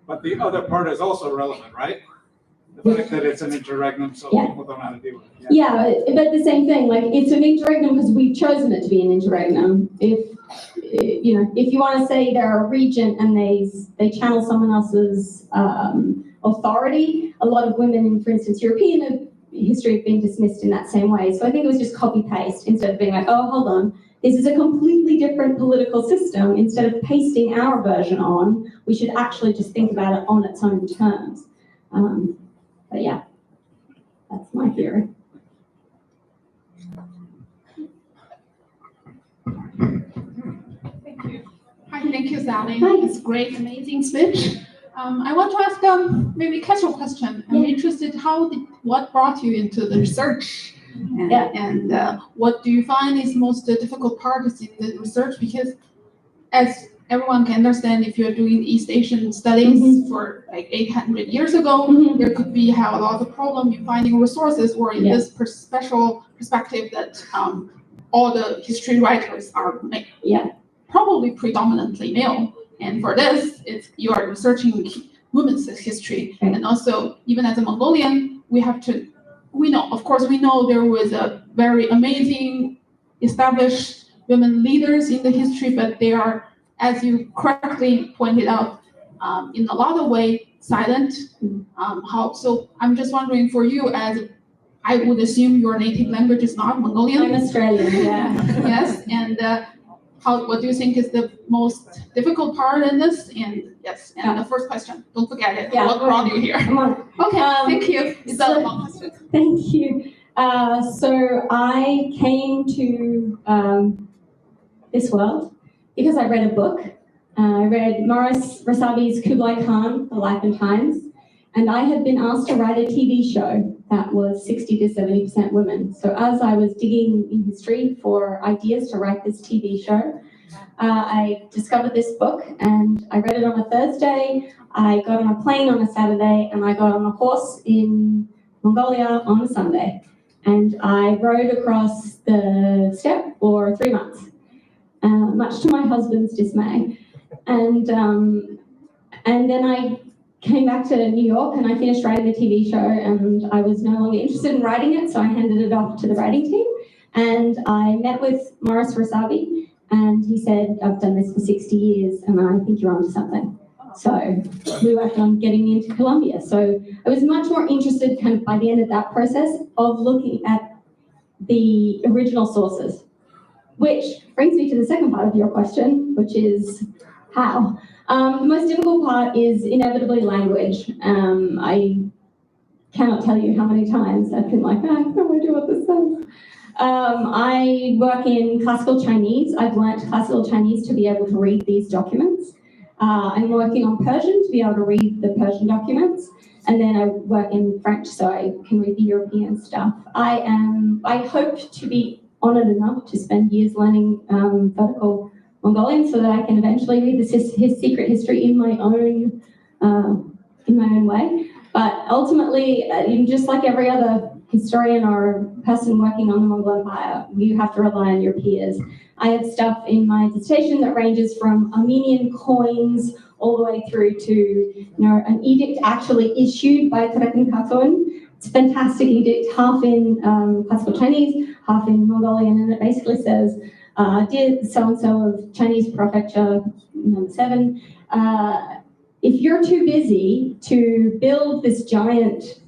Speaker 5: But the other part is also relevant, right? The fact that it's an interregnum, so people don't know how to deal with it.
Speaker 23: Yeah, but the same thing, like it's an interregnum because we've chosen it to be an interregnum. If you want to say they're a regent and they channel someone else's authority, a lot of women in, for instance, European history have been dismissed in that same way. So I think it was just copy-paste instead of being like, oh, hold on, this is a completely different political system. Instead of pasting our version on, we should actually just think about it on its own terms. But yeah, that's my theory.
Speaker 7: Thank you. Hi, thank you, Sally. It's great, amazing speech. I want to ask maybe a casual question. I'm interested what brought you into the research and what do you find is most difficult part in the research? Because as everyone can understand, if you're doing East Asian studies for like 800 years ago, there could have a lot of problem in finding resources, or in this special perspective that all the history writers are probably predominantly male. And for this, you are researching women's history. And also, even as a Mongolian, we know there was a very amazing established women leaders in the history, but they are, as you correctly pointed out, in a lot of ways, silent. So I'm just wondering for you, as I would assume your native language is not Mongolian.
Speaker 23: I'm Australian, yeah.
Speaker 7: Yes, and what do you think is the most difficult part in this? And the first question, don't forget it. What brought you here? Okay, thank you. It's a long question.
Speaker 23: Thank you. So I came to this world because I read a book. I read Morris Rasabi's Kublai Khan, The Life and Times, and I had been asked to write a TV show that was 60 to 70% women. So as I was digging in history for ideas to write this TV show, I discovered this book and I read it on a Thursday. I got on a plane on a Saturday and I got on a horse in Mongolia on a Sunday. And I rode across the steppe for 3 months, much to my husband's dismay. And then I came back to New York and I finished writing the TV show and I was no longer interested in writing it, so I handed it off to the writing team. And I met with Morris Rasabi and he said, I've done this for 60 years and I think you're onto something. So we worked on getting me into Columbia. So I was much more interested kind of by the end of that process of looking at the original sources, which brings me to the second part of your question, which is how. The most difficult part is inevitably language. I cannot tell you how many times I've been like, I have no idea what this says. I work in classical Chinese. I've learnt classical Chinese to be able to read these documents. I'm working on Persian to be able to read the Persian documents. And then I work in French so I can read the European stuff. I hope to be honoured enough to spend years learning vertical Mongolian so that I can eventually read his secret history in my own way. But ultimately, just like every other historian or person working on the Mongol Empire, you have to rely on your peers. I have stuff in my dissertation that ranges from Armenian coins all the way through to an edict actually issued by Tarakan Khatun. It's a fantastic edict, half in classical Chinese, half in Mongolian, and it basically says, dear so-and-so of Chinese Prefecture number 7, if you're too busy to build this giant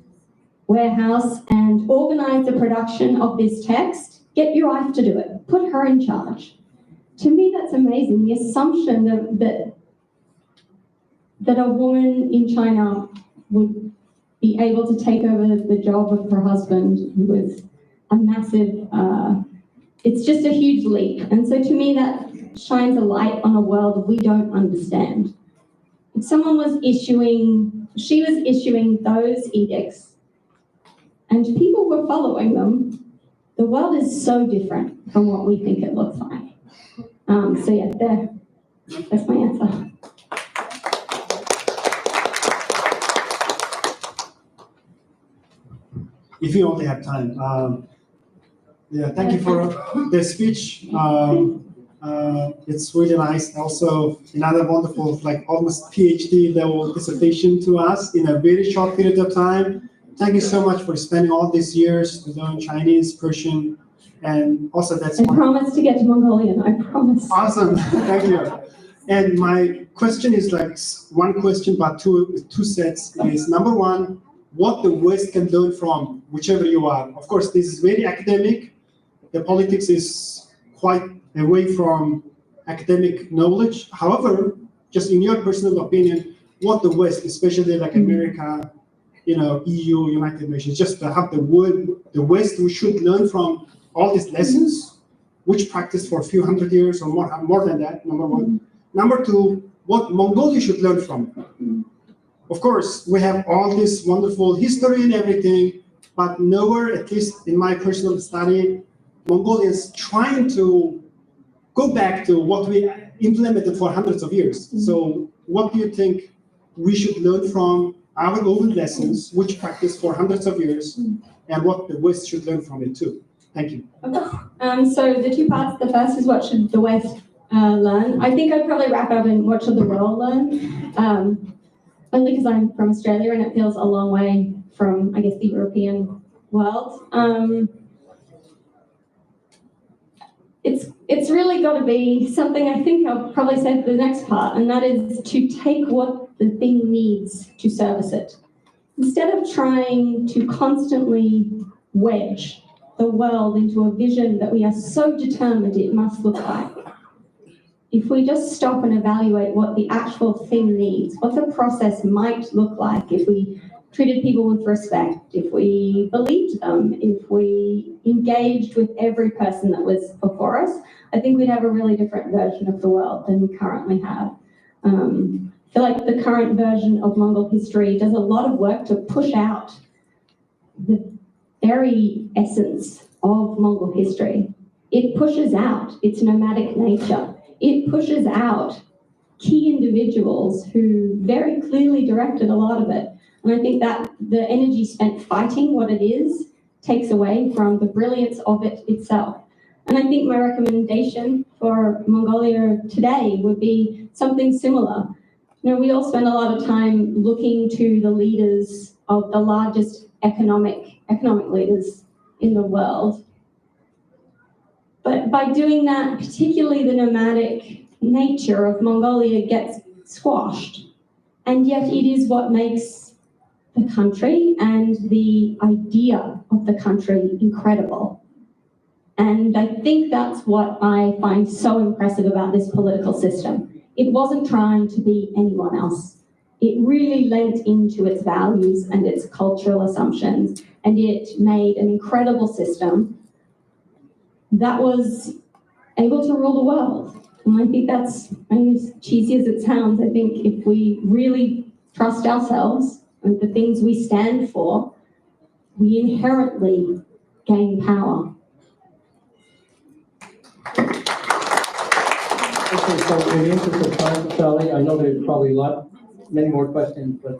Speaker 23: warehouse and organize the production of this text, get your wife to do it. Put her in charge. To me, that's amazing. The assumption that a woman in China would be able to take over the job of her husband with a massive, it's just a huge leap. And so to me, that shines a light on a world we don't understand. If someone was she was issuing those edicts and people were following them, the world is so different from what we think it looks like. So yeah, that's my answer.
Speaker 12: If you only have time. Yeah, thank you for the speech. It's really nice. Also, another wonderful, almost PhD level dissertation to us in a very short period of time. Thank you so much for spending all these years to learn Chinese, Persian, and also that's
Speaker 23: I promise to get to Mongolian, I promise.
Speaker 12: Awesome, thank you. And my question is one question, but two sets is number one, what the West can learn from whichever you are. Of course, this is very academic. The politics is quite away from academic knowledge. However, just in your personal opinion, what the West, especially like America, EU, United Nations, just to have the West, we should learn from all these lessons, which practiced for a few hundred years or more than that, number one. Number two, what Mongolia should learn from. Of course, we have all this wonderful history and everything, but nowhere, at least in my personal study, Mongolians trying to go back to what we implemented for hundreds of years. So what do you think we should learn from our own lessons, which practiced for hundreds of years, and what the West should learn from it too? Thank you.
Speaker 23: So the two parts, the first is what should the West learn. I think I'd probably wrap up in what should the world learn, only because I'm from Australia and it feels a long way from, I guess, the European world. It's really got to be something I think I'll probably say for the next part, and that is to take what the thing needs to service it. Instead of trying to constantly wedge the world into a vision that we are so determined it must look like, if we just stop and evaluate what the actual thing needs, what the process might look like if we treated people with respect, if we believed them, if we engaged with every person that was before us, I think we'd have a really different version of the world than we currently have. I feel like the current version of Mongol history does a lot of work to push out the very essence of Mongol history. It pushes out its nomadic nature. It pushes out key individuals who very clearly directed a lot of it. And I think that the energy spent fighting what it is takes away from the brilliance of it itself. And I think my recommendation for Mongolia today would be something similar. We all spend a lot of time looking to the leaders of the largest economic leaders in the world. But by doing that, particularly the nomadic nature of Mongolia gets squashed. And yet it is what makes the country and the idea of the country incredible. And I think that's what I find so impressive about this political system. It wasn't trying to be anyone else. It really lent into its values and its cultural assumptions, and it made an incredible system that was able to rule the world. And I think that's, as cheesy as it sounds, I think if we really trust ourselves and the things we stand for, we inherently gain power.
Speaker 2: Okay, so in the interest of time, Sally, I know there's probably many more questions, but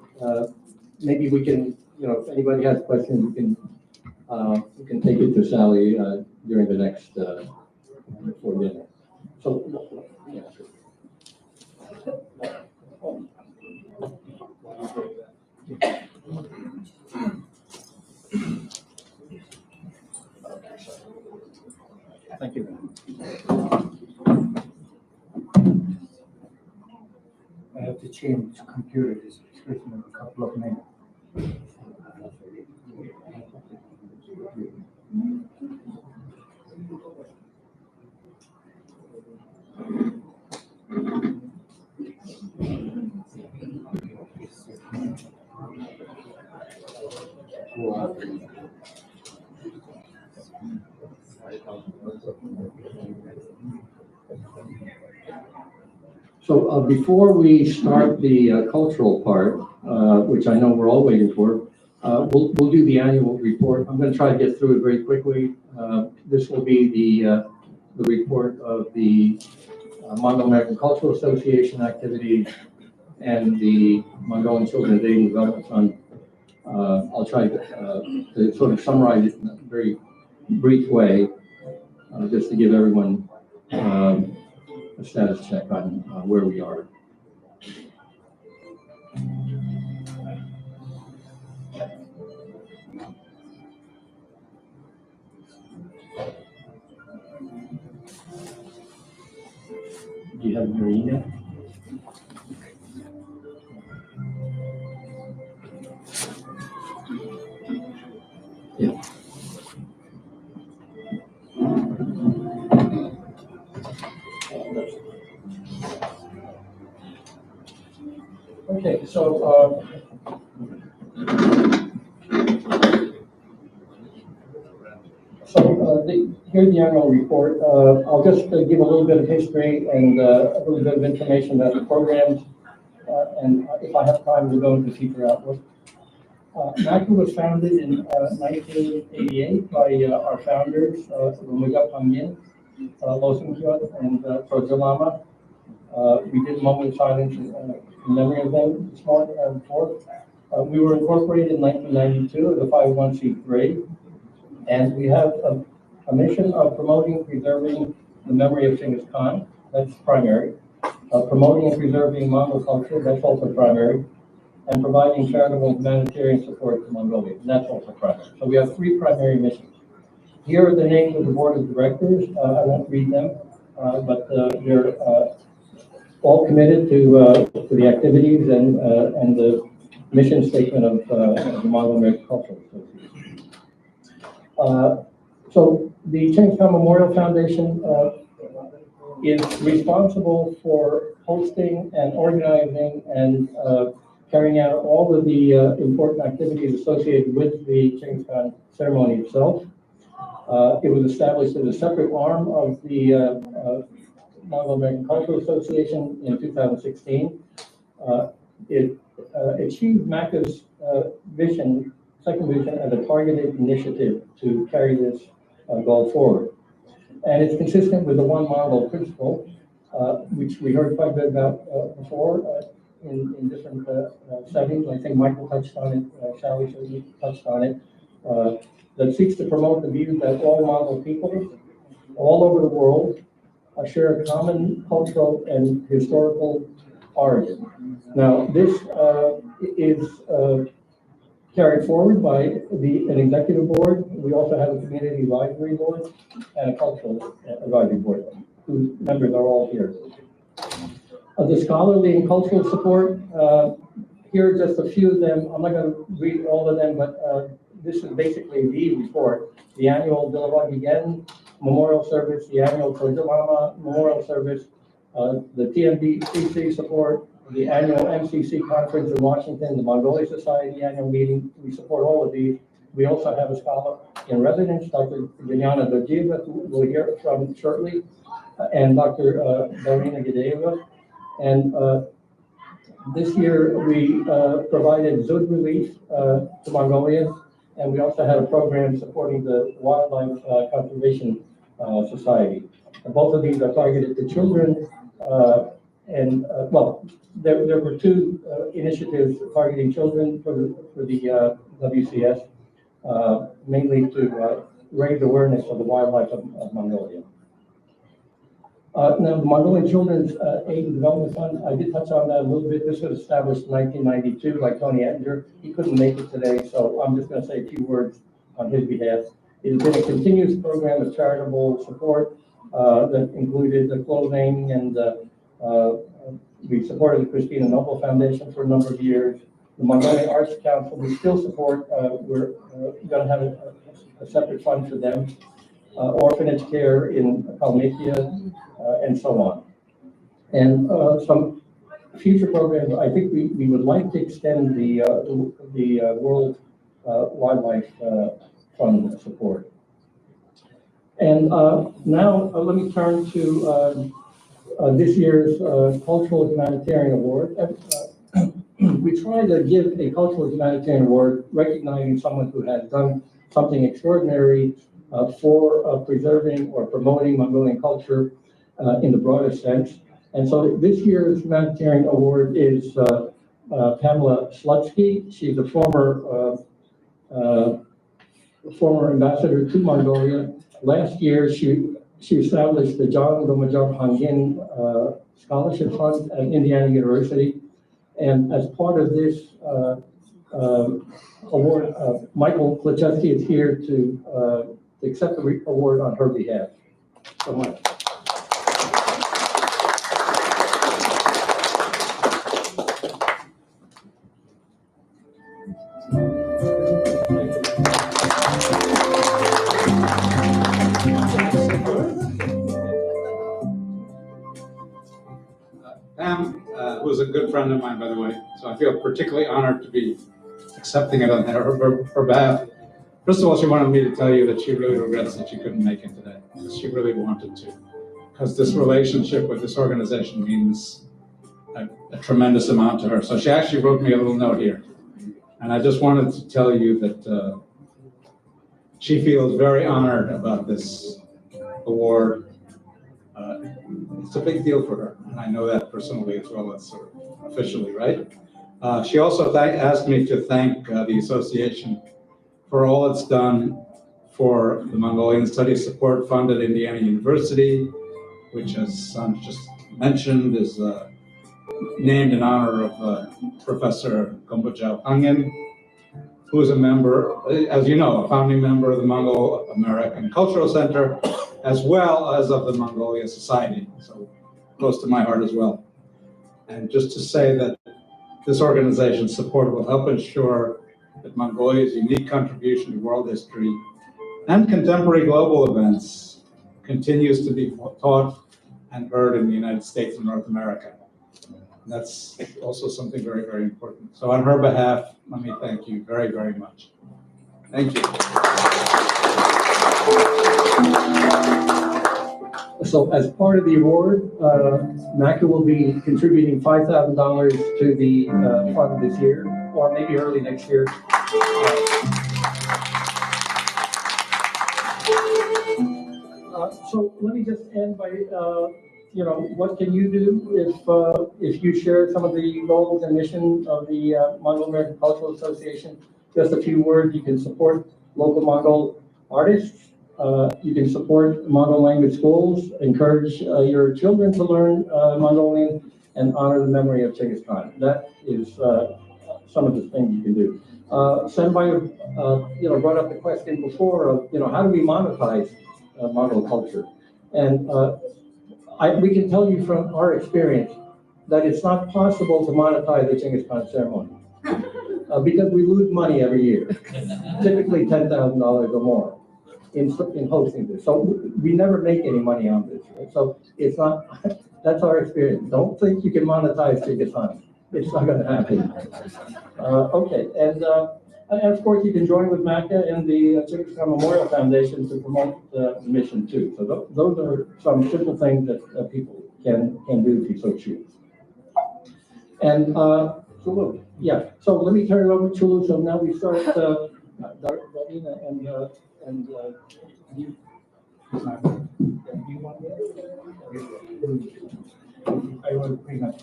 Speaker 2: maybe we can, if anybody has questions, we can take it to Sally during the next before dinner. So, yeah. Thank you.
Speaker 11: I have to change computer description in a couple of minutes.
Speaker 2: So before we start the cultural part, which I know we're all waiting for, we'll do the annual report. I'm going to try to get through it very quickly. This will be the report of the Mongol American Cultural Association activities and the Mongolian Children's Aid and Development Fund. I'll try to sort of summarize it in a very brief way, just to give everyone a status check on where we are. Do you have your email? Yeah. Okay, so here's the annual report. I'll just give a little bit of history and a little bit of information about the programs. And if I have time, we'll go into future outlook. MACA was founded in 1988 by our founders, Rumuga Pangin, Losungkyot, and Projolama. We did a moment of silence in memory of them this morning before. We were incorporated in 1992 as a 501c3, and we have a mission of promoting and preserving the memory of Chinggis Khan. That's primary. Promoting and preserving Mongol culture. That's also primary. And providing charitable humanitarian support to Mongolia. And that's also primary. So we have three primary missions. Here are the names of the board of directors. I won't read them, but they're all committed to the activities and the mission statement of the Mongol American Cultural Association. So the Chinggis Khan Memorial Foundation is responsible for hosting and organizing and carrying out all of the important activities associated with the Chinggis Khan ceremony itself. It was established as a separate arm of the Mongol American Cultural Association in 2016. It achieved MACA's second vision as a targeted initiative to carry this goal forward. And it's consistent with the One Mongol principle, which we heard quite a bit about before in different settings. I think Michael touched on it, Sally certainly touched on it, that seeks to promote the view that all Mongol people all over the world share a common cultural and historical origin. Now, this is carried forward by an executive board. We also have a community advisory board and a cultural advisory board, whose members are all here. The scholarly and cultural support, here are just a few of them. I'm not going to read all of them, but this is basically the report. The annual Dilavagi Gen Memorial Service, the annual Tojolama Memorial Service, the TMBCC support, the annual MCC conference in Washington, the Mongolia Society annual meeting. We support all of these. We also have a scholar in residence, Dr. Vinyana Dojiva, who we'll hear from shortly, and Dr. Darina Gedeva. And this year we provided Zud relief to Mongolians, and we also had a program supporting the Wildlife Conservation Society. And both of these are targeted to children, well, there were two initiatives targeting children for the WCS, mainly to raise awareness of the wildlife of Mongolia. Now, the Mongolian Children's Aid and Development Fund, I did touch on that a little bit. This was established in 1992 by Tony Ettinger. He couldn't make it today, so I'm just going to say a few words on his behalf. It has been a continuous program of charitable support that included the clothing, and we supported the Christina Noble Foundation for a number of years. The Mongolian Arts Council, we still support. We're going to have a separate fund for them. Orphanage care in Kalmykia, and so on. And some future programs, I think we would like to extend the World Wildlife Fund support. And now let me turn to this year's Cultural Humanitarian Award. We try to give a Cultural Humanitarian Award recognizing someone who has done something extraordinary for preserving or promoting Mongolian culture in the broadest sense. And so this year's humanitarian award is Pamela Slutsky. She's a former ambassador to Mongolia. Last year, she established the John Domajov Hangin Scholarship Fund at Indiana University. And as part of this award, Michael Klaczewski is here to accept the award on her behalf. So much.
Speaker 5: Pam was a good friend of mine, by the way, so I feel particularly honored to be accepting it on her behalf. First of all, she wanted me to tell you that she really regrets that she couldn't make it today. She really wanted to, because this relationship with this organization means a tremendous amount to her. So she actually wrote me a little note here. And I just wanted to tell you that she feels very honored about this award. It's a big deal for her, and I know that personally as well as sort of officially, right? She also asked me to thank the association for all it's done for the Mongolian Studies Support Fund at Indiana University, which, as Sam just mentioned, is named in honor of Professor Gombajau Hangin, who is a member, as you know, a founding member of the Mongol American Cultural Center, as well as of the Mongolia Society, so close to my heart as well. And just to say that this organization's support will help ensure that Mongolia's unique contribution to world history and contemporary global events continues to be taught and heard in the United States and North America. And that's also something very, very important. So on her behalf, let me thank you very, very much. Thank you.
Speaker 2: So as part of the award, MACA will be contributing $5,000 to the fund this year, or maybe early next year. So let me just end by, what can you do if you share some of the goals and mission of the Mongol American Cultural Association? Just a few words. You can support local Mongol artists. You can support Mongol language schools, encourage your children to learn Mongolian, and honor the memory of Chinggis Khan. That is some of the things you can do. Senbai, brought up the question before of, how do we monetize Mongol culture? And we can tell you from our experience that it's not possible to monetize the Chinggis Khan ceremony because we lose money every year, typically $10,000 or more in hosting this. So we never make any money on this, right? So it's not, that's our experience. Don't think you can monetize Chinggis Khan. It's not going to happen. Okay, and And of course, you can join with MACA and the Chinggis Khaan Memorial Foundation to promote the mission too. So those are some simple things that people can do if you so choose. And Chulu, yeah. So let me turn it over to Chulu. So now we start Darina and you. Do you want
Speaker 11: I will bring up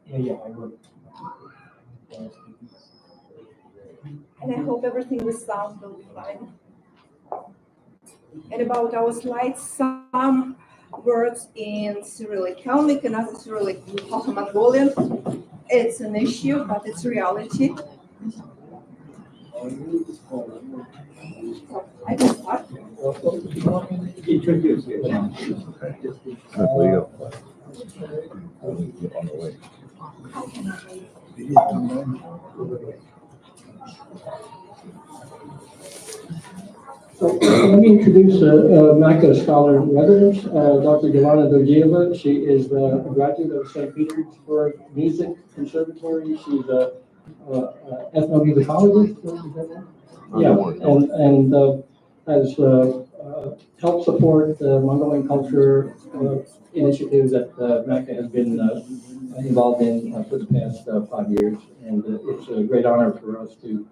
Speaker 11: yeah, I will.
Speaker 16: And I hope everything with sound will be fine. And about our slides, some words in Cyrillic Kalmyk and other Cyrillic Mongolian. It's an issue, but it's reality. I can start.
Speaker 2: Introduce you.
Speaker 19: There you go. On the way.
Speaker 2: So let me introduce MACA scholar in residence, Dr. Yelena Dojeva. She is a graduate of St. Petersburg Music Conservatory. She's a ethnomusicologist. Yeah, and has helped support the Mongolian culture initiatives that MACA has been involved in for the past 5 years. And it's a great honor for us to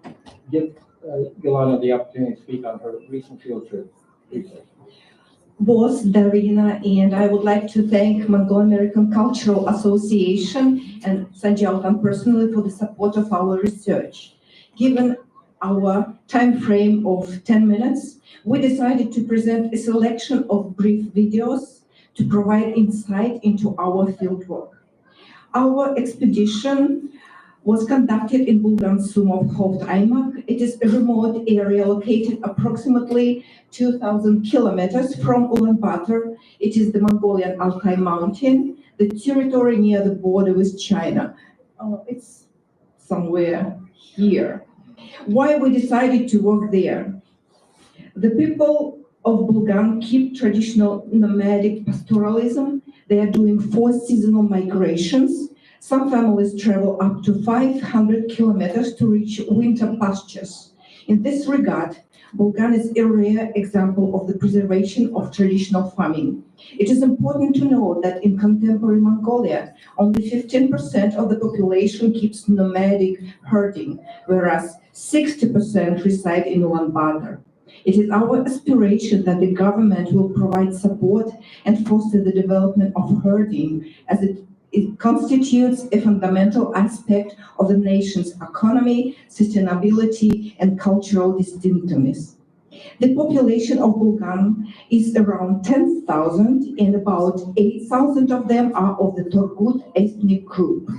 Speaker 2: give Yelena the opportunity to speak on her recent field trip.
Speaker 4: Boss Darina, and I would like to thank Mongolian American Cultural Association and Sanjay Altan personally for the support of our research. Given our time frame of 10 minutes, we decided to present a selection of brief videos to provide insight into our fieldwork. Our expedition was conducted in Bulgan Sumov Hovd-Aymak. It is a remote area located approximately 2,000 kilometers from Ulaanbaatar. It is the Mongolian Altai Mountain, the territory near the border with China. It's somewhere here. Why we decided to work there? The people of Bulgan keep traditional nomadic pastoralism. They are doing 4 seasonal migrations. Some families travel up to 500 kilometers to reach winter pastures. In this regard, Bulgan is a rare example of the preservation of traditional farming. It is important to note that in contemporary Mongolia, only 15% of the population keeps nomadic herding, whereas 60% reside in Ulaanbaatar. It is our aspiration that the government will provide support and foster the development of herding, as it constitutes a fundamental aspect of the nation's economy, sustainability, and cultural distinctiveness. The population of Bulgan is around 10,000, and about 8,000 of them are of the Torgut ethnic group.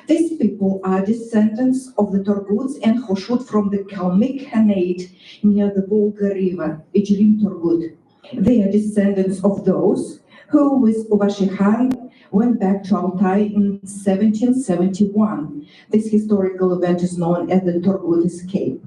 Speaker 4: These people are descendants of the Torguts and Khoshut from the Kalmyk Khanate near the Volga River, Ijrim Torgut. They are descendants of those who, with Ubashi Khan, went back to Altai in 1771. This historical event is known as the Torgut Escape.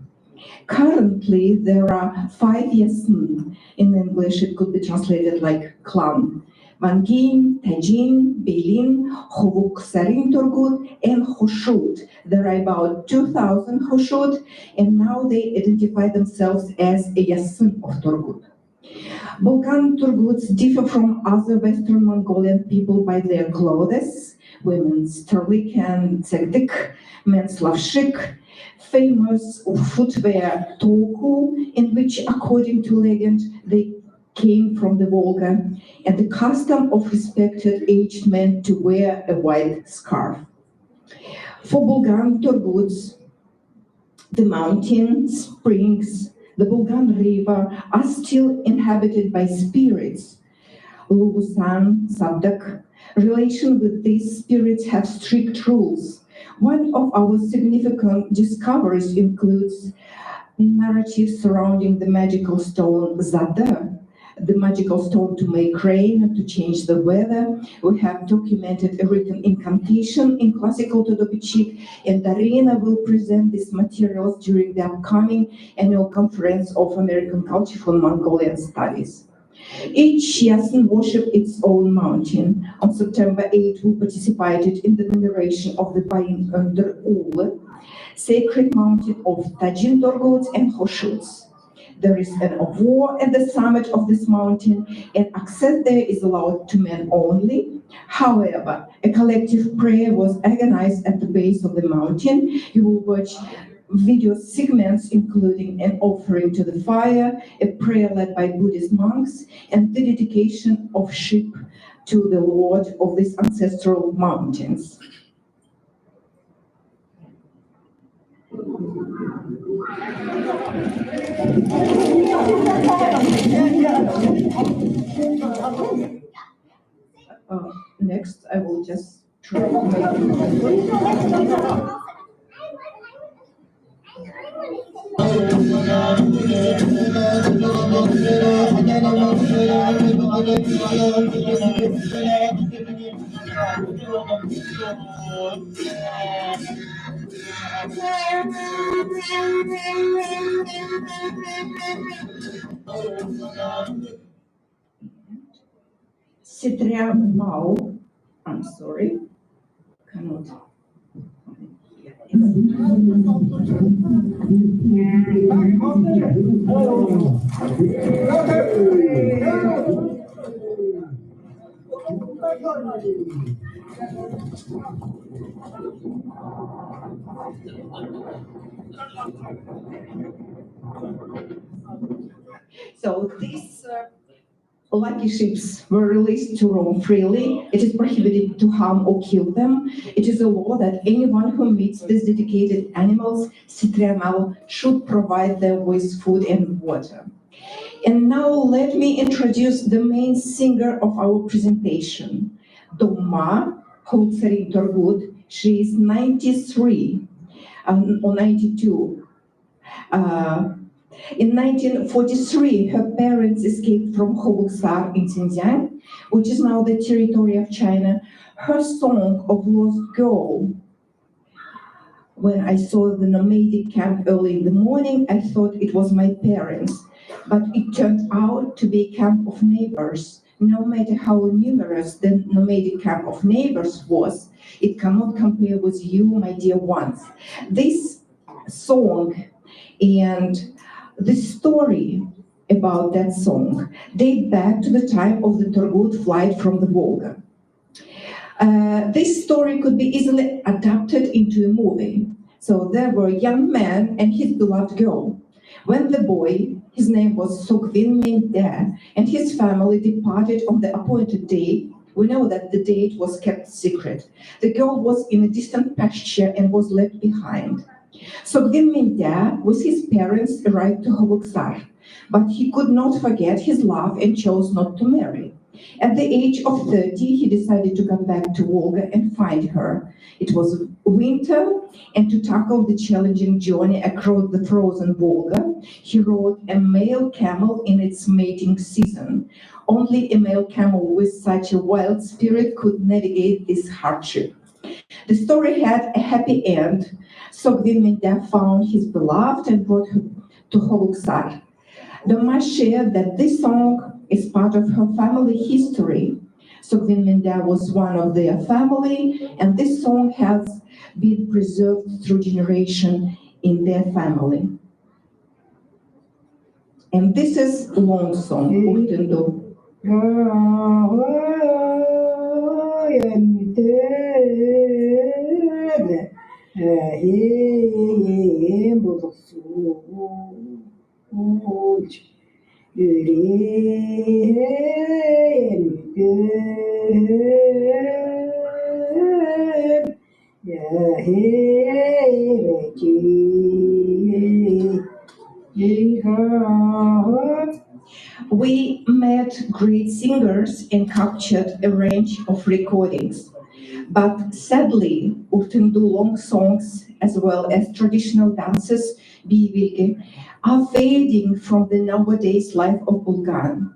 Speaker 4: Currently, there are 5 Yasin. In English, it could be translated like clan. Vangin, Tajin, Belin, Hovuk Sarin Torgut, and Khoshut. There are about 2,000 Khoshut, and now they identify themselves as a Yasin of Torgut. Bulgan Torguts differ from other Western Mongolian people by their clothes, women's terlik and tsegdik, men's lavshik, famous footwear toku, in which, according to legend, they came from the Volga, and the custom of respected aged men to wear a white scarf. For Bulgan Torguts, the mountains, springs, the Bulgan River are still inhabited by spirits. Lugusan, Sabdak, relation with these spirits have strict rules. One of our significant discoveries includes narratives surrounding the magical stone Zada, the magical stone to make rain and to change the weather. We have documented a written incantation in classical Todopichik, and Darina will present these materials during the upcoming annual conference of American Culture for Mongolian Studies. Each Yasin worshipped its own mountain. On September 8, we participated in the veneration of the Bain under Ule, sacred mountain of Tajin Dorgut and Hoshuts. There is an war at the summit of this mountain, and access there is allowed to men only. However, a collective prayer was organized at the base of the mountain. You will watch video segments including an offering to the fire, a prayer led by Buddhist monks, and the dedication of sheep to the Lord of these ancestral mountains. Next, I will just try to make Citria Mao. I'm sorry. Cannot. So these lucky ships were released to roam freely. It is prohibited to harm or kill them. It is a law that anyone who meets these dedicated animals, Citriamal, should provide them with food and water. And now let me introduce the main singer of our presentation, Doma Hotsari Dorgut. She is 93 or 92. In 1943, her parents escaped from Hobuksar in Xinjiang, which is now the territory of China. Her song of Lost Girl. When I saw the nomadic camp early in the morning, I thought it was my parents, but it turned out to be a camp of neighbors. No matter how numerous the nomadic camp of neighbors was, it cannot compare with you, my dear ones. This song and the story about that song date back to the time of the Turgut flight from the Volga. This story could be easily adapted into a movie. So there were a young man and his beloved girl. When the boy, his name was Sokvin Mende, and his family departed on the appointed day, we know that the date was kept secret. The girl was in a distant pasture and was left behind. Sokvin Mende, with his parents, arrived to Hobuksar, but he could not forget his love and chose not to marry. At the age of 30, he decided to come back to Volga and find her. It was winter, and to tackle the challenging journey across the frozen Volga, he rode a male camel in its mating season. Only a male camel with such a wild spirit could navigate this hardship. The story had a happy end. Sokvin Mende found his beloved and brought her to Hobuksar. Doma shared that this song is part of her family history. Sokvin Mende was one of their family, and this song has been preserved through generation in their family. And this is a long song, Urtendo. We met great singers and captured a range of recordings. But sadly, Urtendu long songs as well as traditional dances, bivilge, are fading from the nowadays life of Bulgan.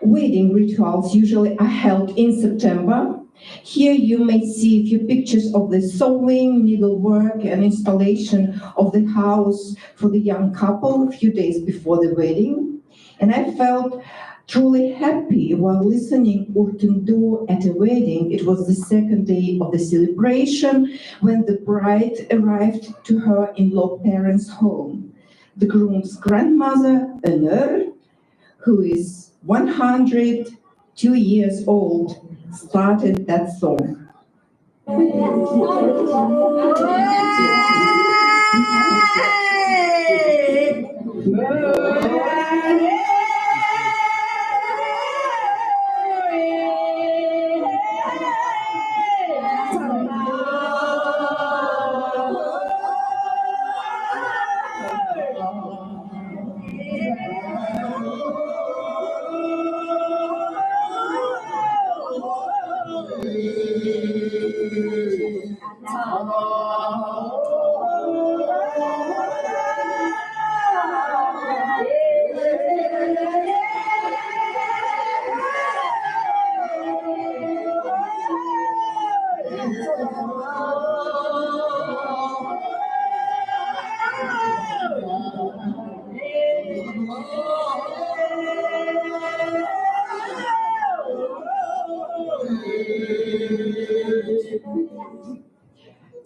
Speaker 4: Wedding rituals usually are held in September. Here you may see a few pictures of the sewing, needlework, and installation of the house for the young couple a few days before the wedding. And I felt Truly happy while listening Urtundu at a wedding. It was the second day of the celebration when the bride arrived to her in-law parents' home. The groom's grandmother, Önür, who is 102 years old, started that song.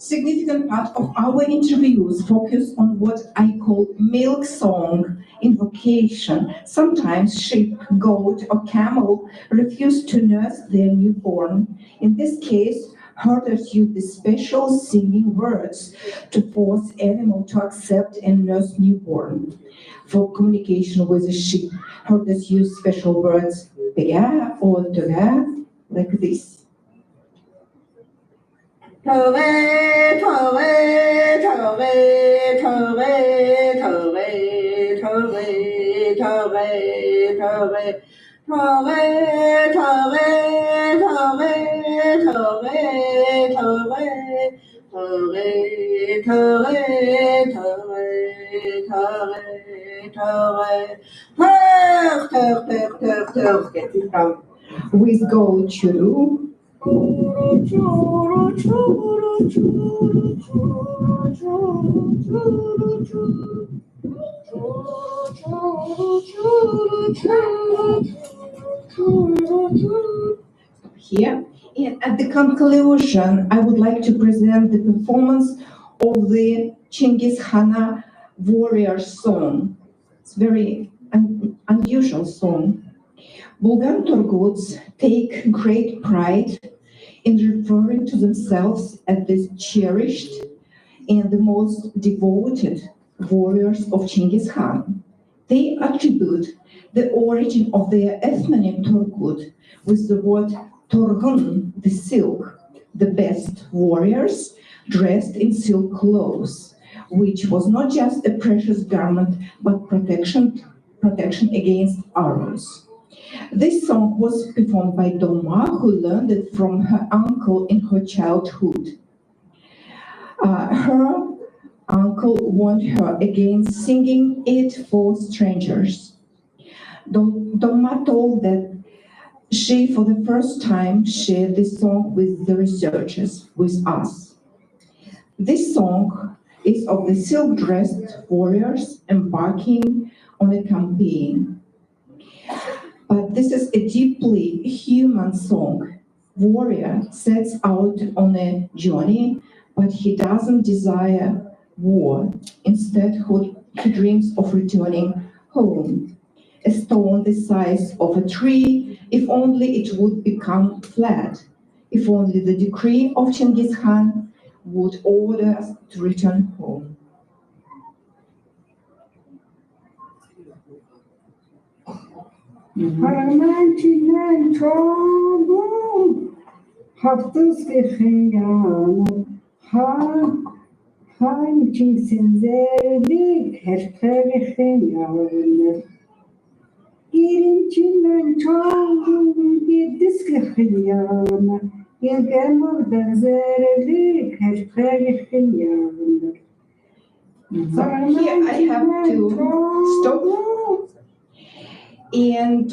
Speaker 4: Significant part of our interviews focus on what I call milk song invocation. Sometimes sheep, goat, or camel refuse to nurse their newborn. In this case, herders use the special singing words to force animal to accept and nurse newborn. For communication with the sheep, herders use special words, pega or toga, like this. With go churu. Here, and at the conclusion, I would like to present the performance of the Chinggis Khaan warrior song. It's a very unusual song. Bulgar Turguts take great pride in referring to themselves as the cherished and the most devoted warriors of Chinggis Khan. They attribute the origin of their ethnonym Turgut with the word Torgun, the silk, the best warriors dressed in silk clothes, which was not just a precious garment but protection against arrows. This song was performed by Doma, who learned it from her uncle in her childhood. Her uncle warned her against singing it for strangers. Doma told that she, for the first time, shared this song with the researchers, with us. This song is of the silk-dressed warriors embarking on a campaign. But this is a deeply human song. Warrior sets out on a journey, but he doesn't desire war. Instead, he dreams of returning home. A stone the size of a tree, if only it would become flat. If only the decree of Chinggis Khan would order us to return home.
Speaker 10: Harmançinen çoğum, hafız kıxıyan, hançin zerlik, her kıxıyan. Girinçinen çoğum, yediz kıxıyan, yegemur da zerlik, her kıxıyan.
Speaker 4: Here I have to stop. And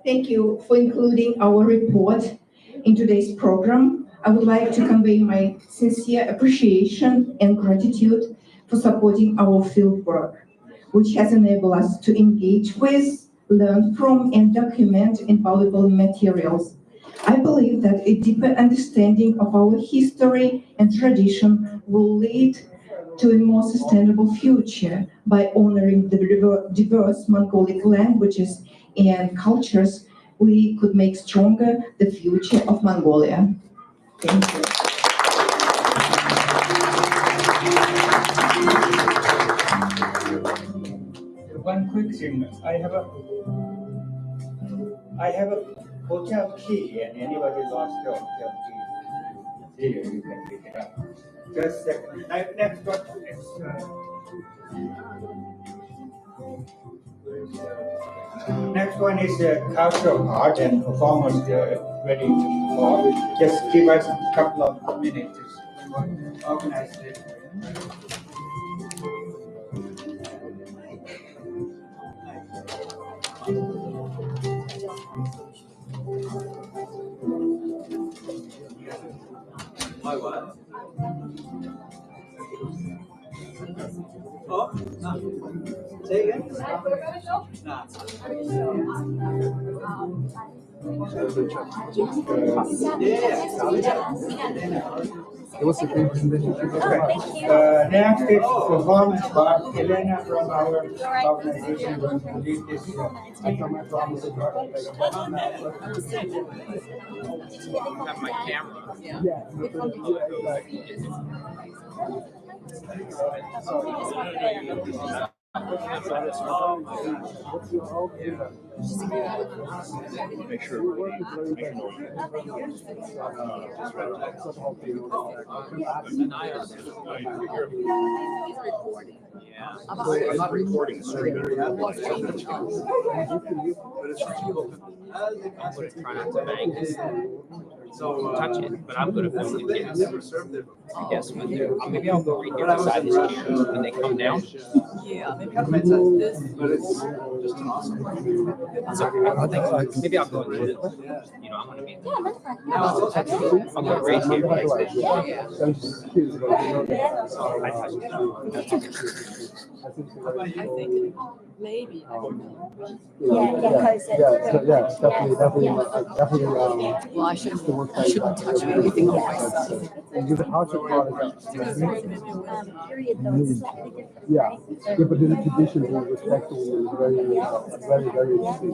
Speaker 4: thank you for including our report in today's program. I would like to convey my sincere appreciation and gratitude for supporting our field work, which has enabled us to engage with, learn from, and document in valuable materials. I believe that a deeper understanding of our history and tradition will lead to a more sustainable future by honoring the diverse Mongolic languages and cultures. We could make stronger the future of Mongolia. Thank you.
Speaker 3: One quick thing, I have a hotel key, and anybody lost their hotel key, here you can pick it up. Just a second. Next one is. Next one is cultural art and performers ready to perform. Just give us a couple of minutes to organize it.
Speaker 8: My what? Oh, no. Say again?
Speaker 3: Next is performance by Elena from our organization going to lead this.
Speaker 8: Have my camera.
Speaker 19: Make sure.
Speaker 8: Yeah. I'm not recording the stream. I'm going to try not to bang this. So touch it, but I'm going to film it. I guess maybe I'll go right here beside this chair when they come down. Yeah, maybe I'll come this. But it's just an awesome. That's okay. Maybe I'll go into it. You know, I'm going to be. I'm going to raise here. I think maybe.
Speaker 19: Definitely.
Speaker 8: Well, I shouldn't touch anything on myself.
Speaker 19: Yeah, but the tradition and respect is very interesting.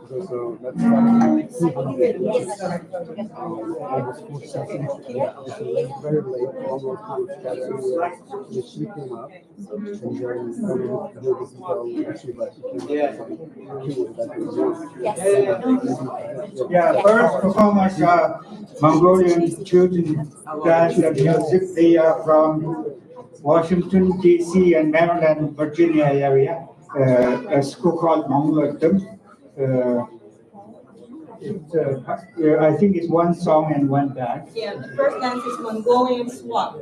Speaker 19: So that's very late. Almost she came up, and
Speaker 3: yeah, first performance Mongolian children dance and music. They are from Washington, D.C. and Maryland, Virginia area. A school called Mongolian. I think it's one song and one dance.
Speaker 23: Yeah, the first dance is Mongolian swap.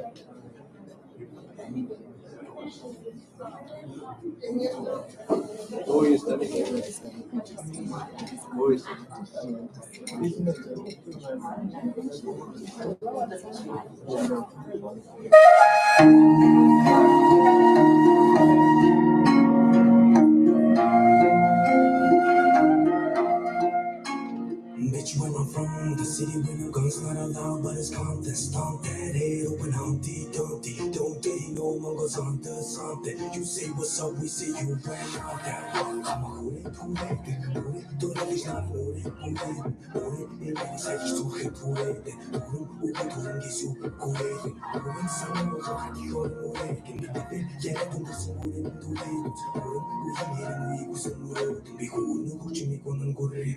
Speaker 13: Bitch, where I'm from, the city where the guns not allowed, but it's Compton. Stomp that head, open Humpty Dumpty. Don't get no Mongols on the something. You say what's up, we say you ran out that. I'm a hood, don't let me not hold it, and I say you hit hold it. Don't get you hold it. When someone was like you on the way, yeah, don't do some good and do it. We go some road, be cool, no good, you make one go re.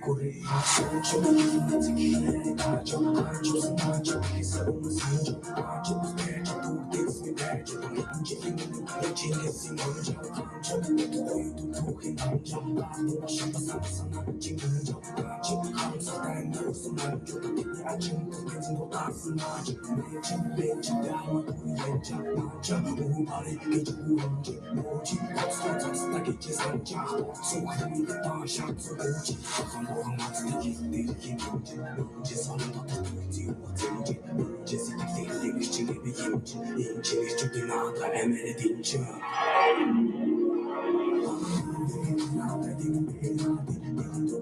Speaker 13: As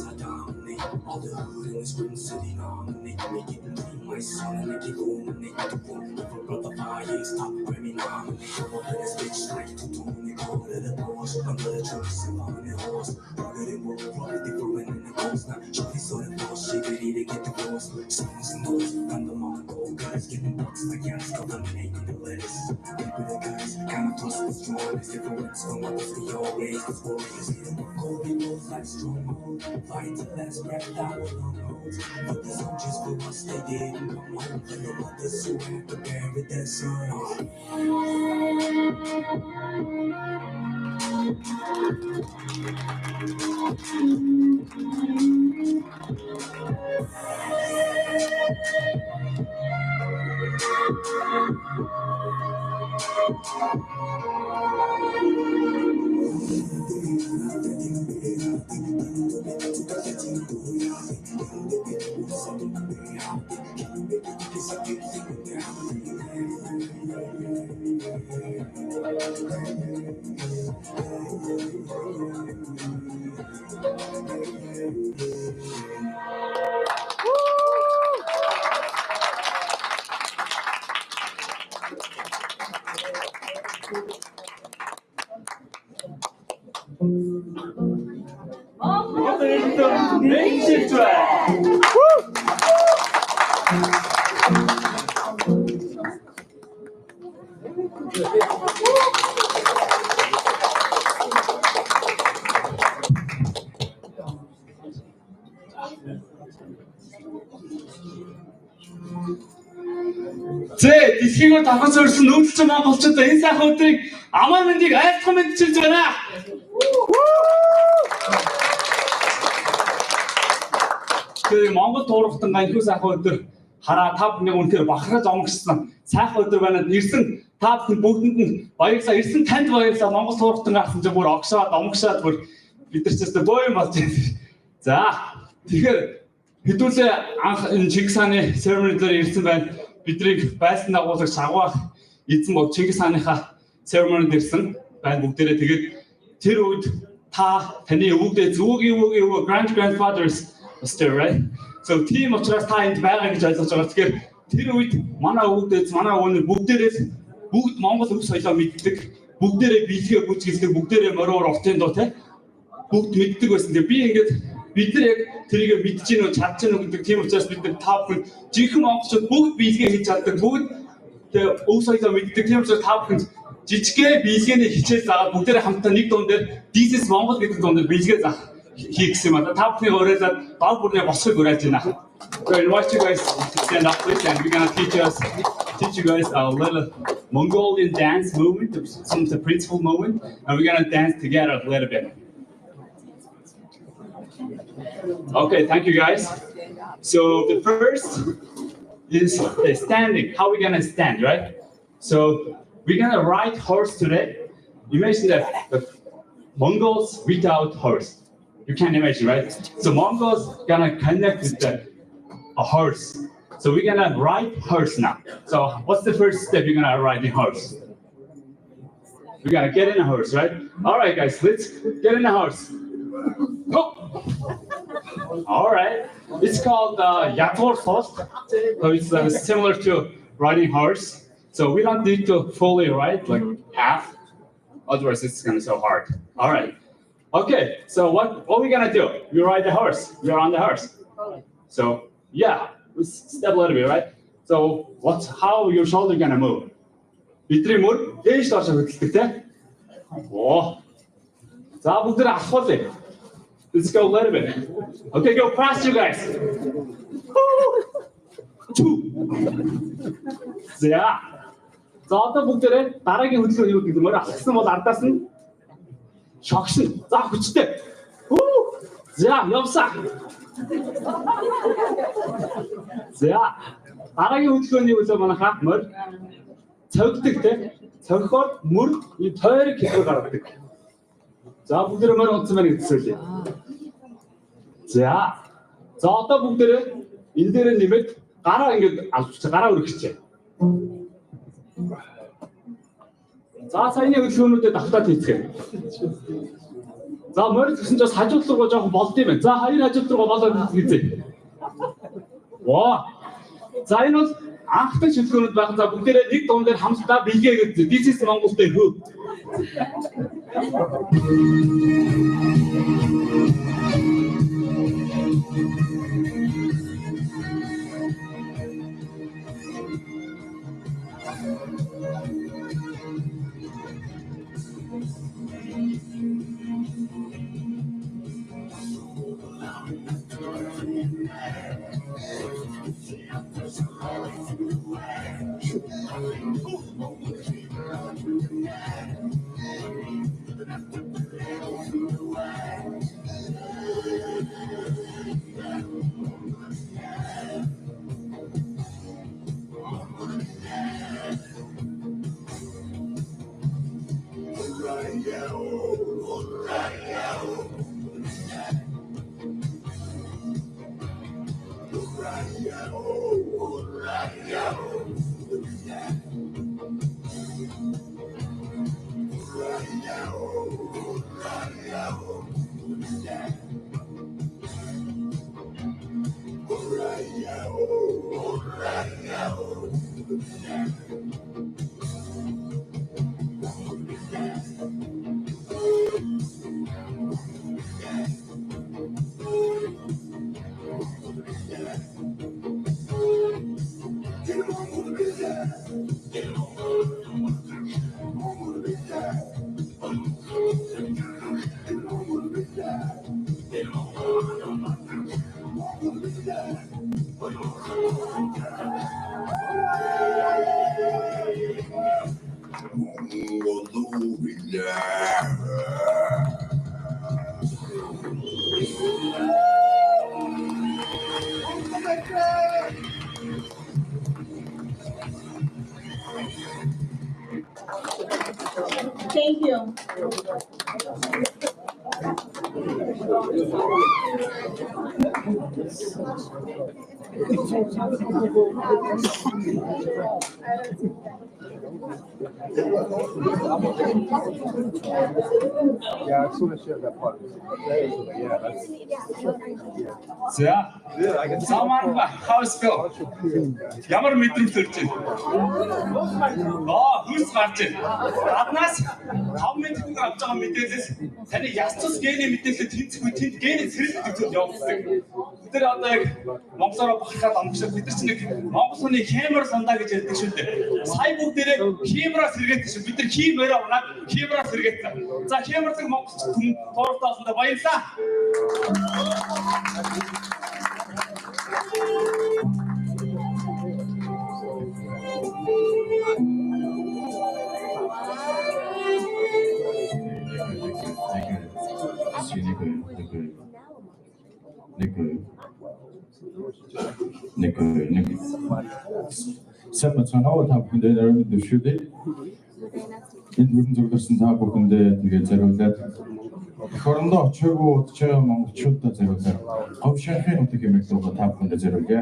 Speaker 13: I dominate all the hood in this green city, nominate me getting clean my son and they keep illuminate the room. Never brother fire, stop Grammy nominate. Come up in this bitch like to do me call it a boss. Under the truth, I'm on the horse. Rugged and world, rugged, different in the ghost. Now, Shorty saw the boss, she ready to get the boss. Songs and noise, and the Mongol guys getting bucks like Yannis dominating the lettuce. Deep with the guys, kind of plus the strong. It's different from what we always was warriors. See the Mongol people's like stronghold. Fight the last breath out with long holds. But the soldiers for us, they didn't come home. And the mothers who had to bury their son.
Speaker 1: Дэлхийгээр давхар зорьсон нүүдэлчин монголчууд энэ сайхан өдрийг амар мэндийг айлтхан мэдчилж байна. Тэгээ Монгол туурхтан ганхуу сайхан өдөр хараа та бүхний үнээр бахархаж омгшсан сайхан өдөр байна. Ирсэн та бүхэн бүгдэнд нь баярлалаа. Ирсэн танд баярлалаа. Монгол туурхтан гарсан чинь бүр огшоод омгшоод бүр бид нар ч гэсэн боо юм болж байна. За тэгэхээр хэдүүлээ анх энэ Чингис хааны ceremony дээр ирсэн байна. Бидрийг байсан дагуулж шагвах эзэн бод Чингис хааныхаа ceremony дэрсэн байна бүгдээрээ. Тэгээд тэр үед таны өвөг grandfathers was there, right? So team учраас та энд байгаа гэж ойлгож байгаа. Тэгэхээр тэр үед манай өвөг манай өвнөр бүгд Монгол өв соёлоо мэддэг. Бүгдээрээ биелгээ гүйцэтгэдэг, бүгдээрээ мороор уртын дуу те. Бүгд мэддэг байсан. Тэгээ би ингээд бид нар яг тэрийг мэдж гинөө чадж гинөө гэдэг тийм учраас бид нар та бүхэн жинхэнэ монголчууд бүгд биелгээ хийж чаддаг. Бүгд тэгээ өв соёлоо мэддэг. Тийм учраас та бүхэн жижигхэн биелгээний хичээл заагаад бүгдээрээ хамтдаа нэг дуун дээр This is Монгол гэдэг дуун дээр биелгээ заах хийх гэсэн юм аа. Та бүхний уриалаад баг бүрний босхыг уриалж байна. So I invite you guys to stand up please and we're gonna teach you guys a little Mongolian dance movement, some of the principal movement, and we're gonna dance together a little bit. Okay, thank you guys. So the first is standing. How are we gonna stand, right? So we're gonna ride horse today. Imagine that the Mongols without horse. You can imagine, right? So Mongols gonna connect with a horse. So we're gonna ride horse now. So what's the first step you're gonna ride in horse? We're gonna get in a horse, right? All right, guys, let's get in a horse. Go. All right. It's called Yator first. So it's similar to riding horse. So we don't need to fully ride, like half. Otherwise, it's gonna be so hard. All right. Okay. So what are we gonna do? We ride the horse. We're on the horse. So yeah, we step a little bit, right? So how your shoulder gonna move? Бидний мөр дээш доош хөдөлдөг те. Оо. За бүгд нэг ахуулъя. Let's go a little bit. Okay, go faster, guys. За. За одоо бүгдээрээ дараагийн хөдөлгөөн юу гэдэг мөр алхсан бол ардаас нь шогшин. За хүчтэй. За явсаа. За. Дараагийн хөдөлгөөний үлээ манайхаа мөр цогдөг те. Цогхоор мөр тойрог хэлбэр гаргадаг. За бүгдээ мөр онцсон байна гэсэн. За. За одоо бүгдээ энэ дээр нэмээд гараа ингэж авчих, гараа өргөчих. За саяны хөдөлгөөнүүдэд давтаад хийцгээе. За морь гэсэн чинь хажууд руугаа жоохон болд юм байна. За хоёр хажууд руугаа болоод хийцгээе. Ваа. За энэ бол анхтай хөдөлгөөнүүд байх. За бүгдээ нэг дуун дээр хамтдаа бэлгээ гэдэг. This is Mongol day hoo.
Speaker 23: Thank you.
Speaker 19: Yeah, as soon as you have that part. Yeah, that's.
Speaker 1: За. Самаар ба хавс го. Ямар мэдрэмж төрж байна? Хөрс гарч байна. Гаднаас 5 минут авч байгаа мэдээлэл таны яс цус гений мэдээлэл тэнцэхгүй тэнд гений сэрэлт гэж явуулдаг. Бид нар одоо яг Монголоор бахархаад амгшаа бид нар чинь нэг Монгол хүний хэмэр сандаа гэж ярьдаг шүү дээ. Сая бүгдээрээ хэмраа сэргээдэг шүү. Бид нар хэмээрээ унаад хэмраа сэргээдэг. За хэмэрлэг монголч хүн тооролтоосондоо баярлалаа.
Speaker 14: Сайн бацаанаа та бүхэндээ нэрмэд дэвшүүлээ. Энд бүрэн зөвлөсөн та бүхэндээ тэгээ зориулаад хорондоо очоогүй удаж байгаа монголчуудаа зориулаад говь шахын утга хэмээх рүү та бүхэндээ зориулъя.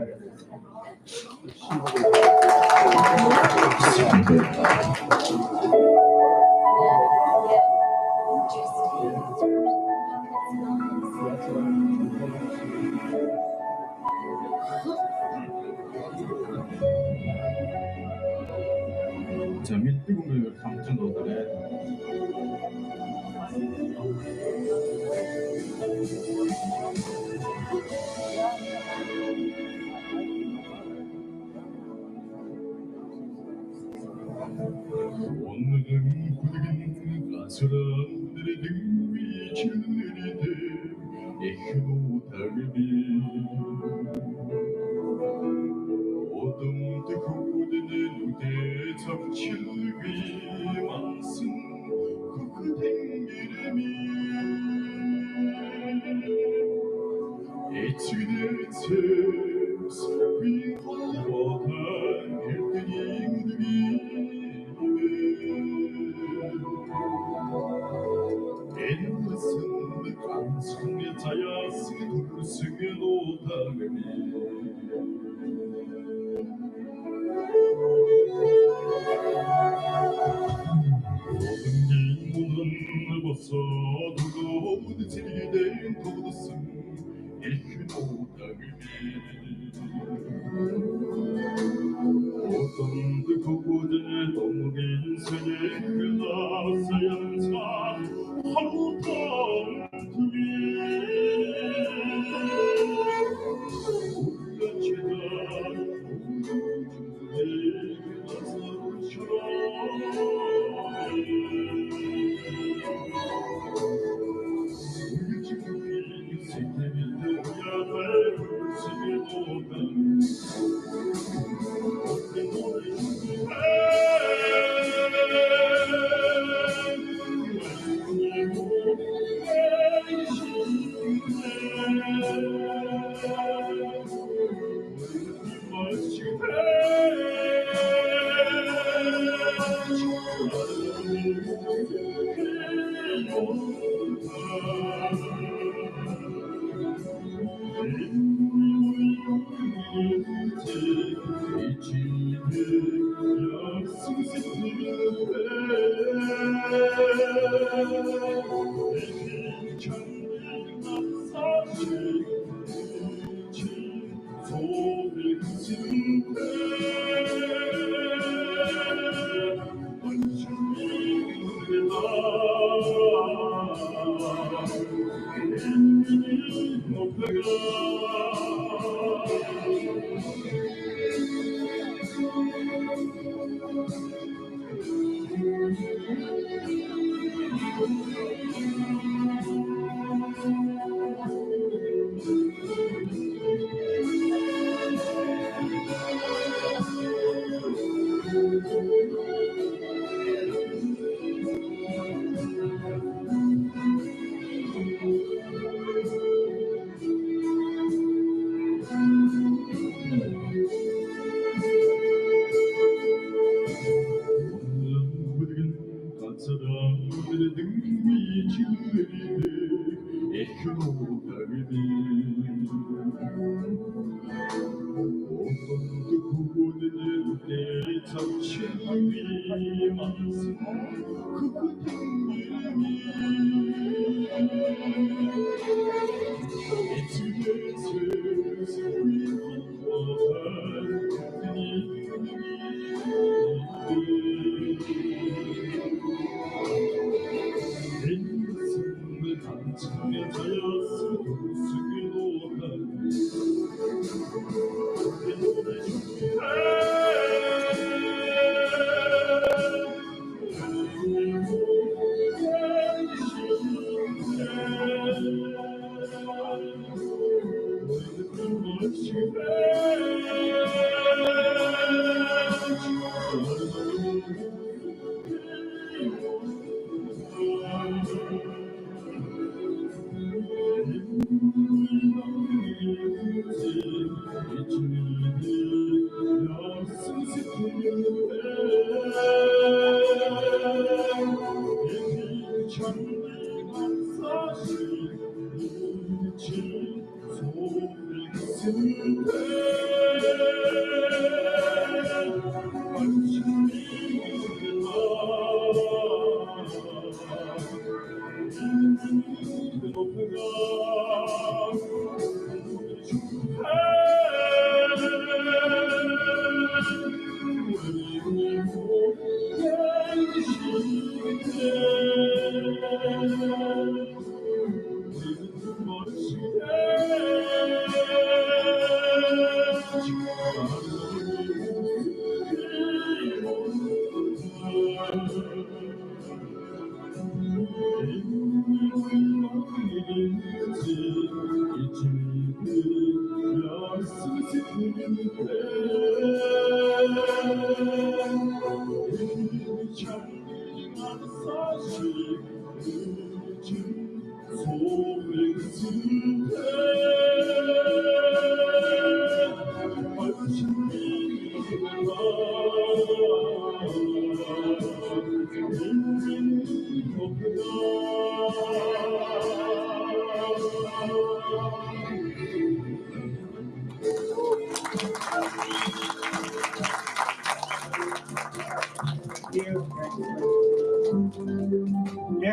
Speaker 14: 자, 밑부분을 감정 넣어드려야 돼. 오늘은 구르긴 가수람들의 등 위에 줄리대 에휴 달비 어둠 뜨고드는 우대 적칠비 만승 그그된 기름이 에치대체 위화한 일등이 무득이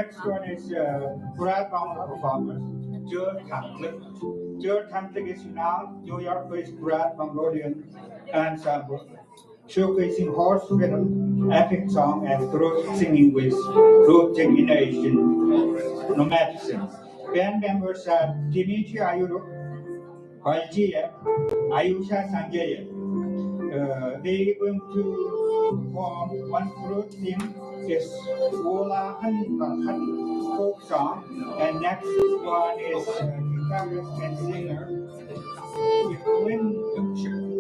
Speaker 3: next one is Brad Bauer performance, Joe Catholic. Joe Catholic is now New York-based Brad Mongolian ensemble, showcasing horse rhythm, epic song, and throat singing with rooting in Asian nomadism. Band members are Dimitri Ayuruk, Baljiyev, Ayusha Sanjayev. They going to perform one throat theme is Wola Han folk song, and next one is guitarist and singer Evelyn Dukshire.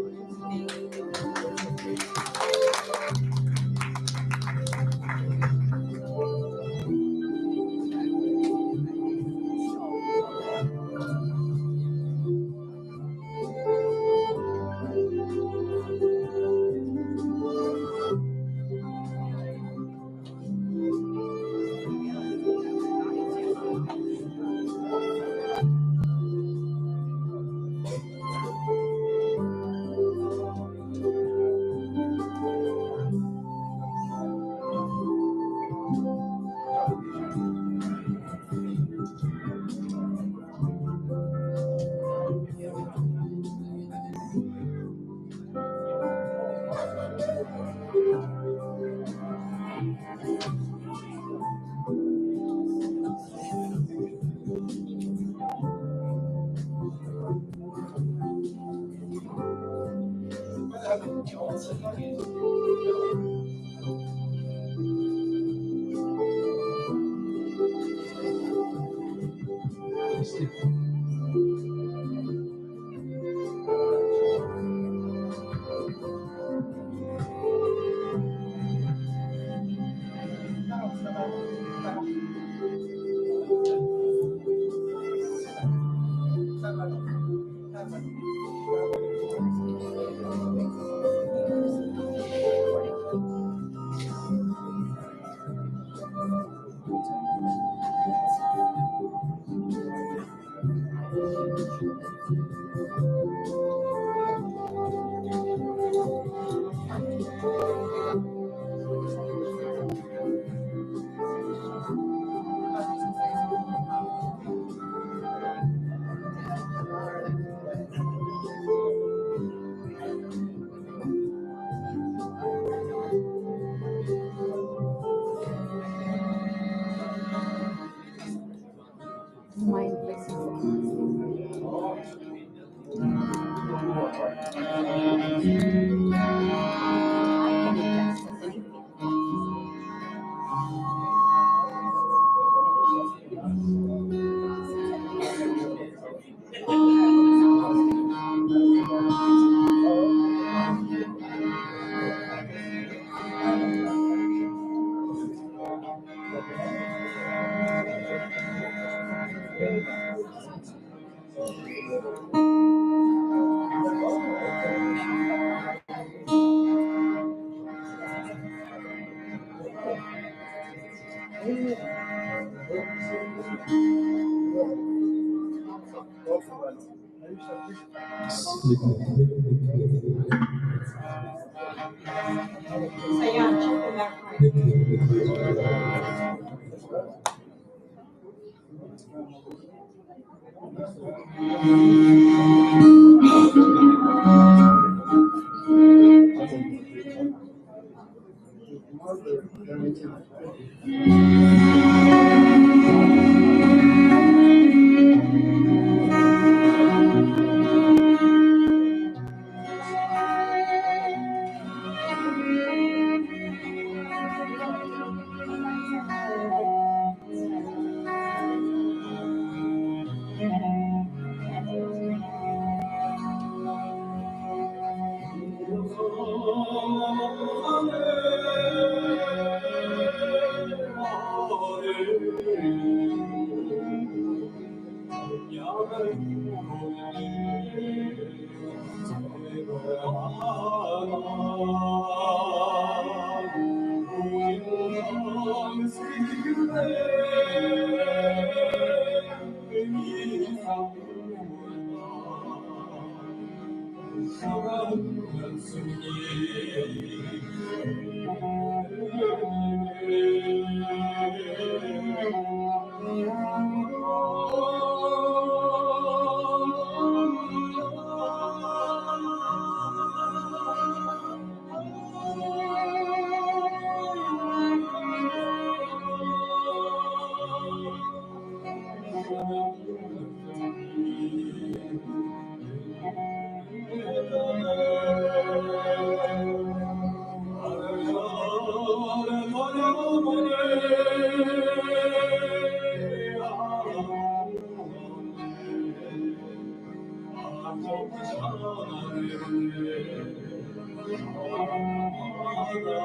Speaker 6: Thank you.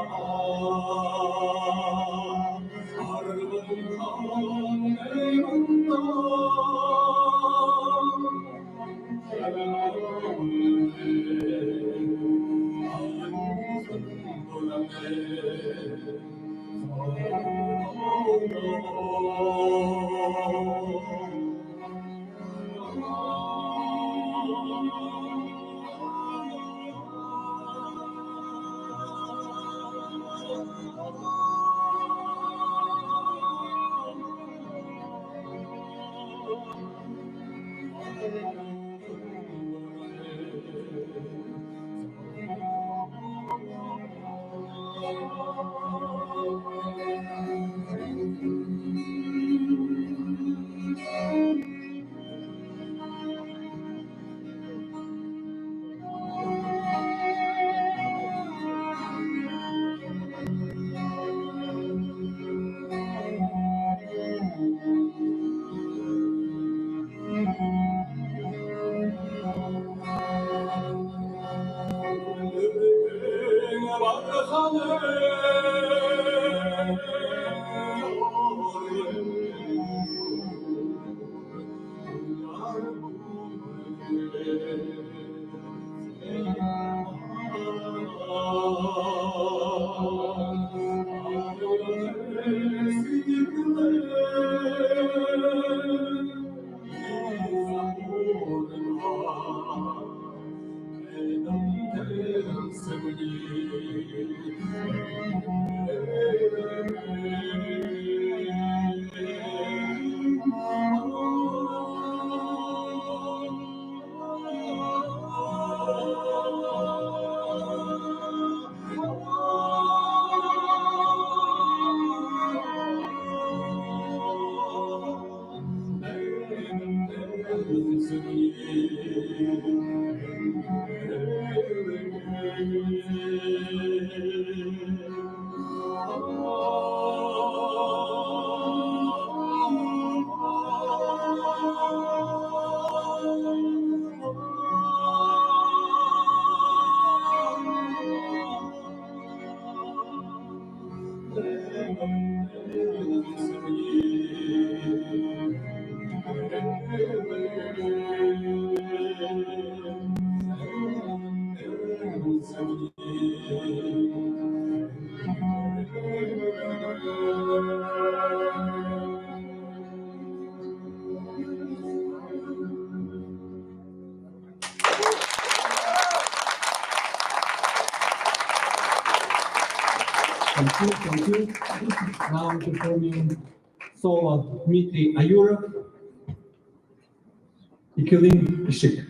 Speaker 6: Now performing solo Dmitry Ayurov, İklim Işık.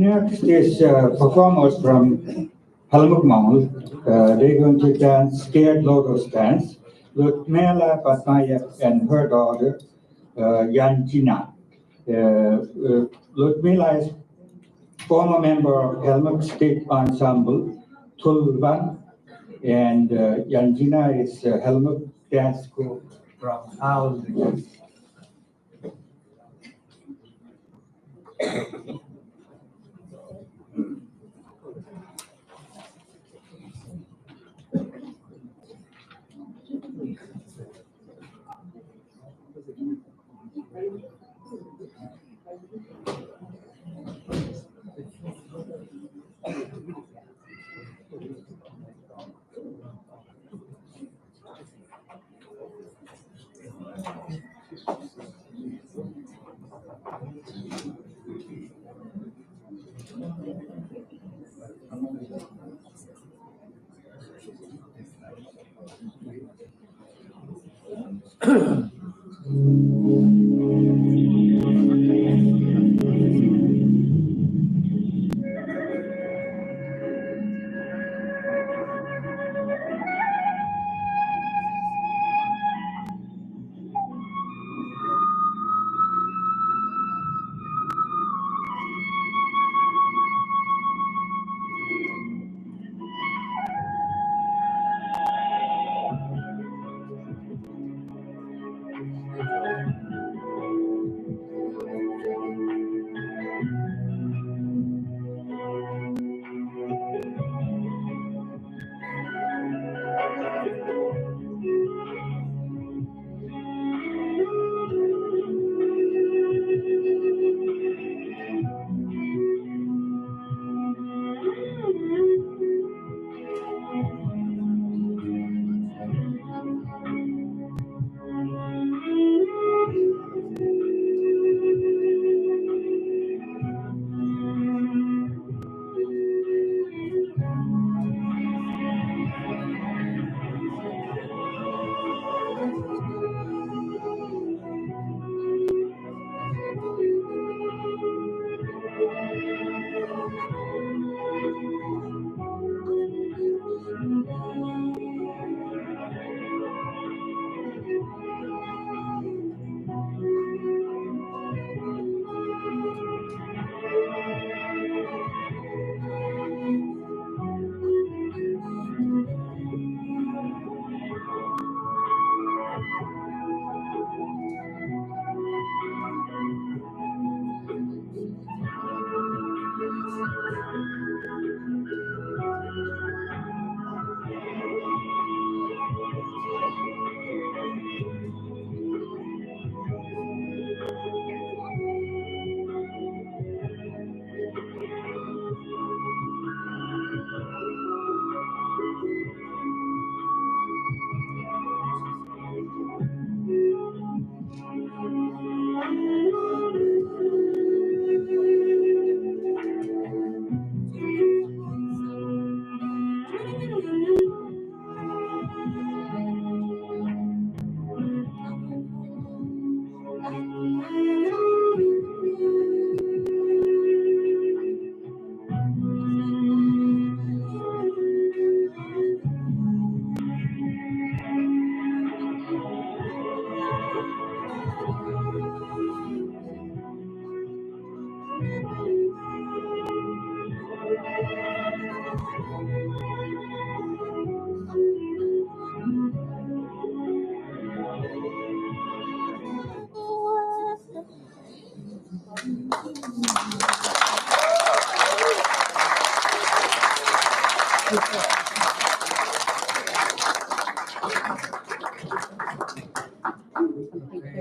Speaker 3: Next is performers from Halmuk Mall. They're going to dance Scared Lotus Dance with Mela Patnayak and her daughter, Yanjina. Ludmila is former member of Halmuk State Ensemble, Tulvan, and Yanjina is Halmuk Dance School from Howell.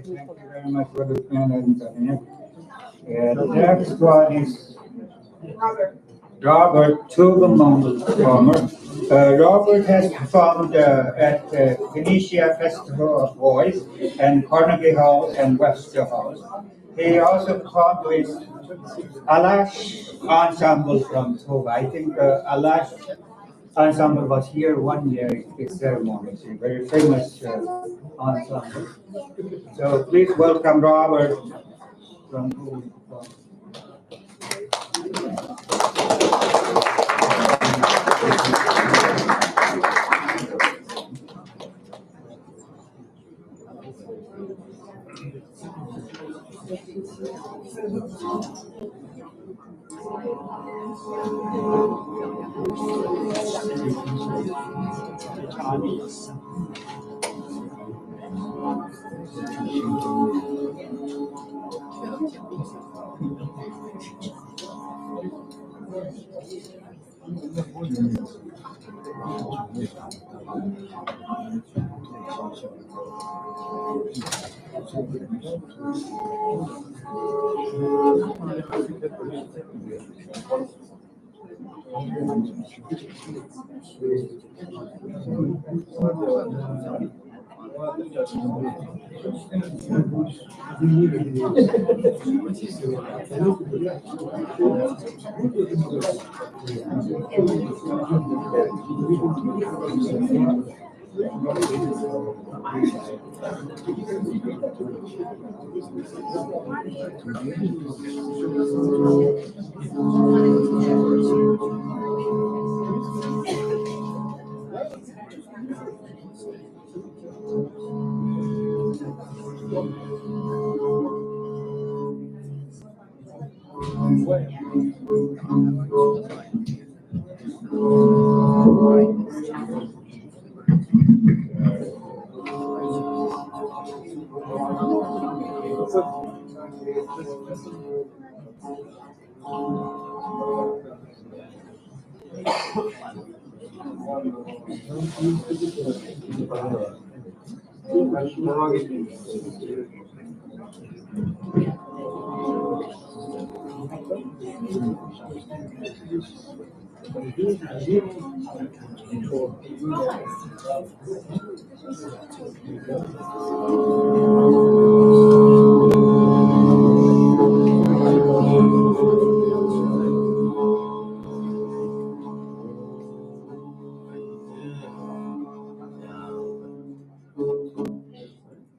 Speaker 3: Thank you very much for the and the next one is Robert Tugamon performer. Robert has performed at the Phoenicia Festival of Voice and Carnegie Hall and Webster Hall. He also performed with Alash Ensemble from Toba. I think Alash Ensemble was here one year at this ceremony. It's a very famous ensemble. So please welcome Robert from Toba.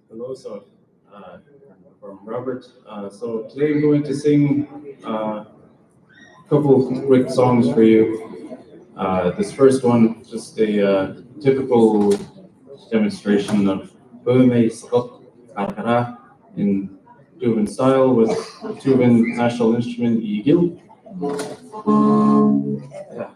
Speaker 9: Hello, from Robert. So today I'm going to sing a couple quick songs for you. This first one, just a typical demonstration of Burmese Scott Karkara in Tuvan style with Tuvan national instrument Igil. Yeah.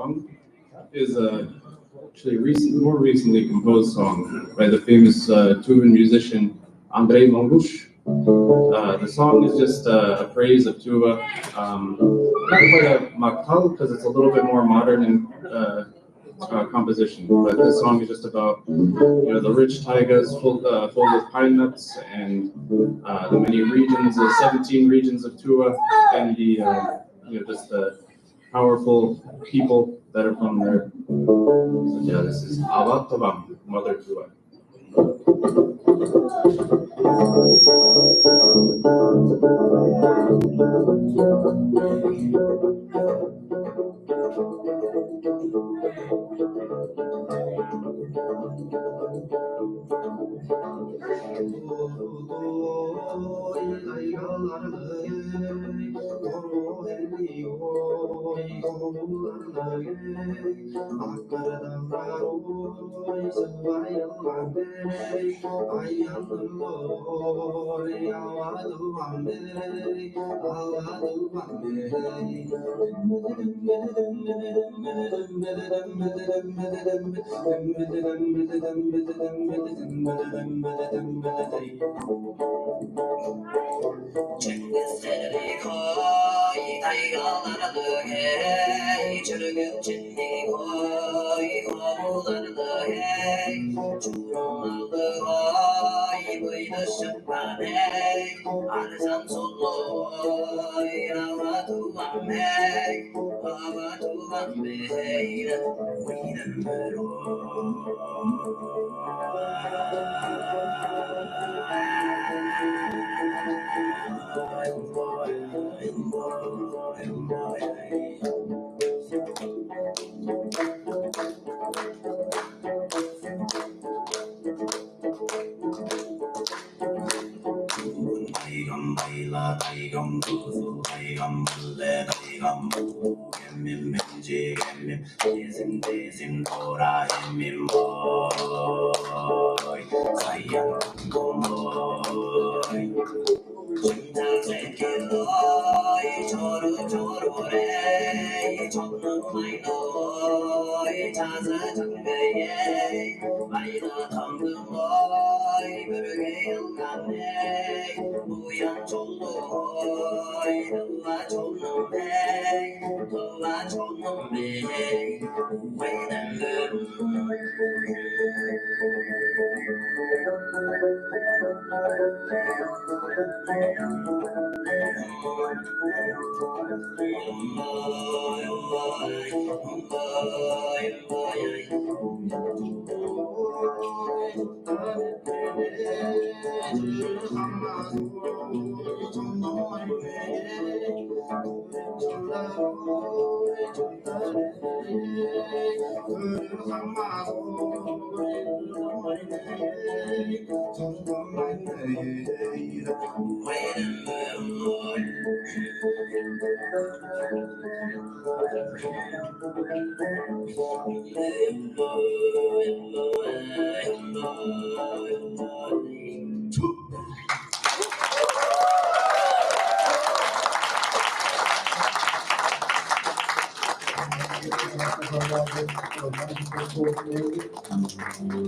Speaker 9: song is actually more recently composed song by the famous Tuvan musician Andrei Mangush. The song is just a praise of Tuva. Not quite a maktal because it's a little bit more modern in composition, but this song is just about the rich taigas full of pine nuts and the many regions, the 17 regions of Tuva, and the just the powerful people that are from there. So yeah, this is Avat Tavam, Mother Tuva.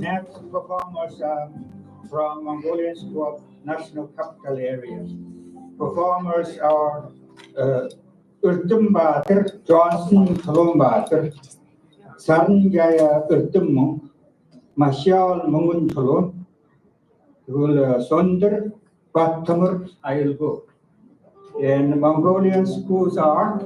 Speaker 3: Next performers are from Mongolian School of National Capital Area. Performers are Urtumbatir, Johnson Tulumbatir, Sanjaya Urtumung, Mashal Mungun Tulun, Sundar Batamur Ayulgo. And Mongolian schools are,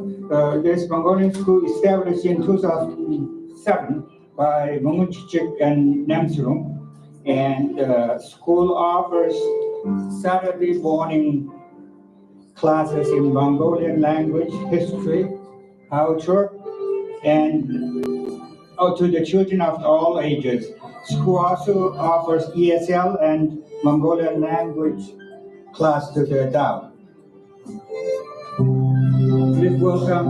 Speaker 3: this Mongolian school established in 2007 by Mungunchichik and Namsrum, and school offers Saturday morning classes in Mongolian language, history, culture, and to the children of all ages. School also offers ESL and Mongolian language class to the adult. Please welcome.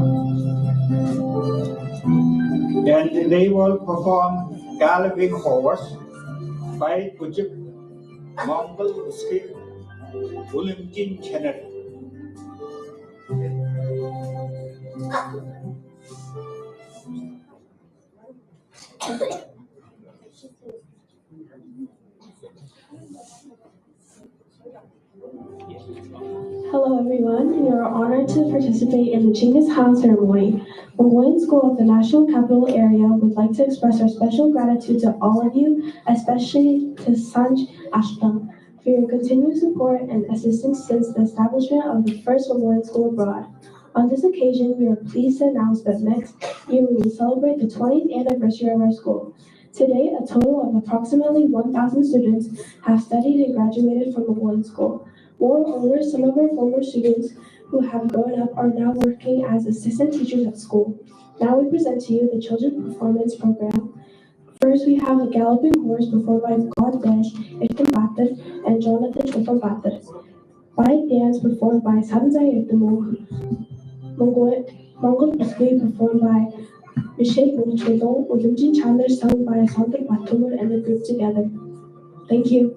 Speaker 3: And they will perform Galloping Horse, Fight Ujib, Mongol Skip, Ulimjin Chenet.
Speaker 15: Hello everyone, we are honored to participate in the Chinggis Khaan ceremony. Mongolian School of the National Capital Area would like to express our special gratitude to all of you, especially to Sanj Ashtam, for your continued support and assistance since the establishment of the first Mongolian school abroad. On this occasion, we are pleased to announce that next year we will celebrate the 20th anniversary of our school. Today, a total of approximately 1,000 students have studied and graduated from Mongolian school. Moreover, some of our former students who have grown up are now working as assistant teachers at school. Now we present to you the children's performance program. First, we have a galloping horse performed by God Desh, Iftin Batter, and Jonathan Chopin Batter. Bike dance performed by Sanjay Irtamo. Mongol Biscuit performed by Michelle Bouchedon, Ulimjin Chandler sung by Sandra Batumur and the group together. Thank you.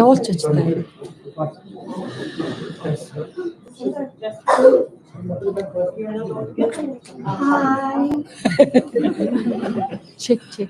Speaker 17: 여왔죠, 진짜.
Speaker 23: Hi.
Speaker 17: check, check.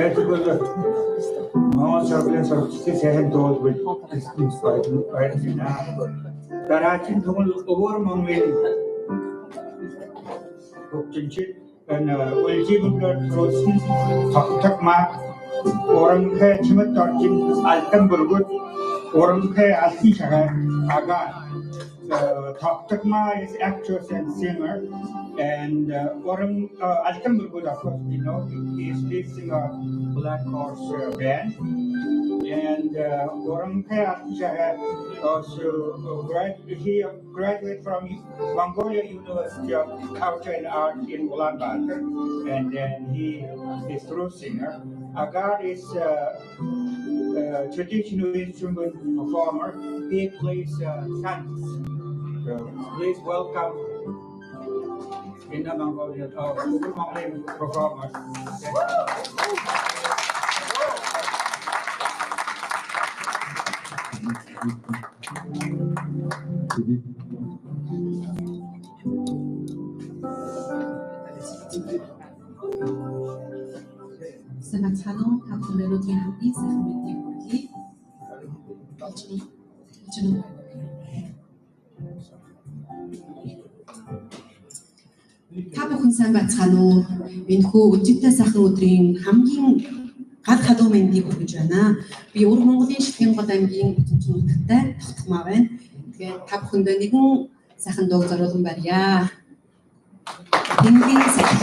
Speaker 3: Mga surveillance services have those with distance right now. Darachin thumul over mongwin. Chinchit and eligible crossing tak ma orang ke chimat tarjin altan burgut orang ke alti shaga aga. Takma is actress and singer, and Orang Altan Burgut, of course, we know he is lead singer of Black Horse band, and Orang Kaya also he graduated from Mongolia University of Culture and Art in Ulaanbaatar, and then he is through singer. Agar is traditional instrument performer. He plays sax. So please welcome in the Mongolian performers.
Speaker 18: Selamat Kapolero Tihampi Sehmeti Burki. Та бүхэн сайн байцгаана уу? Энэхүү өчигдөр сайхан өдрийн хамгийн гал халуун мэндийг хүргэж байна. Би Өвөр Монголын Шилхэн гол аймгийн хүчинчин нутагтай тогтмоо байна. Тэгээд та бүхэндээ нэгэн сайхан дуу зориулсан барья. Тэнгийн сайхан.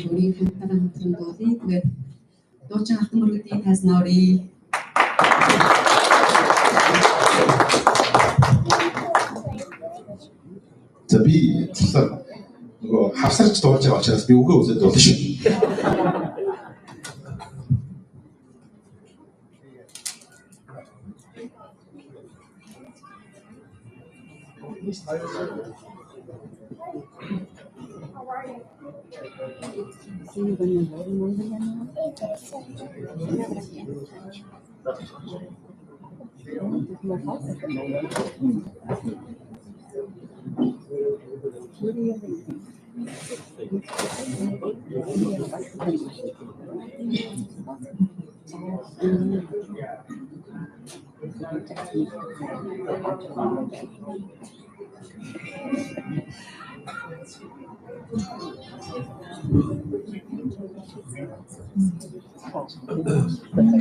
Speaker 18: Өөрийн хамтараа хамтран дуулъя. Тэгээд дуучин алтан мөргөдийн тайзнаа оръё.
Speaker 20: За би болохоор нөгөө хавсарч дуулж байгаа учраас би үгээ үзээд дуулна шүү.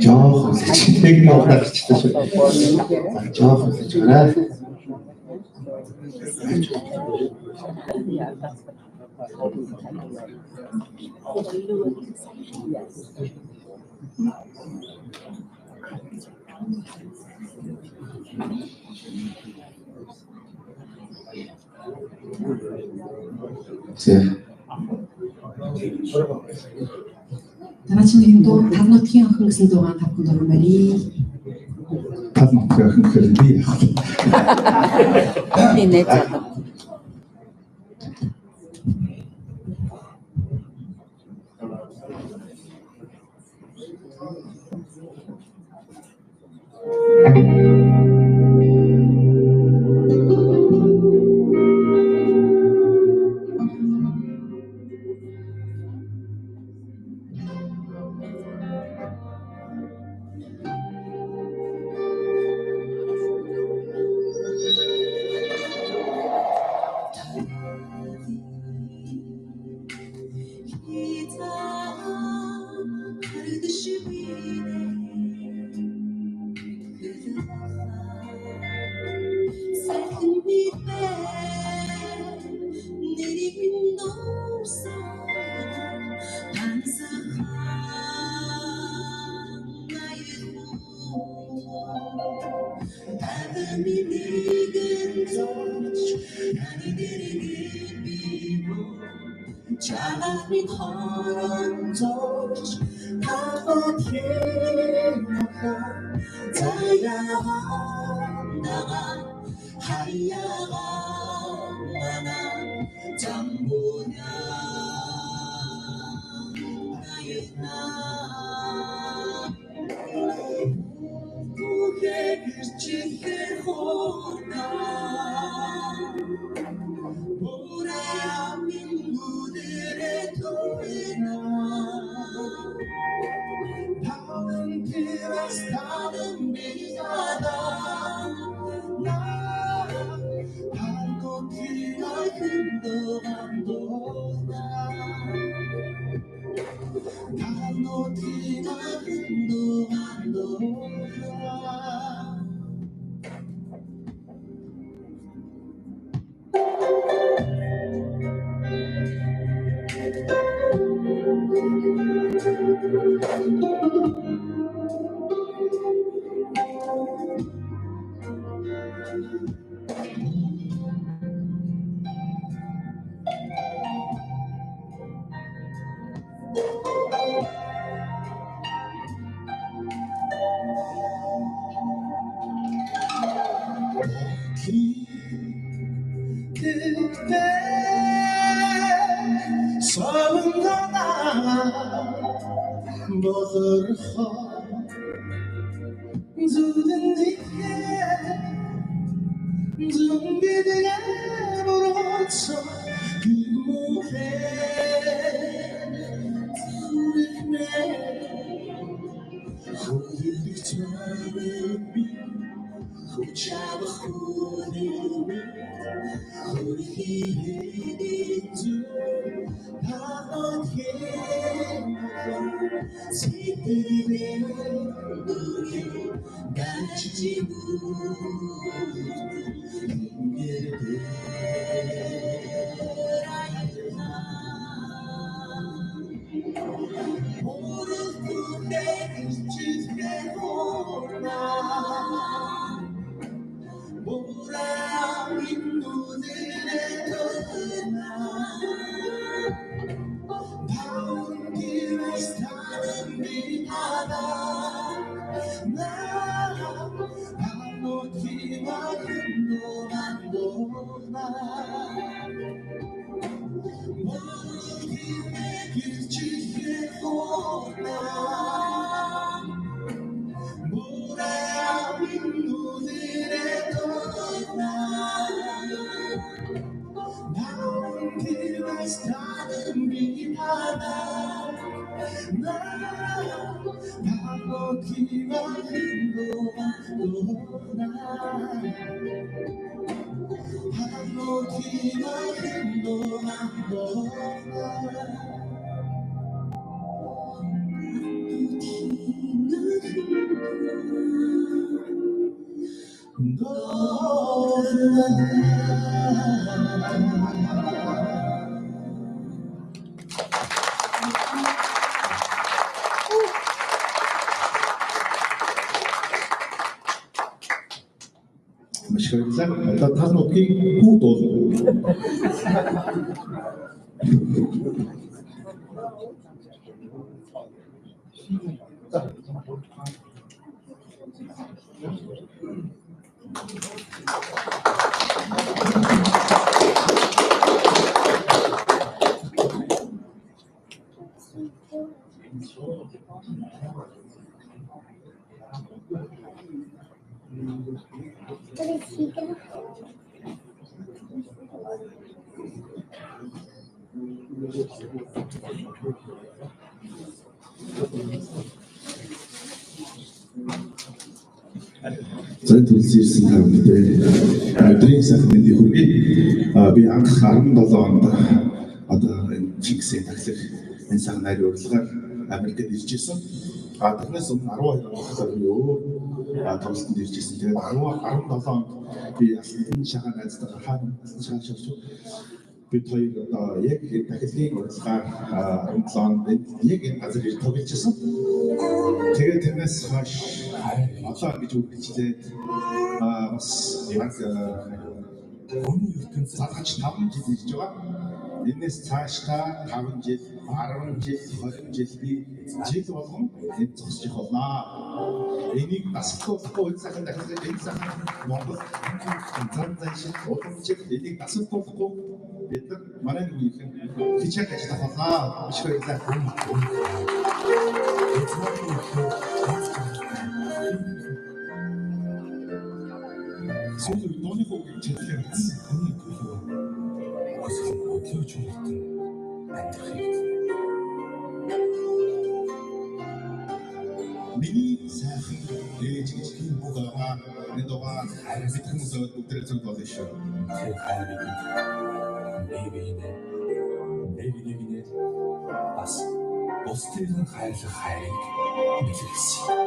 Speaker 20: Жоох чиг нуугдчихсан шүү. Жоох гэж байна.
Speaker 18: Дараагийн дуу тав нутгийн охин гэсэн дуугаа тавхан дуран барья.
Speaker 20: Тав нутгийн охин гэхээр би яах вэ?
Speaker 18: Би нэ.
Speaker 20: Маш их баярлалаа. Одоо тал нутгийг бүгд уулна. За төлсөн ирсэн та бүхэнд өдрийн сайхан мэндийг хүргэе. Би анх 17 онд одоо энэ Chinggis Khaan тахлах энэ сайхан найрын урилгаар Америкт ирж ирсэн. Тэрнээс өмнө 12 онд тоглолтод ирж ирсэн. Тэгээд 17 онд би Алтан шагаан найзтайгаа Алтан шагаан шавч бид хоёр одоо яг тахилын урилгаар 17 онд яг энэ газар ирж тоглож ирсэн. Тэгээд тэрнээс хойш одоо гэж үгэлжлээ. Бас яг хүний ертөнц залгаж 5 жил ирж байгаа. Энэс цааш та 5 жил, 10 жил, 20 жил би жил болгон энд зогсож явах болно. Энийг дасгалуулахгүй энэ сайхан дахиад энэ сайхан Монгол зам зайшин уламжлал энийг дасгалуулахгүй бид нар манай нэгэн хичээл ажиллах болно. Маш их баярлалаа. Сүүл дооны хог чиглэлээр хүний төлөө өсгөн өглөөж үлдэн амьдрахыг миний сайхан ээжийн бүх аа энэ доо харин бидний зөв өдрөө зөв болно шүү. Тэр хайрыг нэвинэ бас бусдын хайрлах хайрыг бэлгэлсэн.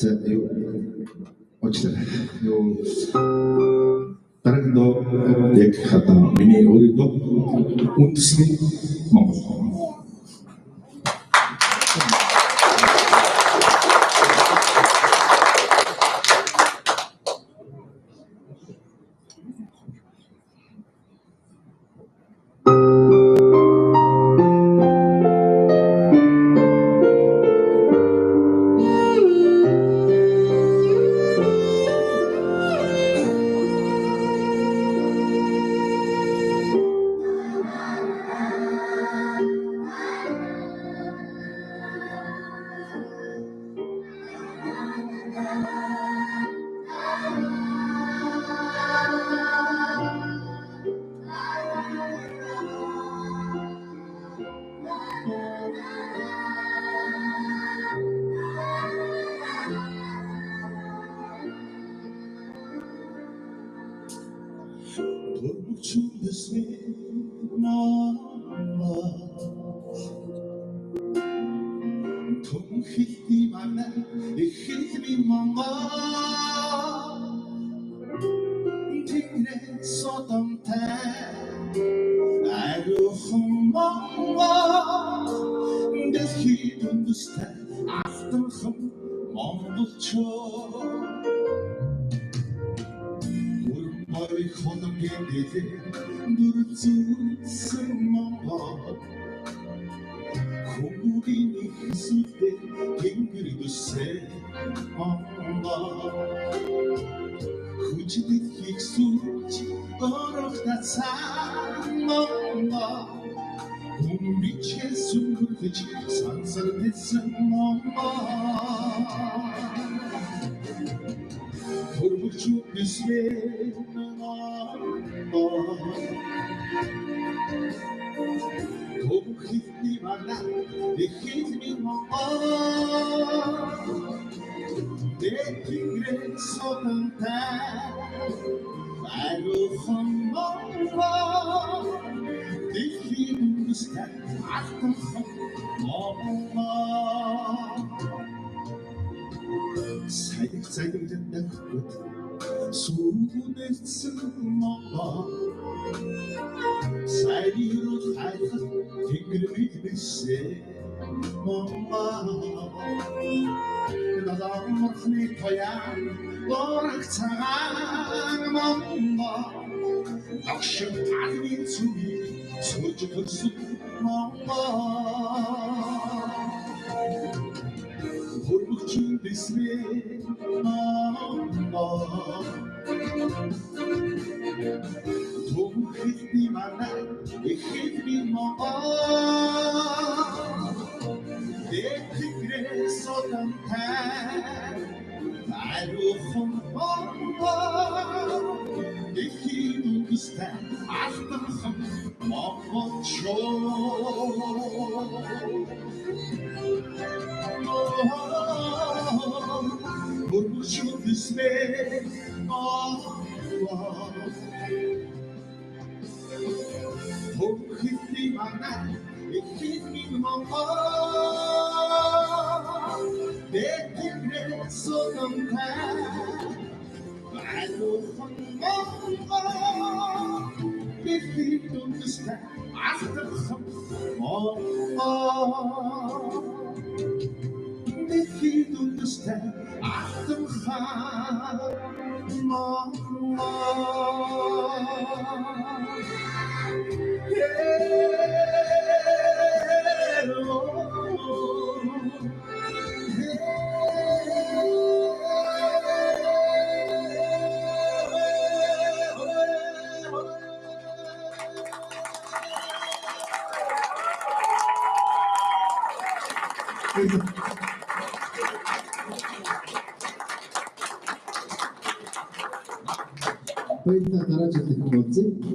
Speaker 20: 자, 이거 어찌되나 요 дараагийн яг хата миний өөрийнхөө үндэсний Монгол. 통히히 만나 히히 멍어 tingre 소동태 아루 흠멍어 데히 dundusta 아ፍ던 흠 멍부쳐 머리 허덕 겐디데 누르츠 멍어 고국인이 있을 때 빙그리도 새 멍어 후지듯 익숙지 어렵다 상멍어 공비채 숨글듯이 상상했어 멍어 돌고 죽듯이 멍어 도국 히히 만나 내 히히 멍어 내 길에 서던다 아루 험멍어 내 힘은 그스타 아픈 험멍어 사이득사이득 된다 그것 수군에 쓴멍어 사이로 다이가 빙그리 비세 멍어 나도 먹니 거야 오락창 멍어 역시 다른 숨이 소중한 숨 멍어 골목 준비스레 멍어 도무히히 만나 히히 멍어 내 길에 쏟아다 아루 험멍어 내 힘은 그 스타 아스던 험 멈춰 모르고 죽으시네 도무히히 만나 히히 멍어 내 길에 쏟아다 아루 험멍어 내 힘은 그 스타 아스던 험 멈춰 내 힘은 그 스타 아스던 험 멈춰
Speaker 7: 포인트 달아줄 때 그거 없지?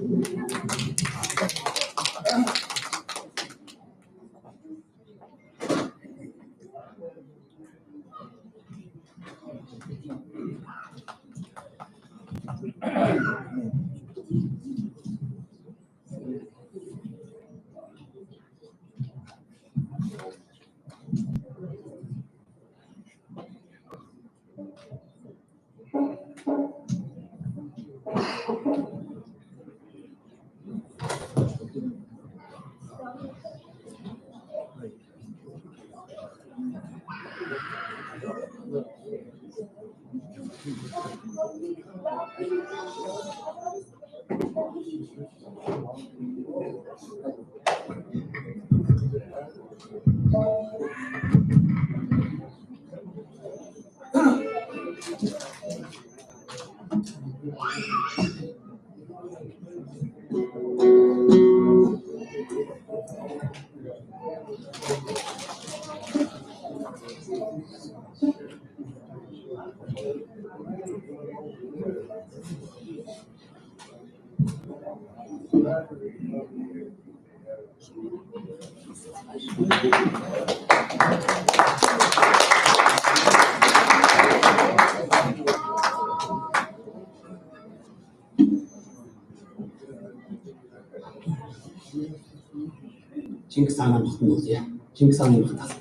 Speaker 12: Chinggis Khaanаа багтан үзье. Chinggis Khaаны багтаас.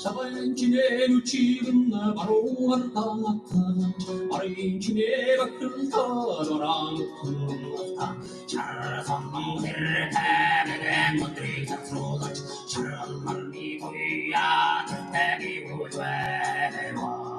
Speaker 13: 사바인 지네누 지금 나 바로 왔다 바린 지네가 흘러더랑 흘렀다 샤라삼망들 대백의 문들이 닥쳐다 샤라만리 고야 대기 우죄와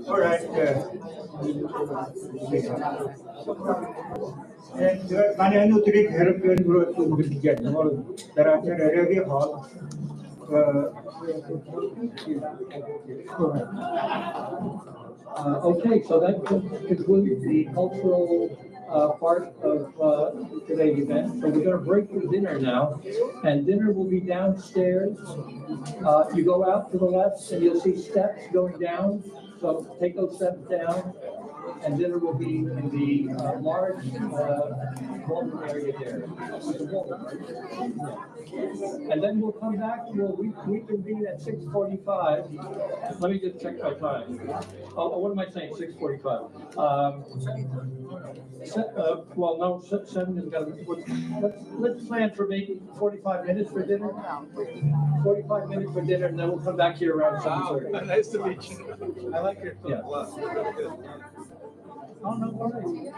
Speaker 3: All right. Many өдрийг хэрэг өрөөд үргэлжлэж дараагаар реги хол
Speaker 2: Okay, so that concludes the cultural
Speaker 6: part of today's event. So we're going to break for dinner now, and dinner will be downstairs. You go out to the left, and you'll see steps going down. So take those steps down, and dinner will be in the large ballroom area there. It's a ballroom, right? And then we'll come back. We'll reconvene at 6:45. Let me just check my time. Oh, what am I saying? 6:45. Well, no, 7 is gonna. Let's plan for maybe 45 minutes for dinner. 45 minutes for dinner, and then we'll come back here around 7:30.
Speaker 5: Nice to meet you. I like your
Speaker 6: Yeah. Oh, no worries.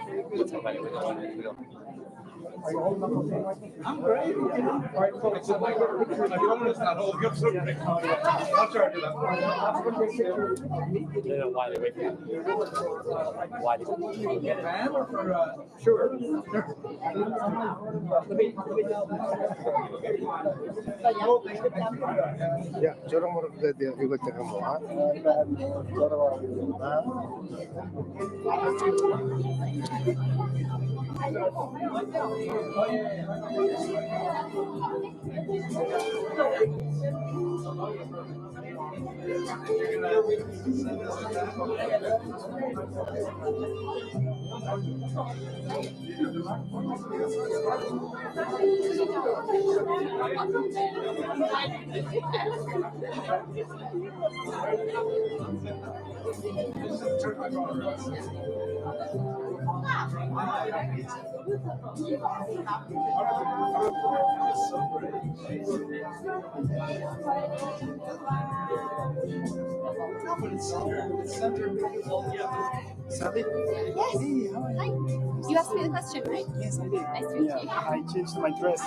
Speaker 6: Are you holding up okay?
Speaker 5: I'm great. You know?
Speaker 6: All right, cool.
Speaker 5: Except my phone is not holding up so great. I'll try to do that.
Speaker 8: Why they wake up? Why they
Speaker 6: Sure.
Speaker 19: 야, 저런 거로 이거 잠깐만.
Speaker 21: Sally? Yes. Hey, how are you? Hi. You asked me the question, right?
Speaker 19: Yes, I did.
Speaker 21: Nice to meet you.
Speaker 19: I changed my dress.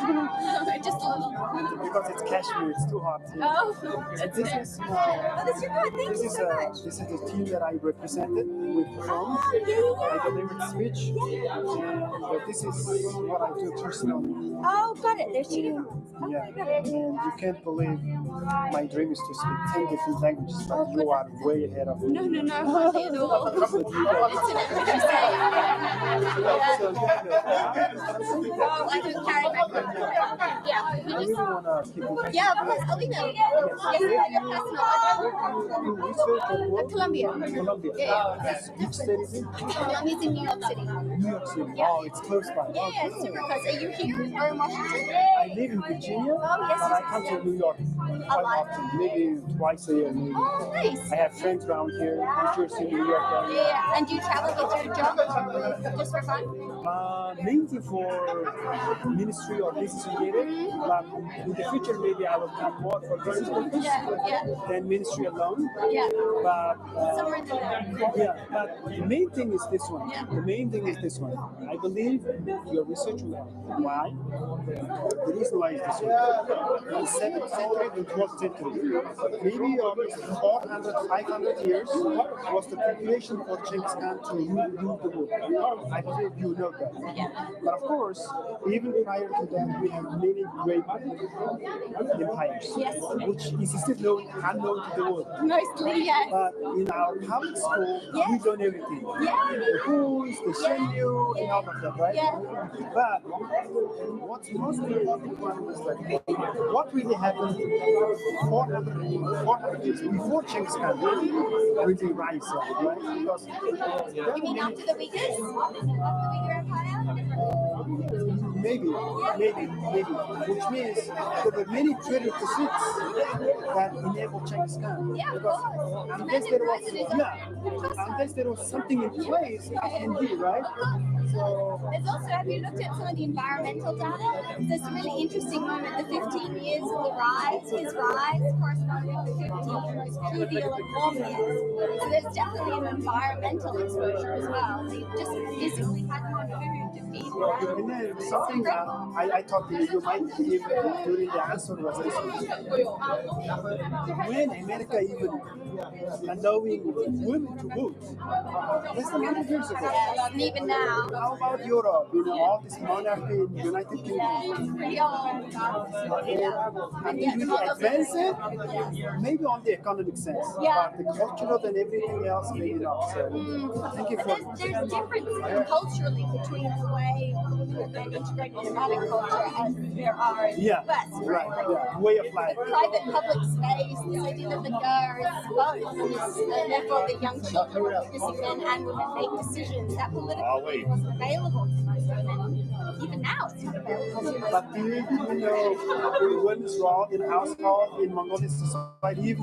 Speaker 21: Just a little.
Speaker 19: Because it's cashmere, it's too hot here.
Speaker 21: Oh, that's
Speaker 19: this
Speaker 21: fair.
Speaker 19: is
Speaker 21: Oh, that's your good. Thank you so much.
Speaker 19: This is the team that I represented with performed.
Speaker 21: Oh, yeah.
Speaker 19: I delivered speech. But this is what I do personally.
Speaker 21: Oh, got it. There's cheating. Oh,
Speaker 19: Yeah,
Speaker 21: got it.
Speaker 19: and you can't believe my dream is to speak 10 different languages, but you are way ahead of me.
Speaker 21: No, hardly at all. It's an what you say. Oh, I don't carry my phone. Yeah,
Speaker 19: I really want to keep it.
Speaker 21: yeah, of course. I'll email you. Yes, your personal. Colombia.
Speaker 19: Colombia.
Speaker 21: Yeah.
Speaker 19: Which state is it?
Speaker 21: Colombia's in New York City.
Speaker 19: New York City.
Speaker 21: Yeah.
Speaker 19: Oh, it's close by.
Speaker 21: Yeah, yeah, it's super close. Are you here or in Washington?
Speaker 19: I live in Virginia,
Speaker 21: Oh, yes,
Speaker 19: but I
Speaker 21: yes,
Speaker 19: come
Speaker 21: yes.
Speaker 19: to New York quite often, maybe twice a year. Maybe.
Speaker 21: Oh, nice.
Speaker 19: I have friends around here, New Jersey, New York area.
Speaker 21: Yeah, and do you travel with your job just for fun?
Speaker 19: Mainly for ministry or business related, but in the future maybe I will come more for business purpose than ministry alone.
Speaker 21: Yeah.
Speaker 19: But
Speaker 21: Somewhere in the middle.
Speaker 19: yeah, but the main thing is this one. The main thing is this one. I believe your research will help. Why? The reason why is this one. In the 7th century and 12th century, maybe almost 400, 500 years was the preparation for Chinggis Khan to rule the world. I believe you know that. But of course, even prior to that, we have many great empires, which is still unknown to the world.
Speaker 21: Mostly, yes.
Speaker 19: But in our public school, we don't know everything. The who's, the Shenyu, and all of that, right? But what's most important one is like, what really happened 400 years before Chinggis Khan really rise, right? Because
Speaker 21: You mean after the Uyghurs? After the Uyghur Empire?
Speaker 19: maybe, which means there were many prerequisites that enabled Chinggis Khan.
Speaker 21: Yeah, of
Speaker 19: Because
Speaker 21: course.
Speaker 19: unless there was something in place, it can be, right? So
Speaker 21: There's also, have you looked at some of the environmental data? There's a really interesting moment, the 15 years of the rise, his rise corresponding to 15 most trivial and warm years. So there's definitely an environmental exposure as well. So you just physically had no food to feed the land.
Speaker 19: and then something I thought you might give during the answer was this. When America even allowing women to vote, less than 100 years ago.
Speaker 21: Yeah, and even now.
Speaker 19: how about Europe? You know, all this monarchy in the United Kingdom. I think we advance it, maybe on the economic sense, but the cultural and everything else, maybe not. So, thank you for.
Speaker 21: There's difference culturally between the way women and men integrate in Arabic culture as there are in the West.
Speaker 19: Right. Yeah. Way of life.
Speaker 21: The private public space, this idea that the girl is both, and therefore the young children were witnessing men and women make decisions. That politically wasn't available to most women. Even now, it's not available to most
Speaker 19: But do you know women's role in household in Mongolian society?